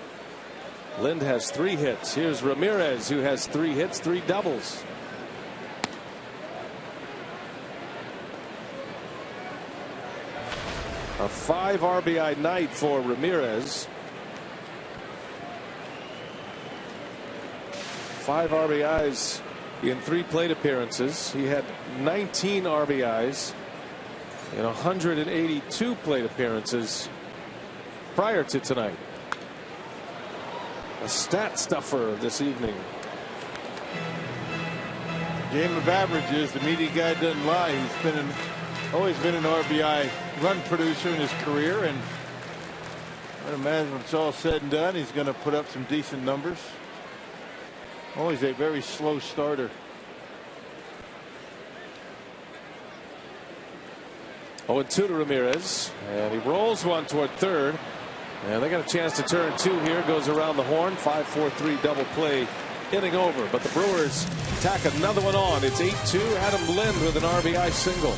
Lynn has 3 hits. Here's Ramirez, who has 3 hits, 3 doubles. A 5 RBI night for Ramirez. 5 RBIs in 3 plate appearances. He had 19 RBIs in 182 plate appearances prior to tonight. A stat stuffer this evening. Game of averages. The media guy doesn't lie. He's been always been an RBI run producer in his career, and I imagine when it's all said and done, he's going to put up some decent numbers. Always a very slow starter. 0-2 to Ramirez, and he rolls one toward third, and they got a chance to turn 2 here. Goes around the horn. 5-4-3 double play, inning over, but the Brewers tack another one on. It's 8-2. Adam Lind with an RBI single.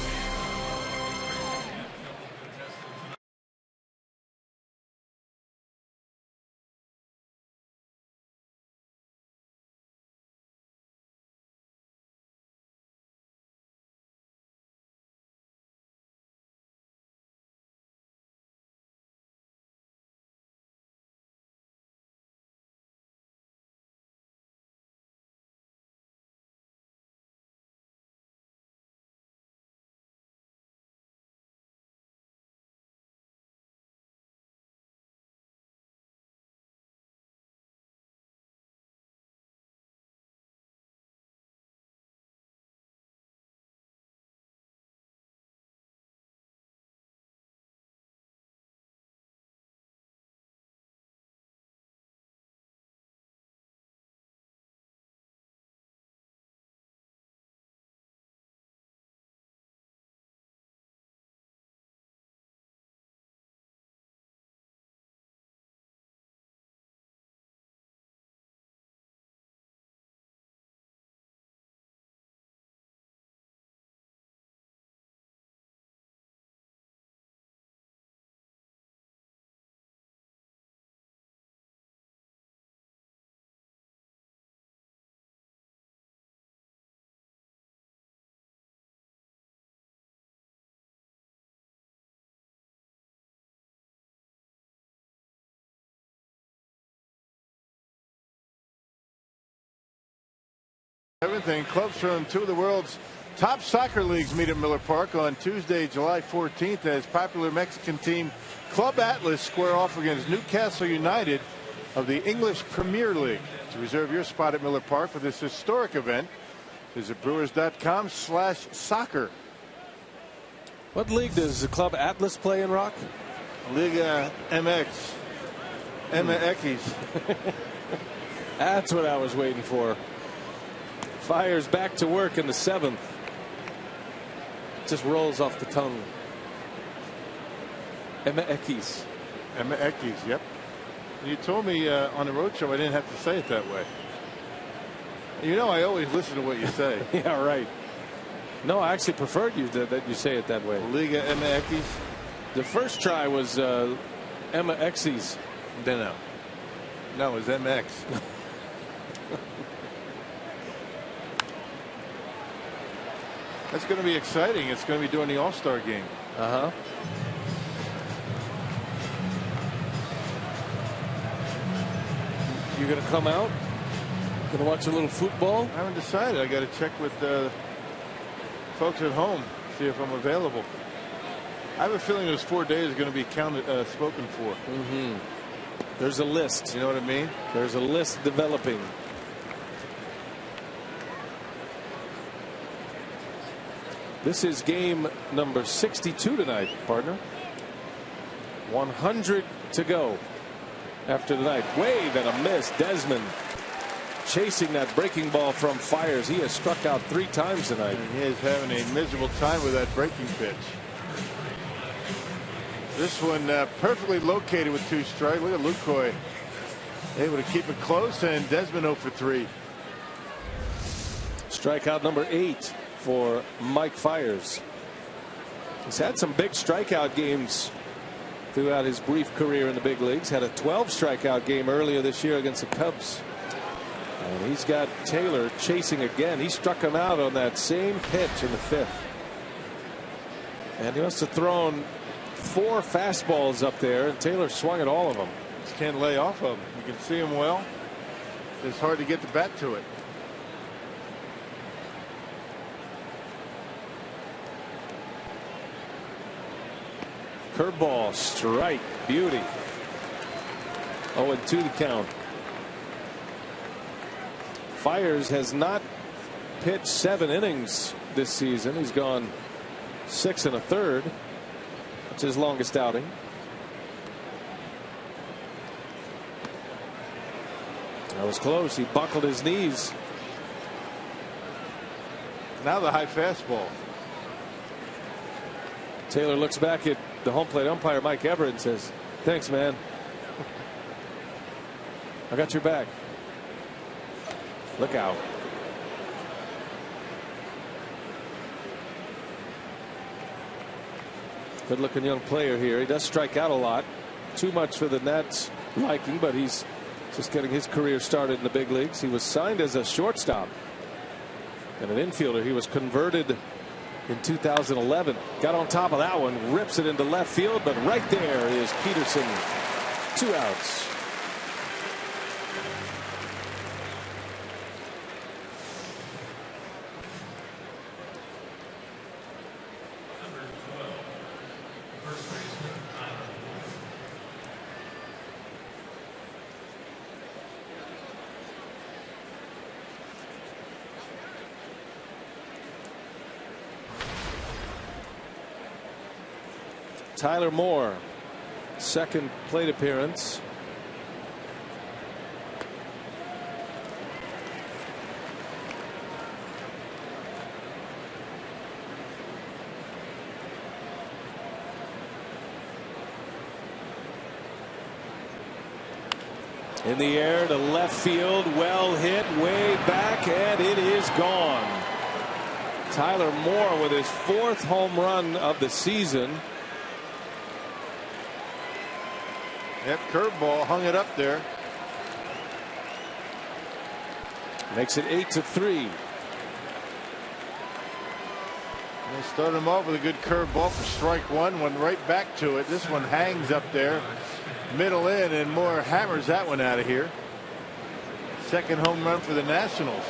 Everything. Clubs from 2 of the world's top soccer leagues meet at Miller Park on Tuesday, July 14th, as popular Mexican team Club Atlas square off against Newcastle United of the English Premier League. To reserve your spot at Miller Park for this historic event, visit brewers.com/soccer. What league does the Club Atlas play in, Rock? Liga MX. MX. That's what I was waiting for. Fires back to work in the 7th. Just rolls off the tongue. Yankees. Yankees, yep. You told me on the road show I didn't have to say it that way. You know, I always listen to what you say. Yeah, right. No, I actually preferred you that you say it that way. Liga MX. The first try was MXs. No, it was MX. That's going to be exciting. It's going to be during the All-Star game. Uh-huh. You going to come out? Going to watch a little football? I haven't decided. I got to check with folks at home, see if I'm available. I have a feeling those 4 days are going to be spoken for. Mm-hmm. There's a list. You know what I mean? There's a list developing. This is game number 62 tonight, partner. 100 to go after tonight. Wave and a miss. Desmond chasing that breaking ball from Fires. He has struck out 3 times tonight. And he is having a miserable time with that breaking pitch. This one perfectly located with 2 strikes. Look at Lucroy able to keep it close, and Desmond 0 for 3. Strikeout number 8 for Mike Fires. He's had some big strikeout games throughout his brief career in the big leagues. Had a 12 strikeout game earlier this year against the Cubs. And he's got Taylor chasing again. He struck him out on that same pitch in the 5th. And he must have thrown 4 fastballs up there, and Taylor swung at all of them. Just can't lay off of him. You can see him well. It's hard to get the bat to it. Curveball, strike, beauty. 0-2 the count. Fires has not pitched 7 innings this season. He's gone 6 1/3. It's his longest outing. That was close. He buckled his knees. Now the high fastball. Taylor looks back at the home plate umpire Mike Everett and says, "Thanks, man. I got your back. Look out." Good looking young player here. He does strike out a lot. Too much for the Nats liking, but he's just getting his career started in the big leagues. He was signed as a shortstop and an infielder. He was converted in 2011. Got on top of that one, rips it into left field, but right there is Peterson. 2 outs. Tyler Moore, second plate appearance. In the air to left field, well hit, way back, and it is gone. Tyler Moore with his 4th home run of the season. That curveball hung it up there. Makes it 8-3. They started him off with a good curveball for strike 1. Went right back to it. This one hangs up there, middle in, and Moore hammers that one out of here. 2nd home run for the Nationals.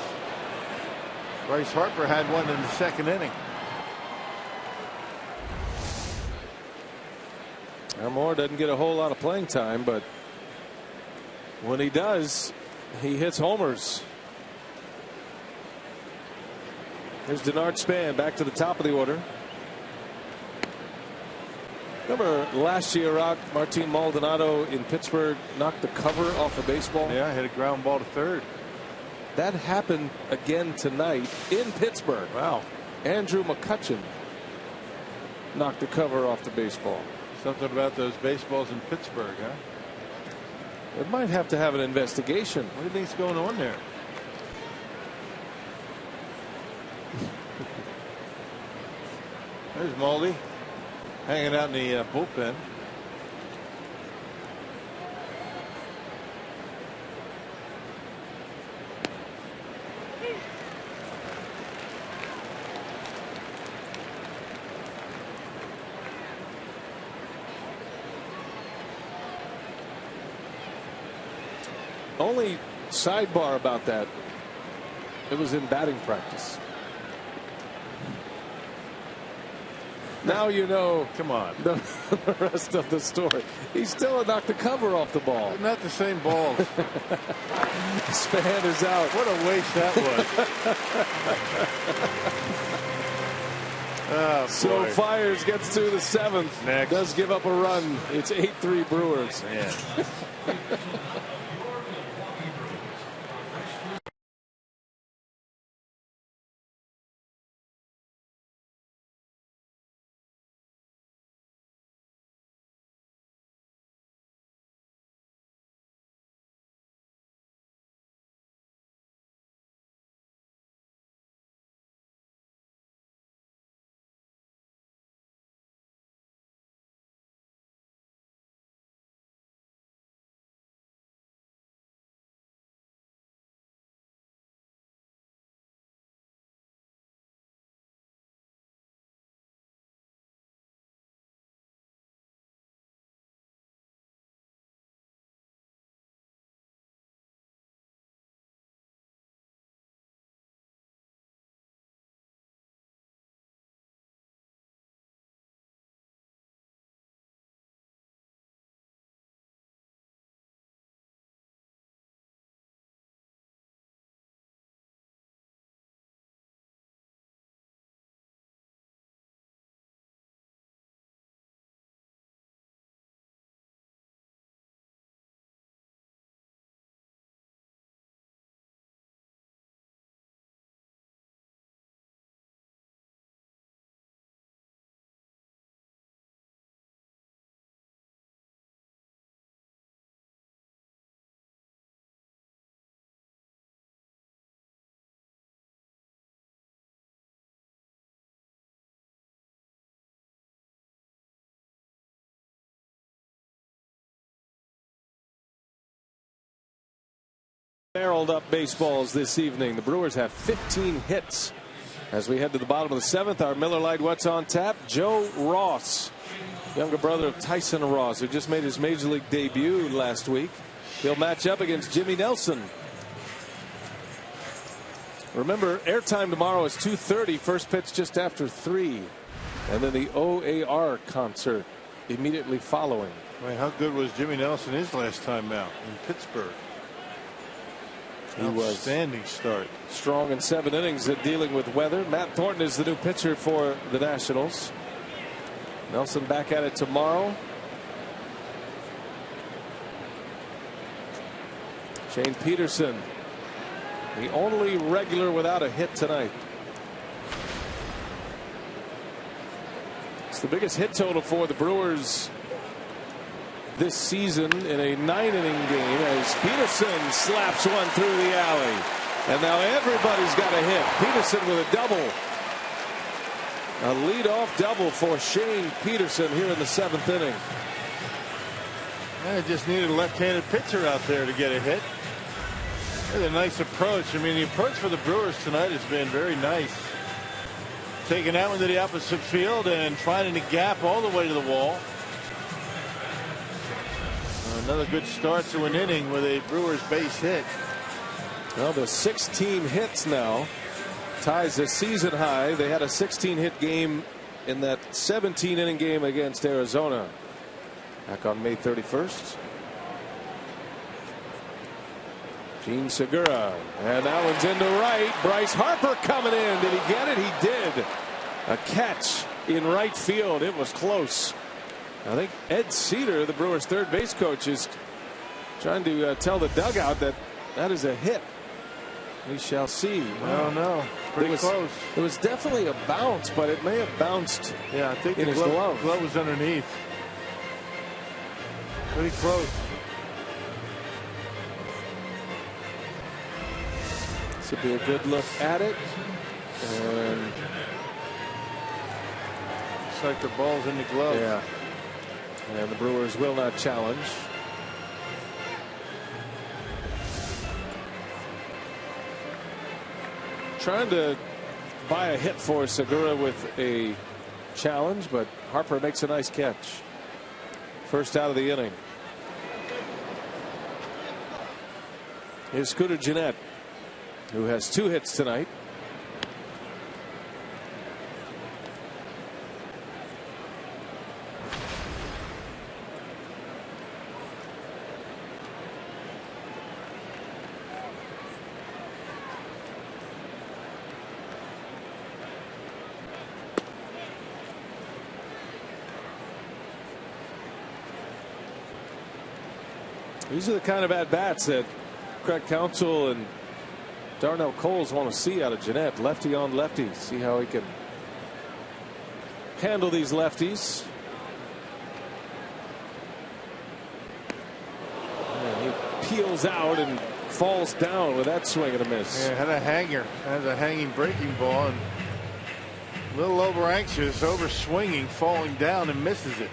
Bryce Harper had one in the 2nd inning. Now Moore doesn't get a whole lot of playing time, but when he does, he hits homers. There's Denard Span back to the top of the order. Remember last year out, Martin Maldonado in Pittsburgh knocked the cover off a baseball? Yeah, hit a ground ball to 3rd. That happened again tonight in Pittsburgh. Wow. Andrew McCutchen knocked the cover off the baseball. Something about those baseballs in Pittsburgh, huh? It might have to have an investigation. What do you think's going on there? There's Maldi hanging out in the bullpen. Only sidebar about that, it was in batting practice. Now you know. Come on. The rest of the story. He still knocked the cover off the ball. Not the same balls. Span is out. What a waste that was. Oh, so boy. Fiers gets to the 7th. Next. Does give up a run. It's 8-3 Brewers. Man. Barreled up baseballs this evening. The Brewers have 15 hits. As we head to the bottom of the 7th, our Miller Lite What's on Tap. Joe Ross, younger brother of Tyson Ross, who just made his major league debut last week. He'll match up against Jimmy Nelson. Remember, airtime tomorrow is 2:30. First pitch just after 3. And then the OAR concert immediately following. Wait, how good was Jimmy Nelson his last time out in Pittsburgh? He was outstanding start. Strong in 7 innings at dealing with weather. Matt Thornton is the new pitcher for the Nationals. Nelson back at it tomorrow. Shane Peterson, the only regular without a hit tonight. It's the biggest hit total for the Brewers this season in a 9-inning game as Peterson slaps one through the alley. And now everybody's got a hit. Peterson with a double. A leadoff double for Shane Peterson here in the 7th inning. I just needed a left-handed pitcher out there to get a hit. That's a nice approach. I mean, the approach for the Brewers tonight has been very nice. Taking that one to the opposite field and finding a gap all the way to the wall. Another good start to an inning with a Brewers base hit. Well, the 16 hits now ties the season high. They had a 16-hit game in that 17-inning game against Arizona back on May 31st. Gene Segura, and that one's into right. Bryce Harper coming in. Did he get it? He did. A catch in right field. It was close. I think Ed Cedar, the Brewers' third base coach, is trying to tell the dugout that that is a hit. We shall see. I don't know. Pretty close. It was definitely a bounce, but it may have bounced. Yeah, I think in the his glove. glove was underneath. Pretty close. This would be a good look at it. And it's like the ball's in the glove. yeah. And the Brewers will not challenge. Trying to buy a hit for Segura with a challenge, but Harper makes a nice catch. First out of the inning. Here's Scooter Gennett, who has 2 hits tonight. These are the kind of at-bats that Craig Counsell and Darnell Coles want to see out of Gennett. Lefty on lefty. See how he can handle these lefties. And he peels out and falls down with that swing and a miss. Yeah, had a hanger. Has a hanging breaking ball and a little over anxious, over swinging, falling down and misses it.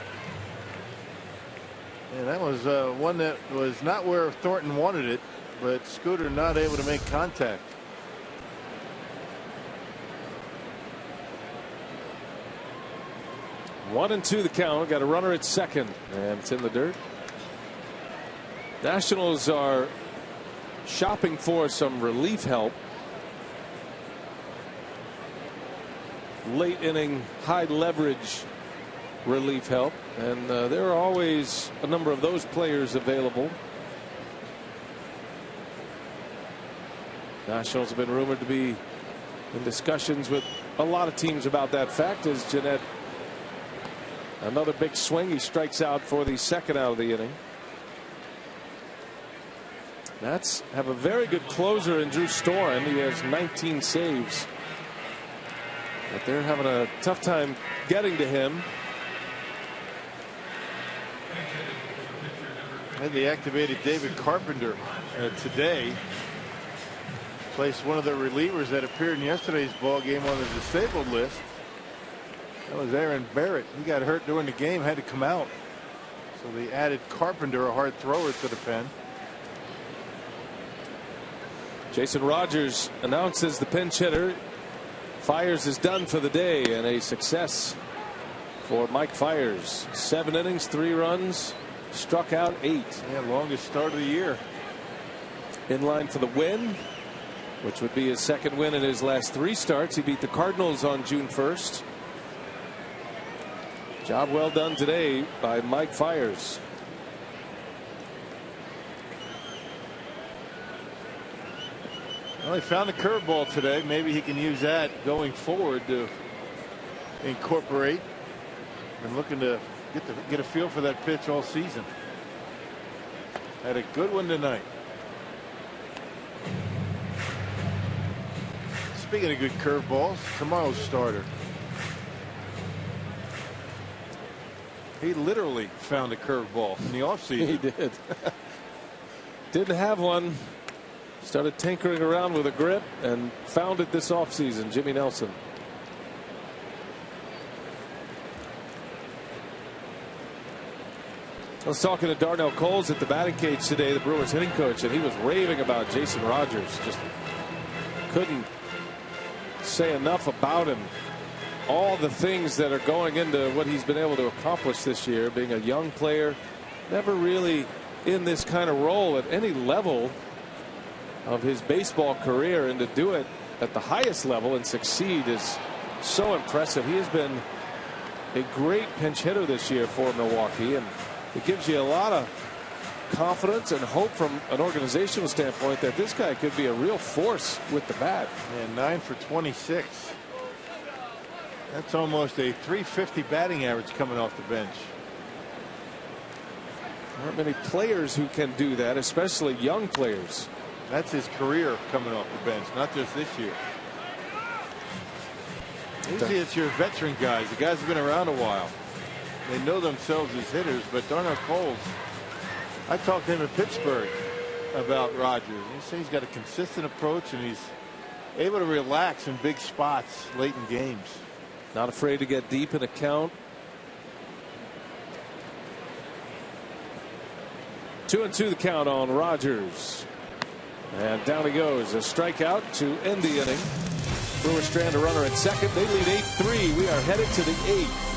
And that was one that was not where Thornton wanted it, but Scooter not able to make contact. One and 2 the count. Got a runner at second, and it's in the dirt. Nationals are shopping for some relief help. Late inning, high leverage relief help, and there are always a number of those players available. Nationals have been rumored to be in discussions with a lot of teams about that fact. As Gennett, another big swing, he strikes out for the second out of the inning. Nats have a very good closer in Drew Storen. He has 19 saves, but they're having a tough time getting to him. And they activated David Carpenter today. Placed one of the relievers that appeared in yesterday's ball game on the disabled list. That was Aaron Barrett. He got hurt during the game, had to come out. So they added Carpenter, a hard thrower, to the pen. Jason Rogers announces the pinch hitter. Fiers is done for the day, and a success for Mike Fiers. 7 innings, 3 runs, struck out 8. Yeah, longest start of the year. In line for the win, which would be his second win in his last 3 starts. He beat the Cardinals on June 1st. Job well done today by Mike Fiers. Well, he found a curveball today. Maybe he can use that going forward to incorporate. And looking to get a feel for that pitch all season. Had a good one tonight. Speaking of good curveballs, tomorrow's starter. He literally found a curveball in the offseason. He did. Didn't have one. Started tinkering around with a grip and found it this offseason. Jimmy Nelson. I was talking to Darnell Coles at the batting cage today, the Brewers hitting coach, and he was raving about Jason Rogers. Just couldn't say enough about him. All the things that are going into what he's been able to accomplish this year, being a young player, never really in this kind of role at any level of his baseball career, and to do it at the highest level and succeed is so impressive. He has been a great pinch hitter this year for Milwaukee, and it gives you a lot of confidence and hope from an organizational standpoint that this guy could be a real force with the bat. And 9 for 26. That's almost a .350 batting average coming off the bench. There aren't many players who can do that, especially young players. That's his career coming off the bench, not just this year. Usually it's your veteran guys, the guys who've been around a while. They know themselves as hitters, but Darnell Coles I talked to him in Pittsburgh about Rogers. He says he's got a consistent approach and he's able to relax in big spots late in games. Not afraid to get deep in a count. 2-2 the count on Rogers. And down he goes. A strikeout to end the inning. Brewers strand a runner at second. They lead 8-3. We are headed to the 8th.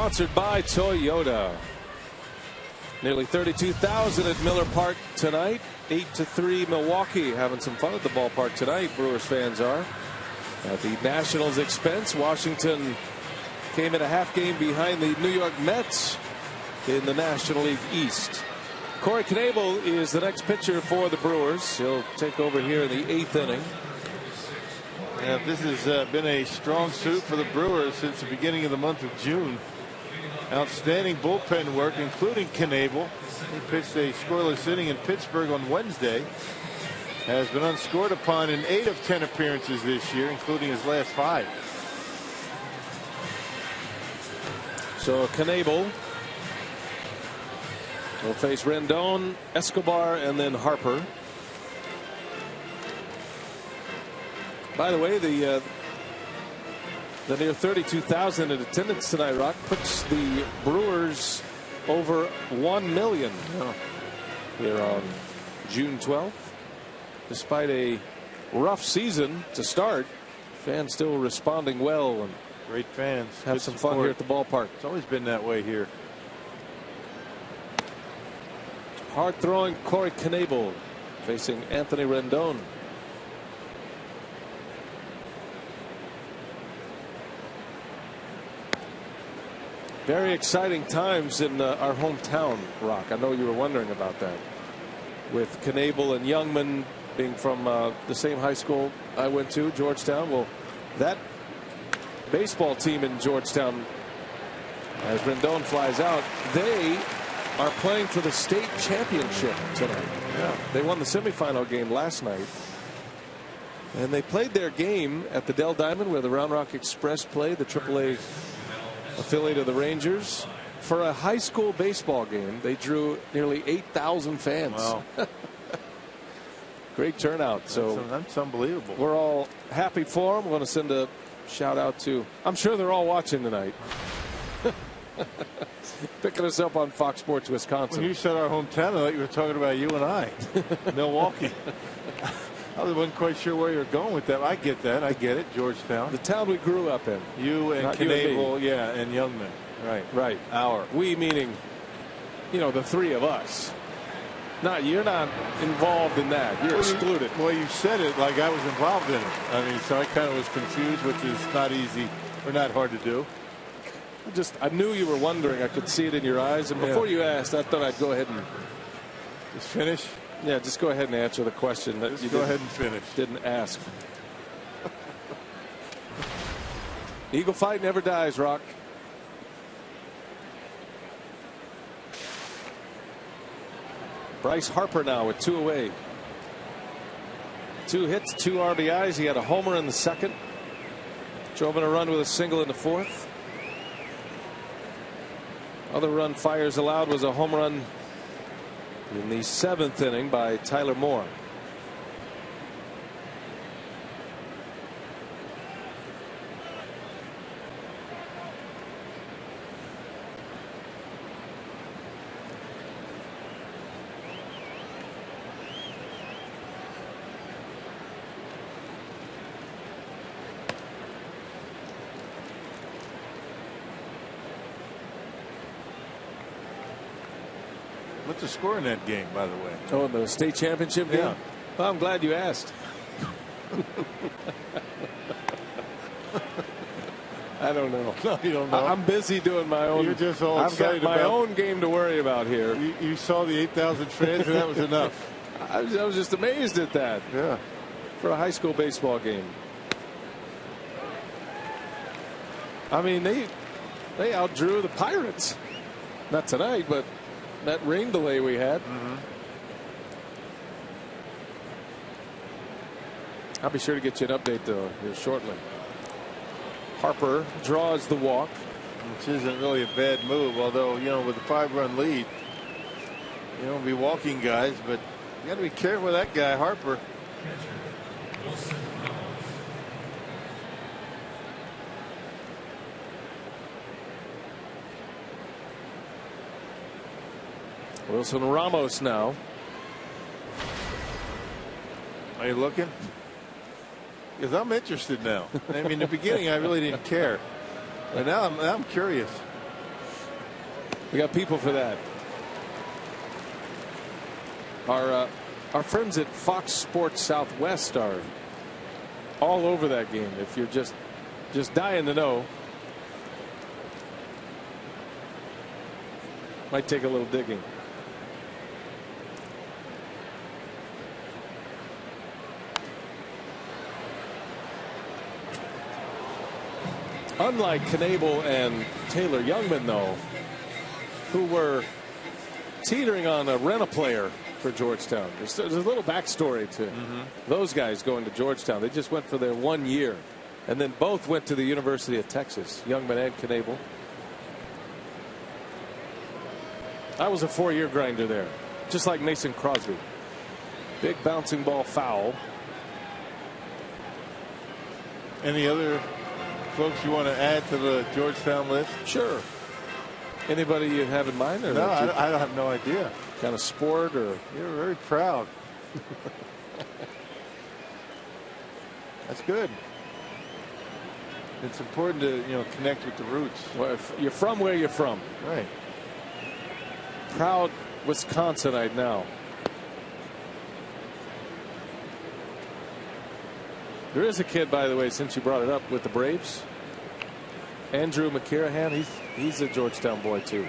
Sponsored by Toyota. Nearly 32,000 at Miller Park tonight. 8-3 Milwaukee. Having some fun at the ballpark tonight. Brewers fans are. At the Nationals' expense, Washington came in a half game behind the New York Mets in the National League East. Corey Knebel is the next pitcher for the Brewers. He'll take over here in the 8th inning. Yeah, this has been a strong suit for the Brewers since the beginning of the month of June. Outstanding bullpen work, including Knebel. He pitched a scoreless inning in Pittsburgh on Wednesday. Has been unscored upon in 8 of 10 appearances this year, including his last 5. So Knebel will face Rendon, Escobar, and then Harper. By the way, the near 32,000 in attendance tonight, Rock, puts the Brewers over 1 million here on June 12th. Despite a rough season to start, fans still responding well and great fans. Have some fun here at the ballpark. It's always been that way here. Hard throwing Corey Knebel facing Anthony Rendon. Very exciting times in our hometown, Rock. I know you were wondering about that. With Knebel and Youngman being from the same high school I went to, Georgetown. Well, that baseball team in Georgetown, as Rendon flies out, they are playing for the state championship tonight. Yeah. They won the semifinal game last night. And they played their game at the Dell Diamond, where the Round Rock Express played, the AAA affiliate of the Rangers. For a high school baseball game, they drew nearly 8,000 fans. Wow. Great turnout. So that's unbelievable. We're all happy for them. We're going to send a shout out to, I'm sure they're all watching tonight. Picking us up on Fox Sports Wisconsin. When you said our hometown, I thought you were talking about you and I. Milwaukee. I wasn't quite sure where you were going with that. I get that. I get it. Georgetown. The town we grew up in. You and Knebel, yeah, and Youngman. Right. Right. Our. We meaning, you know, the three of us. Not, you're not involved in that. You're excluded. Well, you said it like I was involved in it. I mean, so I kind of was confused, which is not easy or not hard to do. I knew you were wondering. I could see it in your eyes. And before you asked, I thought I'd go ahead and just finish. Yeah, just go ahead and answer the question that just you go ahead and finish. Didn't ask. Eagle fight never dies, Rock. Bryce Harper now with 2 away. 2 hits, 2 RBIs. He had a homer in the second. Drove in a run with a single in the fourth. Other run Fires allowed was a home run in the 7th inning by Tyler Moore. What's the score in that game, by the way? Oh, the state championship game? Yeah. Well, I'm glad you asked. I don't know. No, you don't know. I'm busy doing my own. You're just all I've got excited my about- own game to worry about here. You saw the 8,000 fans, and that was enough. I was just amazed at that Yeah. for a high school baseball game. I mean, they outdrew the Pirates. Not tonight, but that rain delay we had. I'll be sure to get you an update though here shortly. Harper draws the walk, Which isn't really a bad move, although, you know, with a 5-run lead, you don't be walking guys, but you got to be careful with that guy, Harper. Wilson Ramos now. Are you looking? Because I'm interested now. I mean, in the beginning, I really didn't care. But now I'm curious. We got people for that. Our friends at Fox Sports Southwest are all over that game. If you're just dying to know, might take a little digging. Unlike Knable and Taylor Youngman, though, who were teetering on a rent-a-player for Georgetown. There's a little backstory to those guys going to Georgetown. They just went for their 1 year, and then both went to the University of Texas, Youngman and Knable. I was a 4-year grinder there, just like Mason Crosby. Big bouncing ball foul. Any other folks you want to add to the Georgetown list? Sure. Anybody you have in mind? Or No, I have no idea. Kind of sport, or You're very proud. That's good. It's important to, you know, connect with the roots. well, if you're from where you're from. Right. Proud Wisconsinite now. There is a kid, by the way, since you brought it up, with the Braves. Andrew McKirahan, he's a Georgetown boy too.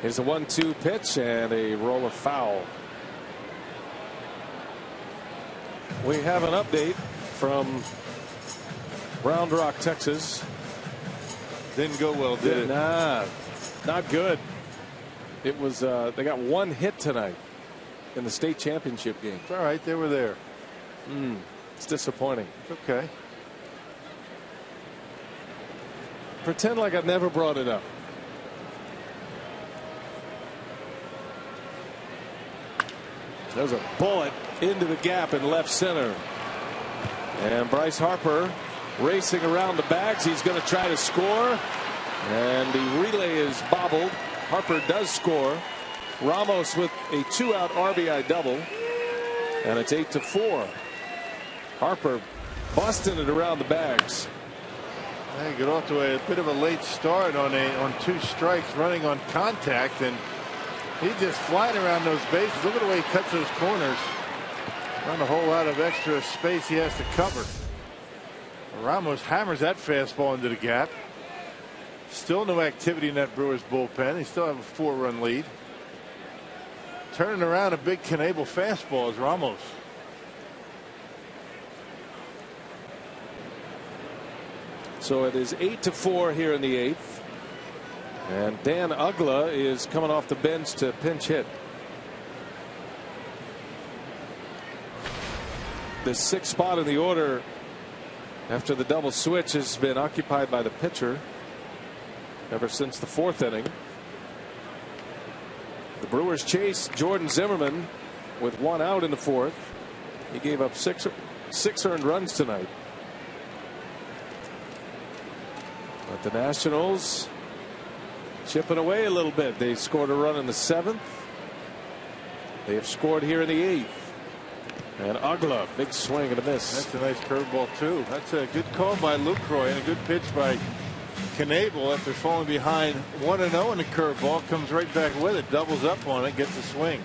Here's a 1-2 pitch and a roller foul. We have an update from Round Rock, Texas. Didn't go well, did it? Nah, not good. It was they got 1 hit tonight in the state championship game. It's all right. They were there. It's disappointing. It's okay. Pretend like I never brought it up. There's a bullet into the gap in left center. And Bryce Harper racing around the bags. He's going to try to score. And the relay is bobbled. Harper does score. Ramos with a 2-out RBI double. And it's 8-4. Harper busting it around the bags. They get off to a bit of a late start on 2 strikes, running on contact, and he's just flying around those bases. Look at the way he cuts those corners. Not a whole lot of extra space he has to cover. Ramos hammers that fastball into the gap. Still no activity in that Brewers bullpen. They still have a 4-run lead. turning around a big Knebel fastball is Ramos. So it is 8-4 here in the 8th. And Dan Uggla is coming off the bench to pinch hit. The 6th spot in the order after the double switch has been occupied by the pitcher ever since the 4th inning. The Brewers chased Jordan Zimmerman with 1 out in the 4th. He gave up six earned runs tonight. But the Nationals chipping away a little bit. They scored a run in the 7th. They have scored here in the 8th. And Uggla, big swing and a miss. That's a nice curveball too. That's a good call by Lucroy and a good pitch by Knebel after falling behind 1-0, and the curveball comes right back with it, doubles up on it, gets a swing.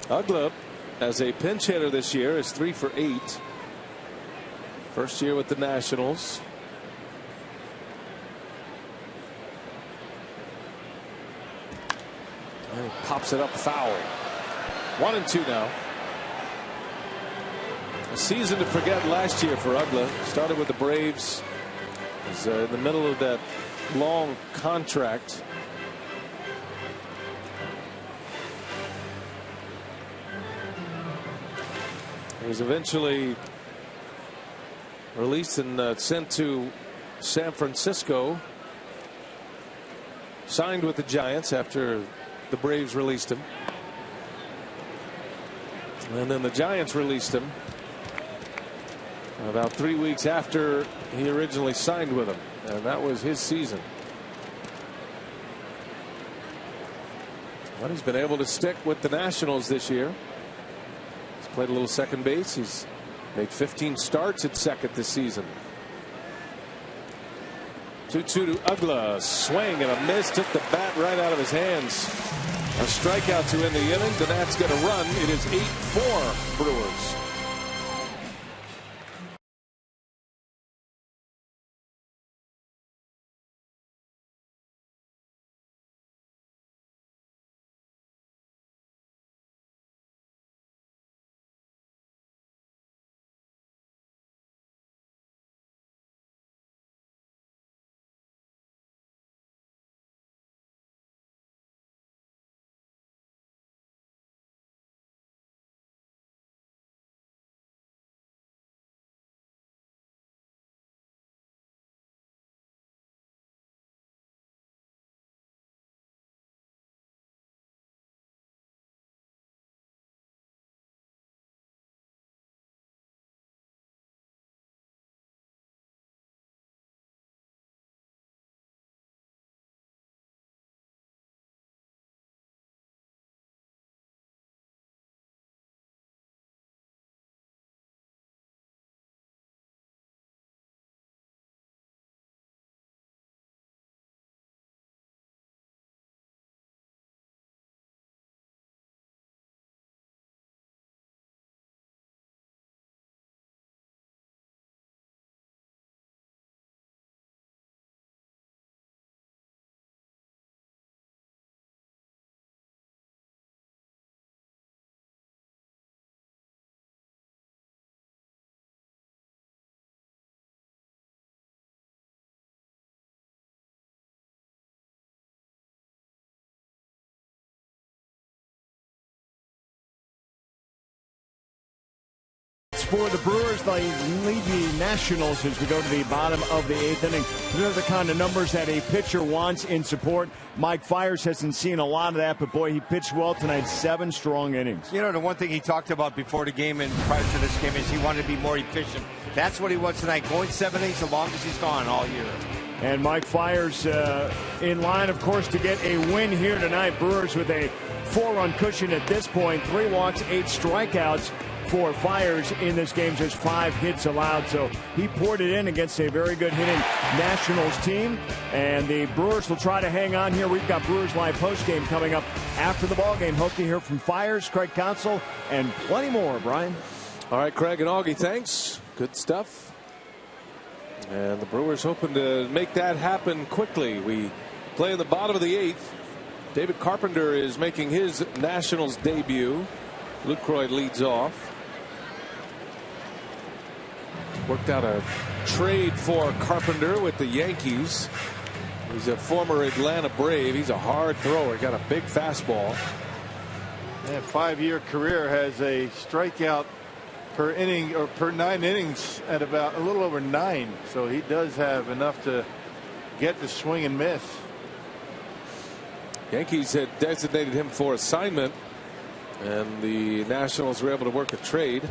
Uggla, as a pinch hitter this year, is 3 for 8. First year with the Nationals. And he pops it up foul. 1-2 now. A season to forget last year for Uggla. Started with the Braves. Was in the middle of that long contract. He was eventually released and sent to San Francisco. Signed with the Giants after the Braves released him. And then the Giants released him about 3 weeks after he originally signed with them. And that was his season. But he's been able to stick with the Nationals this year. He's played a little second base. He's made 15 starts at second this season. 2-2 to Uggla. Swing and a miss. Took the bat right out of his hands. A strikeout to end the inning. The Nats get a run. It is 8-4 Brewers. For the Brewers, they lead the Nationals as we go to the bottom of the 8th inning. These are the kind of numbers that a pitcher wants in support. Mike Fiers hasn't seen a lot of that, but boy, he pitched well tonight. 7 strong innings. You know, the one thing he talked about before the game and prior to this game is he wanted to be more efficient. That's what he wants tonight. Going 7 innings, the longest he's gone all year. And Mike Fiers in line, of course, to get a win here tonight. Brewers with a 4-run cushion at this point. 3 walks, 8 strikeouts for Fiers in this game. Just 5 hits allowed. So he poured it in against a very good hitting Nationals team. And the Brewers will try to hang on here. We've got Brewers Live postgame coming up after the ballgame. Hope to hear from Fiers, Craig Counsell, and plenty more, Brian. All right, Craig and Augie, thanks. Good stuff. And the Brewers hoping to make that happen quickly. We play in the bottom of the 8th. David Carpenter is making his Nationals debut. Lucroy leads off. Worked out a trade for Carpenter with the Yankees. He's a former Atlanta Brave. He's a hard thrower. Got a big fastball. That 5-year career has a strikeout per inning or per 9 innings at about a little over 9. So he does have enough to get the swing and miss. Yankees had designated him for assignment, and the Nationals were able to work a trade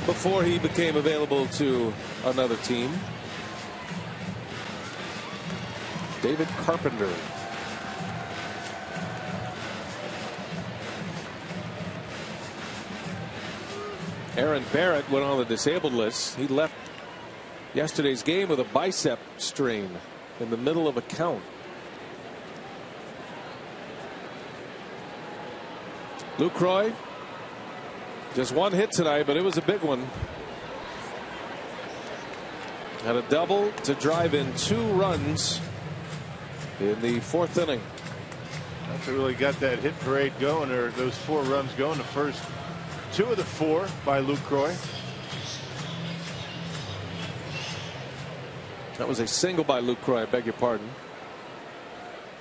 before he became available to another team. David Carpenter. Aaron Barrett went on the disabled list. He left yesterday's game with a bicep strain in the middle of a count. Lucroy, just one hit tonight, but it was a big one. Had a double to drive in 2 runs in the 4th inning. That's what really got that hit parade going, or those 4 runs going. The first 2 of the 4 by Lucroy. That was a single by Lucroy. I beg your pardon.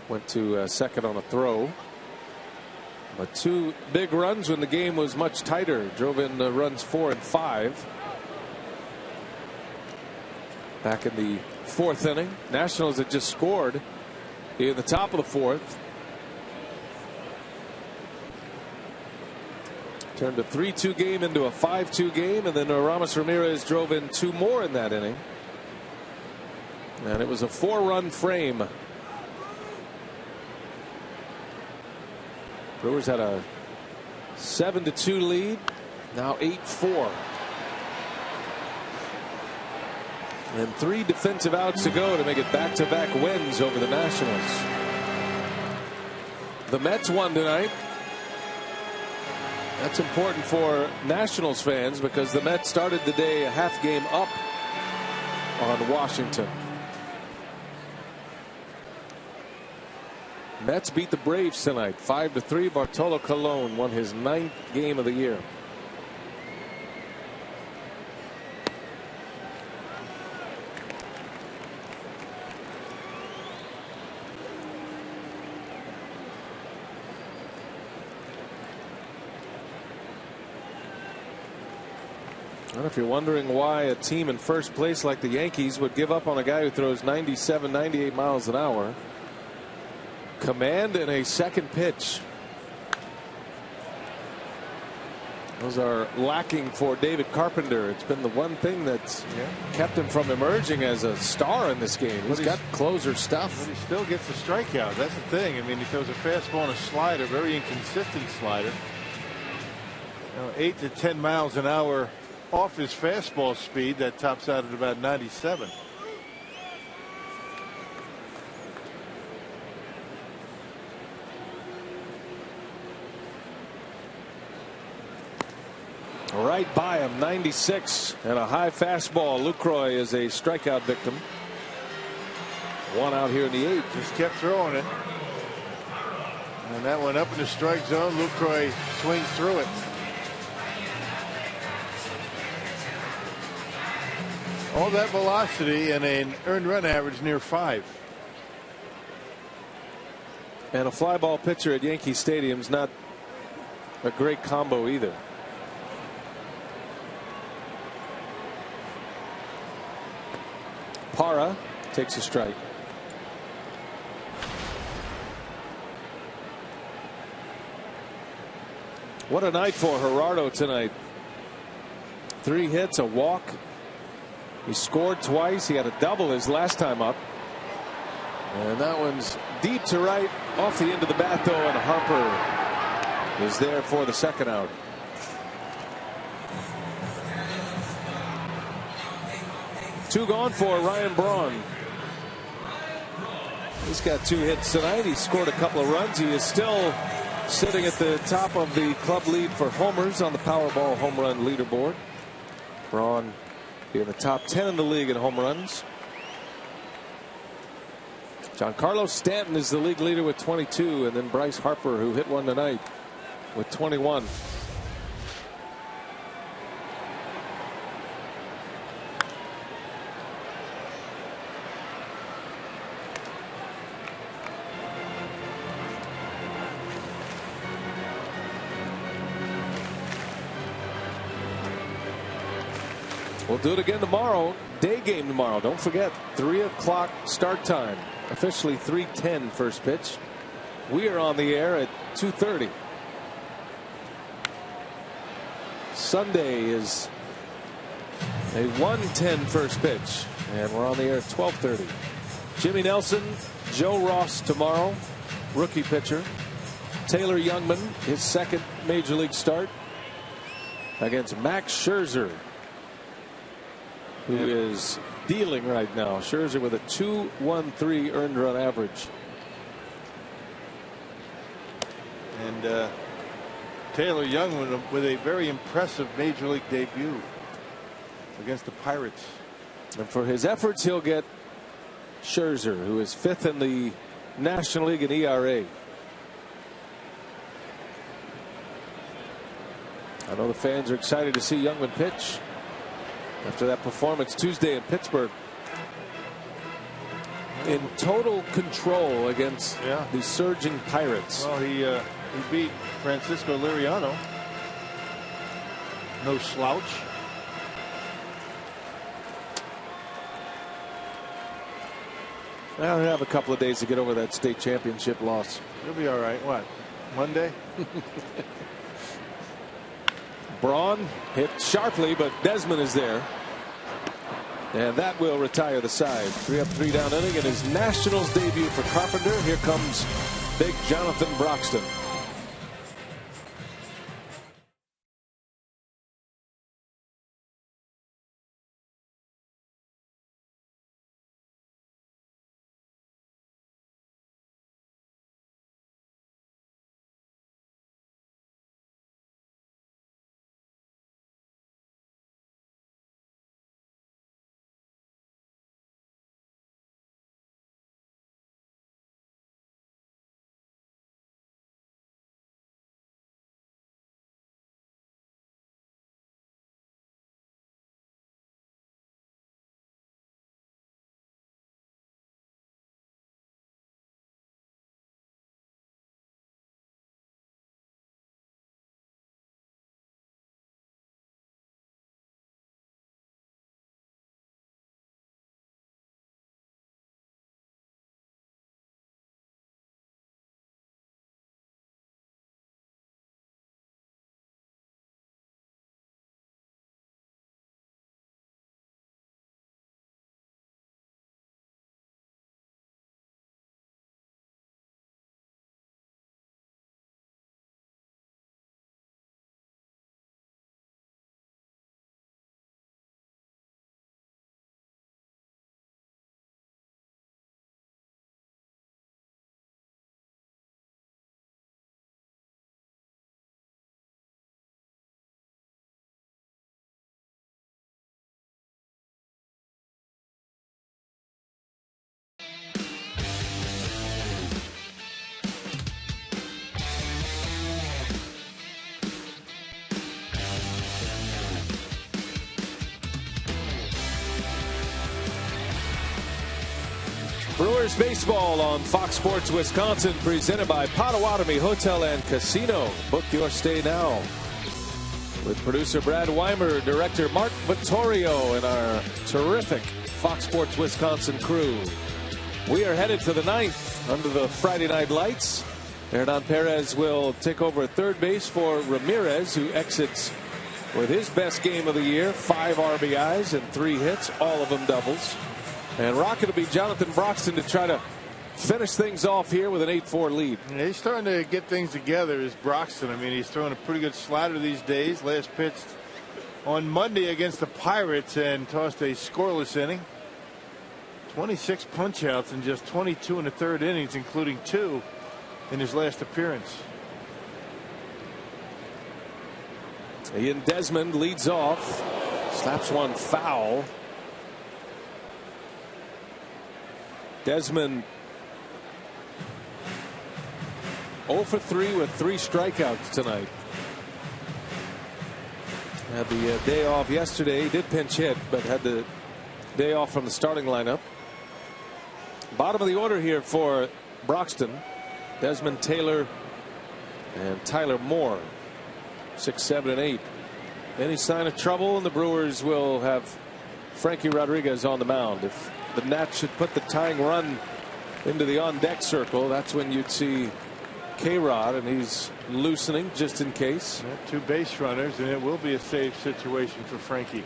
Went to second on a throw. But 2 big runs when the game was much tighter. Drove in runs 4 and 5. Back in the 4th inning. Nationals had just scored in the top of the 4th. Turned a 3-2 game into a 5-2 game, and then Ramos Ramirez drove in 2 more in that inning. And it was a 4-run frame. Brewers had a 7-2 lead. Now 8-4. And 3 defensive outs to go to make it back-to-back wins over the Nationals. The Mets won tonight. That's important for Nationals fans because the Mets started the day a half game up on Washington. Mets beat the Braves tonight 5-3. Bartolo Colon won his 9th game of the year. And if you're wondering why a team in first place like the Yankees would give up on a guy who throws 97, 98 miles an hour. Command and a second pitch. Those are lacking for David Carpenter. It's been the one thing that's kept him from emerging as a star in this game. He's got closer stuff. But he still gets the strikeout. That's the thing. I mean, he throws a fastball and a slider, very inconsistent slider. 8 to 10 miles an hour off his fastball speed. That tops out at about 97. Right by him, 96, and a high fastball. Lucroy is a strikeout victim. 1 out here in the 8th. Just kept throwing it. And that went up in the strike zone. Lucroy swings through it. All that velocity and an earned run average near 5. And a fly ball pitcher at Yankee Stadium's not a great combo either. Parra takes a strike. What a night for Gerardo tonight. 3 hits, a walk. He scored twice. He had a double his last time up. And that one's deep to right off the end of the bat though, and Harper is there for the second out. Two gone for Ryan Braun. He's got 2 hits tonight. He scored a couple of runs. He is still sitting at the top of the club lead for homers on the Powerball home run leaderboard. Braun in the top 10 in the league in home runs. Giancarlo Stanton is the league leader with 22, and then Bryce Harper, who hit one tonight, with 21. We'll do it again tomorrow. Day game tomorrow. Don't forget, 3 o'clock start time. Officially 3:10 first pitch. We are on the air at 2:30. Sunday is a 1:10 first pitch, and we're on the air at 12:30. Jimmy Nelson, Joe Ross tomorrow, rookie pitcher. Taylor Youngman, his second major league start against Max Scherzer, who is dealing right now. Scherzer with a 2.13 earned run average. And Taylor Youngman with a very impressive major league debut against the Pirates. And for his efforts, he'll get Scherzer, who is 5th in the National League in ERA. I know the fans are excited to see Youngman pitch after that performance Tuesday in Pittsburgh. In total control against the surging Pirates. Well, he beat Francisco Liriano. No slouch. I'll have a couple of days to get over that state championship loss. You'll be all right. What, Monday? Braun hit sharply, but Desmond is there. And that will retire the side. 3 up, 3 down inning in his Nationals debut for Carpenter. Here comes big Jonathan Broxton. Brewers baseball on Fox Sports Wisconsin, presented by Potawatomi Hotel and Casino. Book your stay now. With producer Brad Weimer, director Mark Vittorio, and our terrific Fox Sports Wisconsin crew. We are headed for the 9th under the Friday night lights. Hernan Perez will take over at third base for Ramirez, who exits with his best game of the year, 5 RBIs and 3 hits, all of them doubles. And rocking to be Jonathan Broxton to try to finish things off here with an 8-4 lead. Yeah, he's starting to get things together as Broxton. I mean, he's throwing a pretty good slider these days. Last pitched on Monday against the Pirates and tossed a scoreless inning. 26 punch-outs in just 22 in the third innings, including 2 in his last appearance. Ian Desmond leads off. Slaps one foul. Desmond 0 for 3 with 3 strikeouts tonight. Had the day off yesterday. He did pinch hit, but had the day off from the starting lineup. Bottom of the order here for Broxton. Desmond, Taylor, and Tyler Moore. 6, 7, and 8. Any sign of trouble, and the Brewers will have Frankie Rodriguez on the mound. If the Nats should put the tying run into the on-deck circle, that's when you'd see K-Rod, and he's loosening just in case. 2 base runners, and it will be a safe situation for Frankie.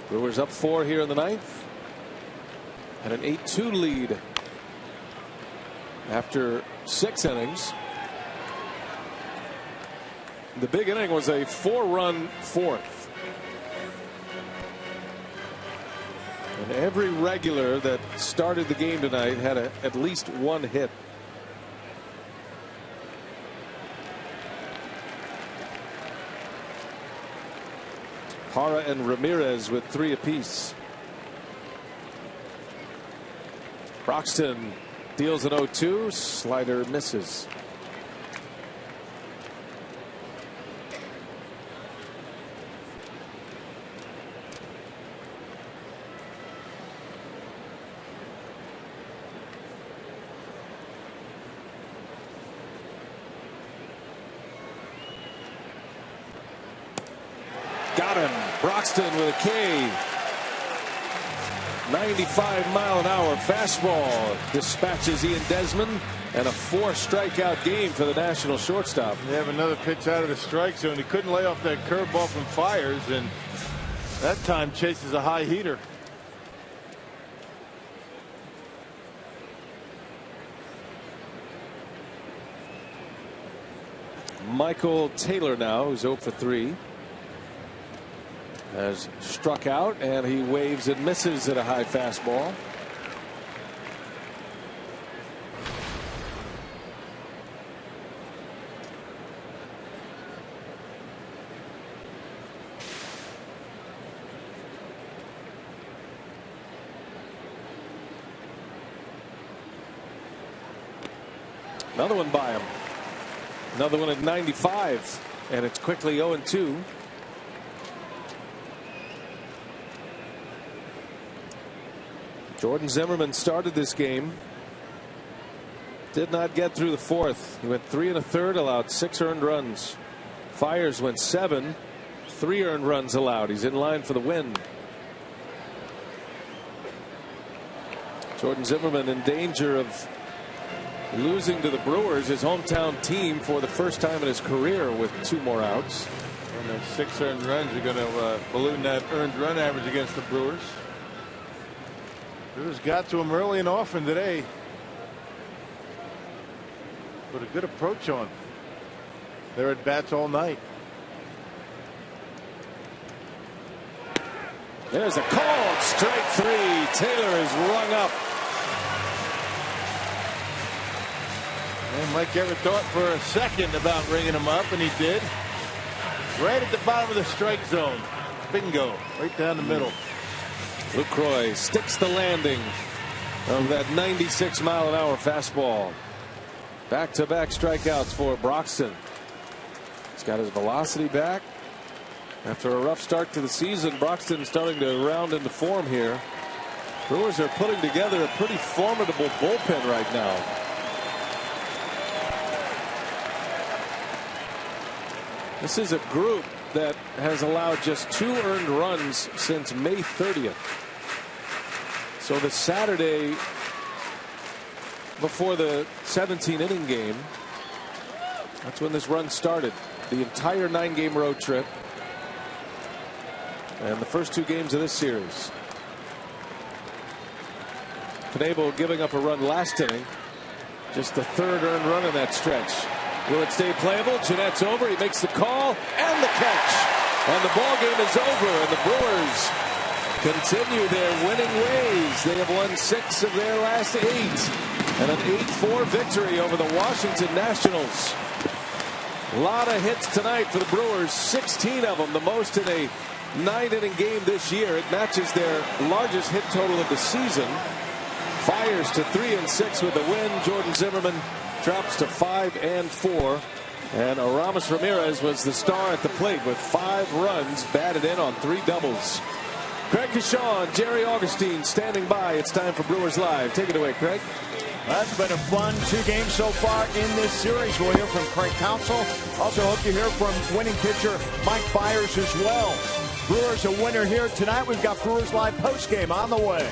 Brewers up 4 here in the 9th. And an 8-2 lead after 6 innings. The big inning was a 4-run 4th. And every regular that started the game tonight had at least 1 hit. Parra and Ramirez with 3 apiece. Broxton deals an 0-2. Slider misses. Got him. Broxton with a K. 95-mile-an-hour fastball dispatches Ian Desmond, and a 4-strikeout game for the national shortstop. They have another pitch out of the strike zone. He couldn't lay off that curveball from Fires, and that time chases a high heater. Michael Taylor now, who's 0 for 3. Has struck out, and he waves and misses at a high fastball. Another one by him. Another one at 95, and it's quickly 0-2. Jordan Zimmerman started this game. Did not get through the 4th. He went 3 1/3, allowed 6 earned runs. Fires went 7, 3 earned runs allowed. He's in line for the win. Jordan Zimmerman in danger of losing to the Brewers, his hometown team, for the first time in his career with 2 more outs. And those 6 earned runs are going to balloon that earned run average against the Brewers. Brewers got to him early and often today. Put a good approach on. They're at bats all night. There's a called strike 3. Taylor is rung up. And Mike ever thought for a second about ringing him up, and he did. Right at the bottom of the strike zone. Bingo. Right down the middle. Lucroy sticks the landing of that 96-mile-an-hour fastball. Back-to-back strikeouts for Broxton. He's got his velocity back. After a rough start to the season, Broxton starting to round into form here. Brewers are putting together a pretty formidable bullpen right now. This is a group that has allowed just 2 earned runs since May 30th. So the Saturday before the 17-inning game, that's when this run started. The entire 9-game road trip and the first 2 games of this series. Knebel giving up a run last inning. Just the 3rd earned run in that stretch. Will it stay playable? Jeanette's over. He makes the call and the catch. And the ball game is over, and the Brewers continue their winning ways. They have won 6 of their last 8, and an 8-4 victory over the Washington Nationals. A lot of hits tonight for the Brewers, 16 of them, the most in a 9-inning game this year. It matches their largest hit total of the season. Fires to 3-6 with a win. Jordan Zimmerman drops to 5-4. And Aramis Ramirez was the star at the plate with 5 runs batted in on 3 doubles. Craig Kashaw, Jerry Augustine standing by. It's time for Brewers Live. Take it away, Craig. That's been a fun 2 games so far in this series. We'll hear from Craig Counsell. Also hope to hear from winning pitcher Mike Byers as well. Brewers a winner here tonight. We've got Brewers Live postgame on the way.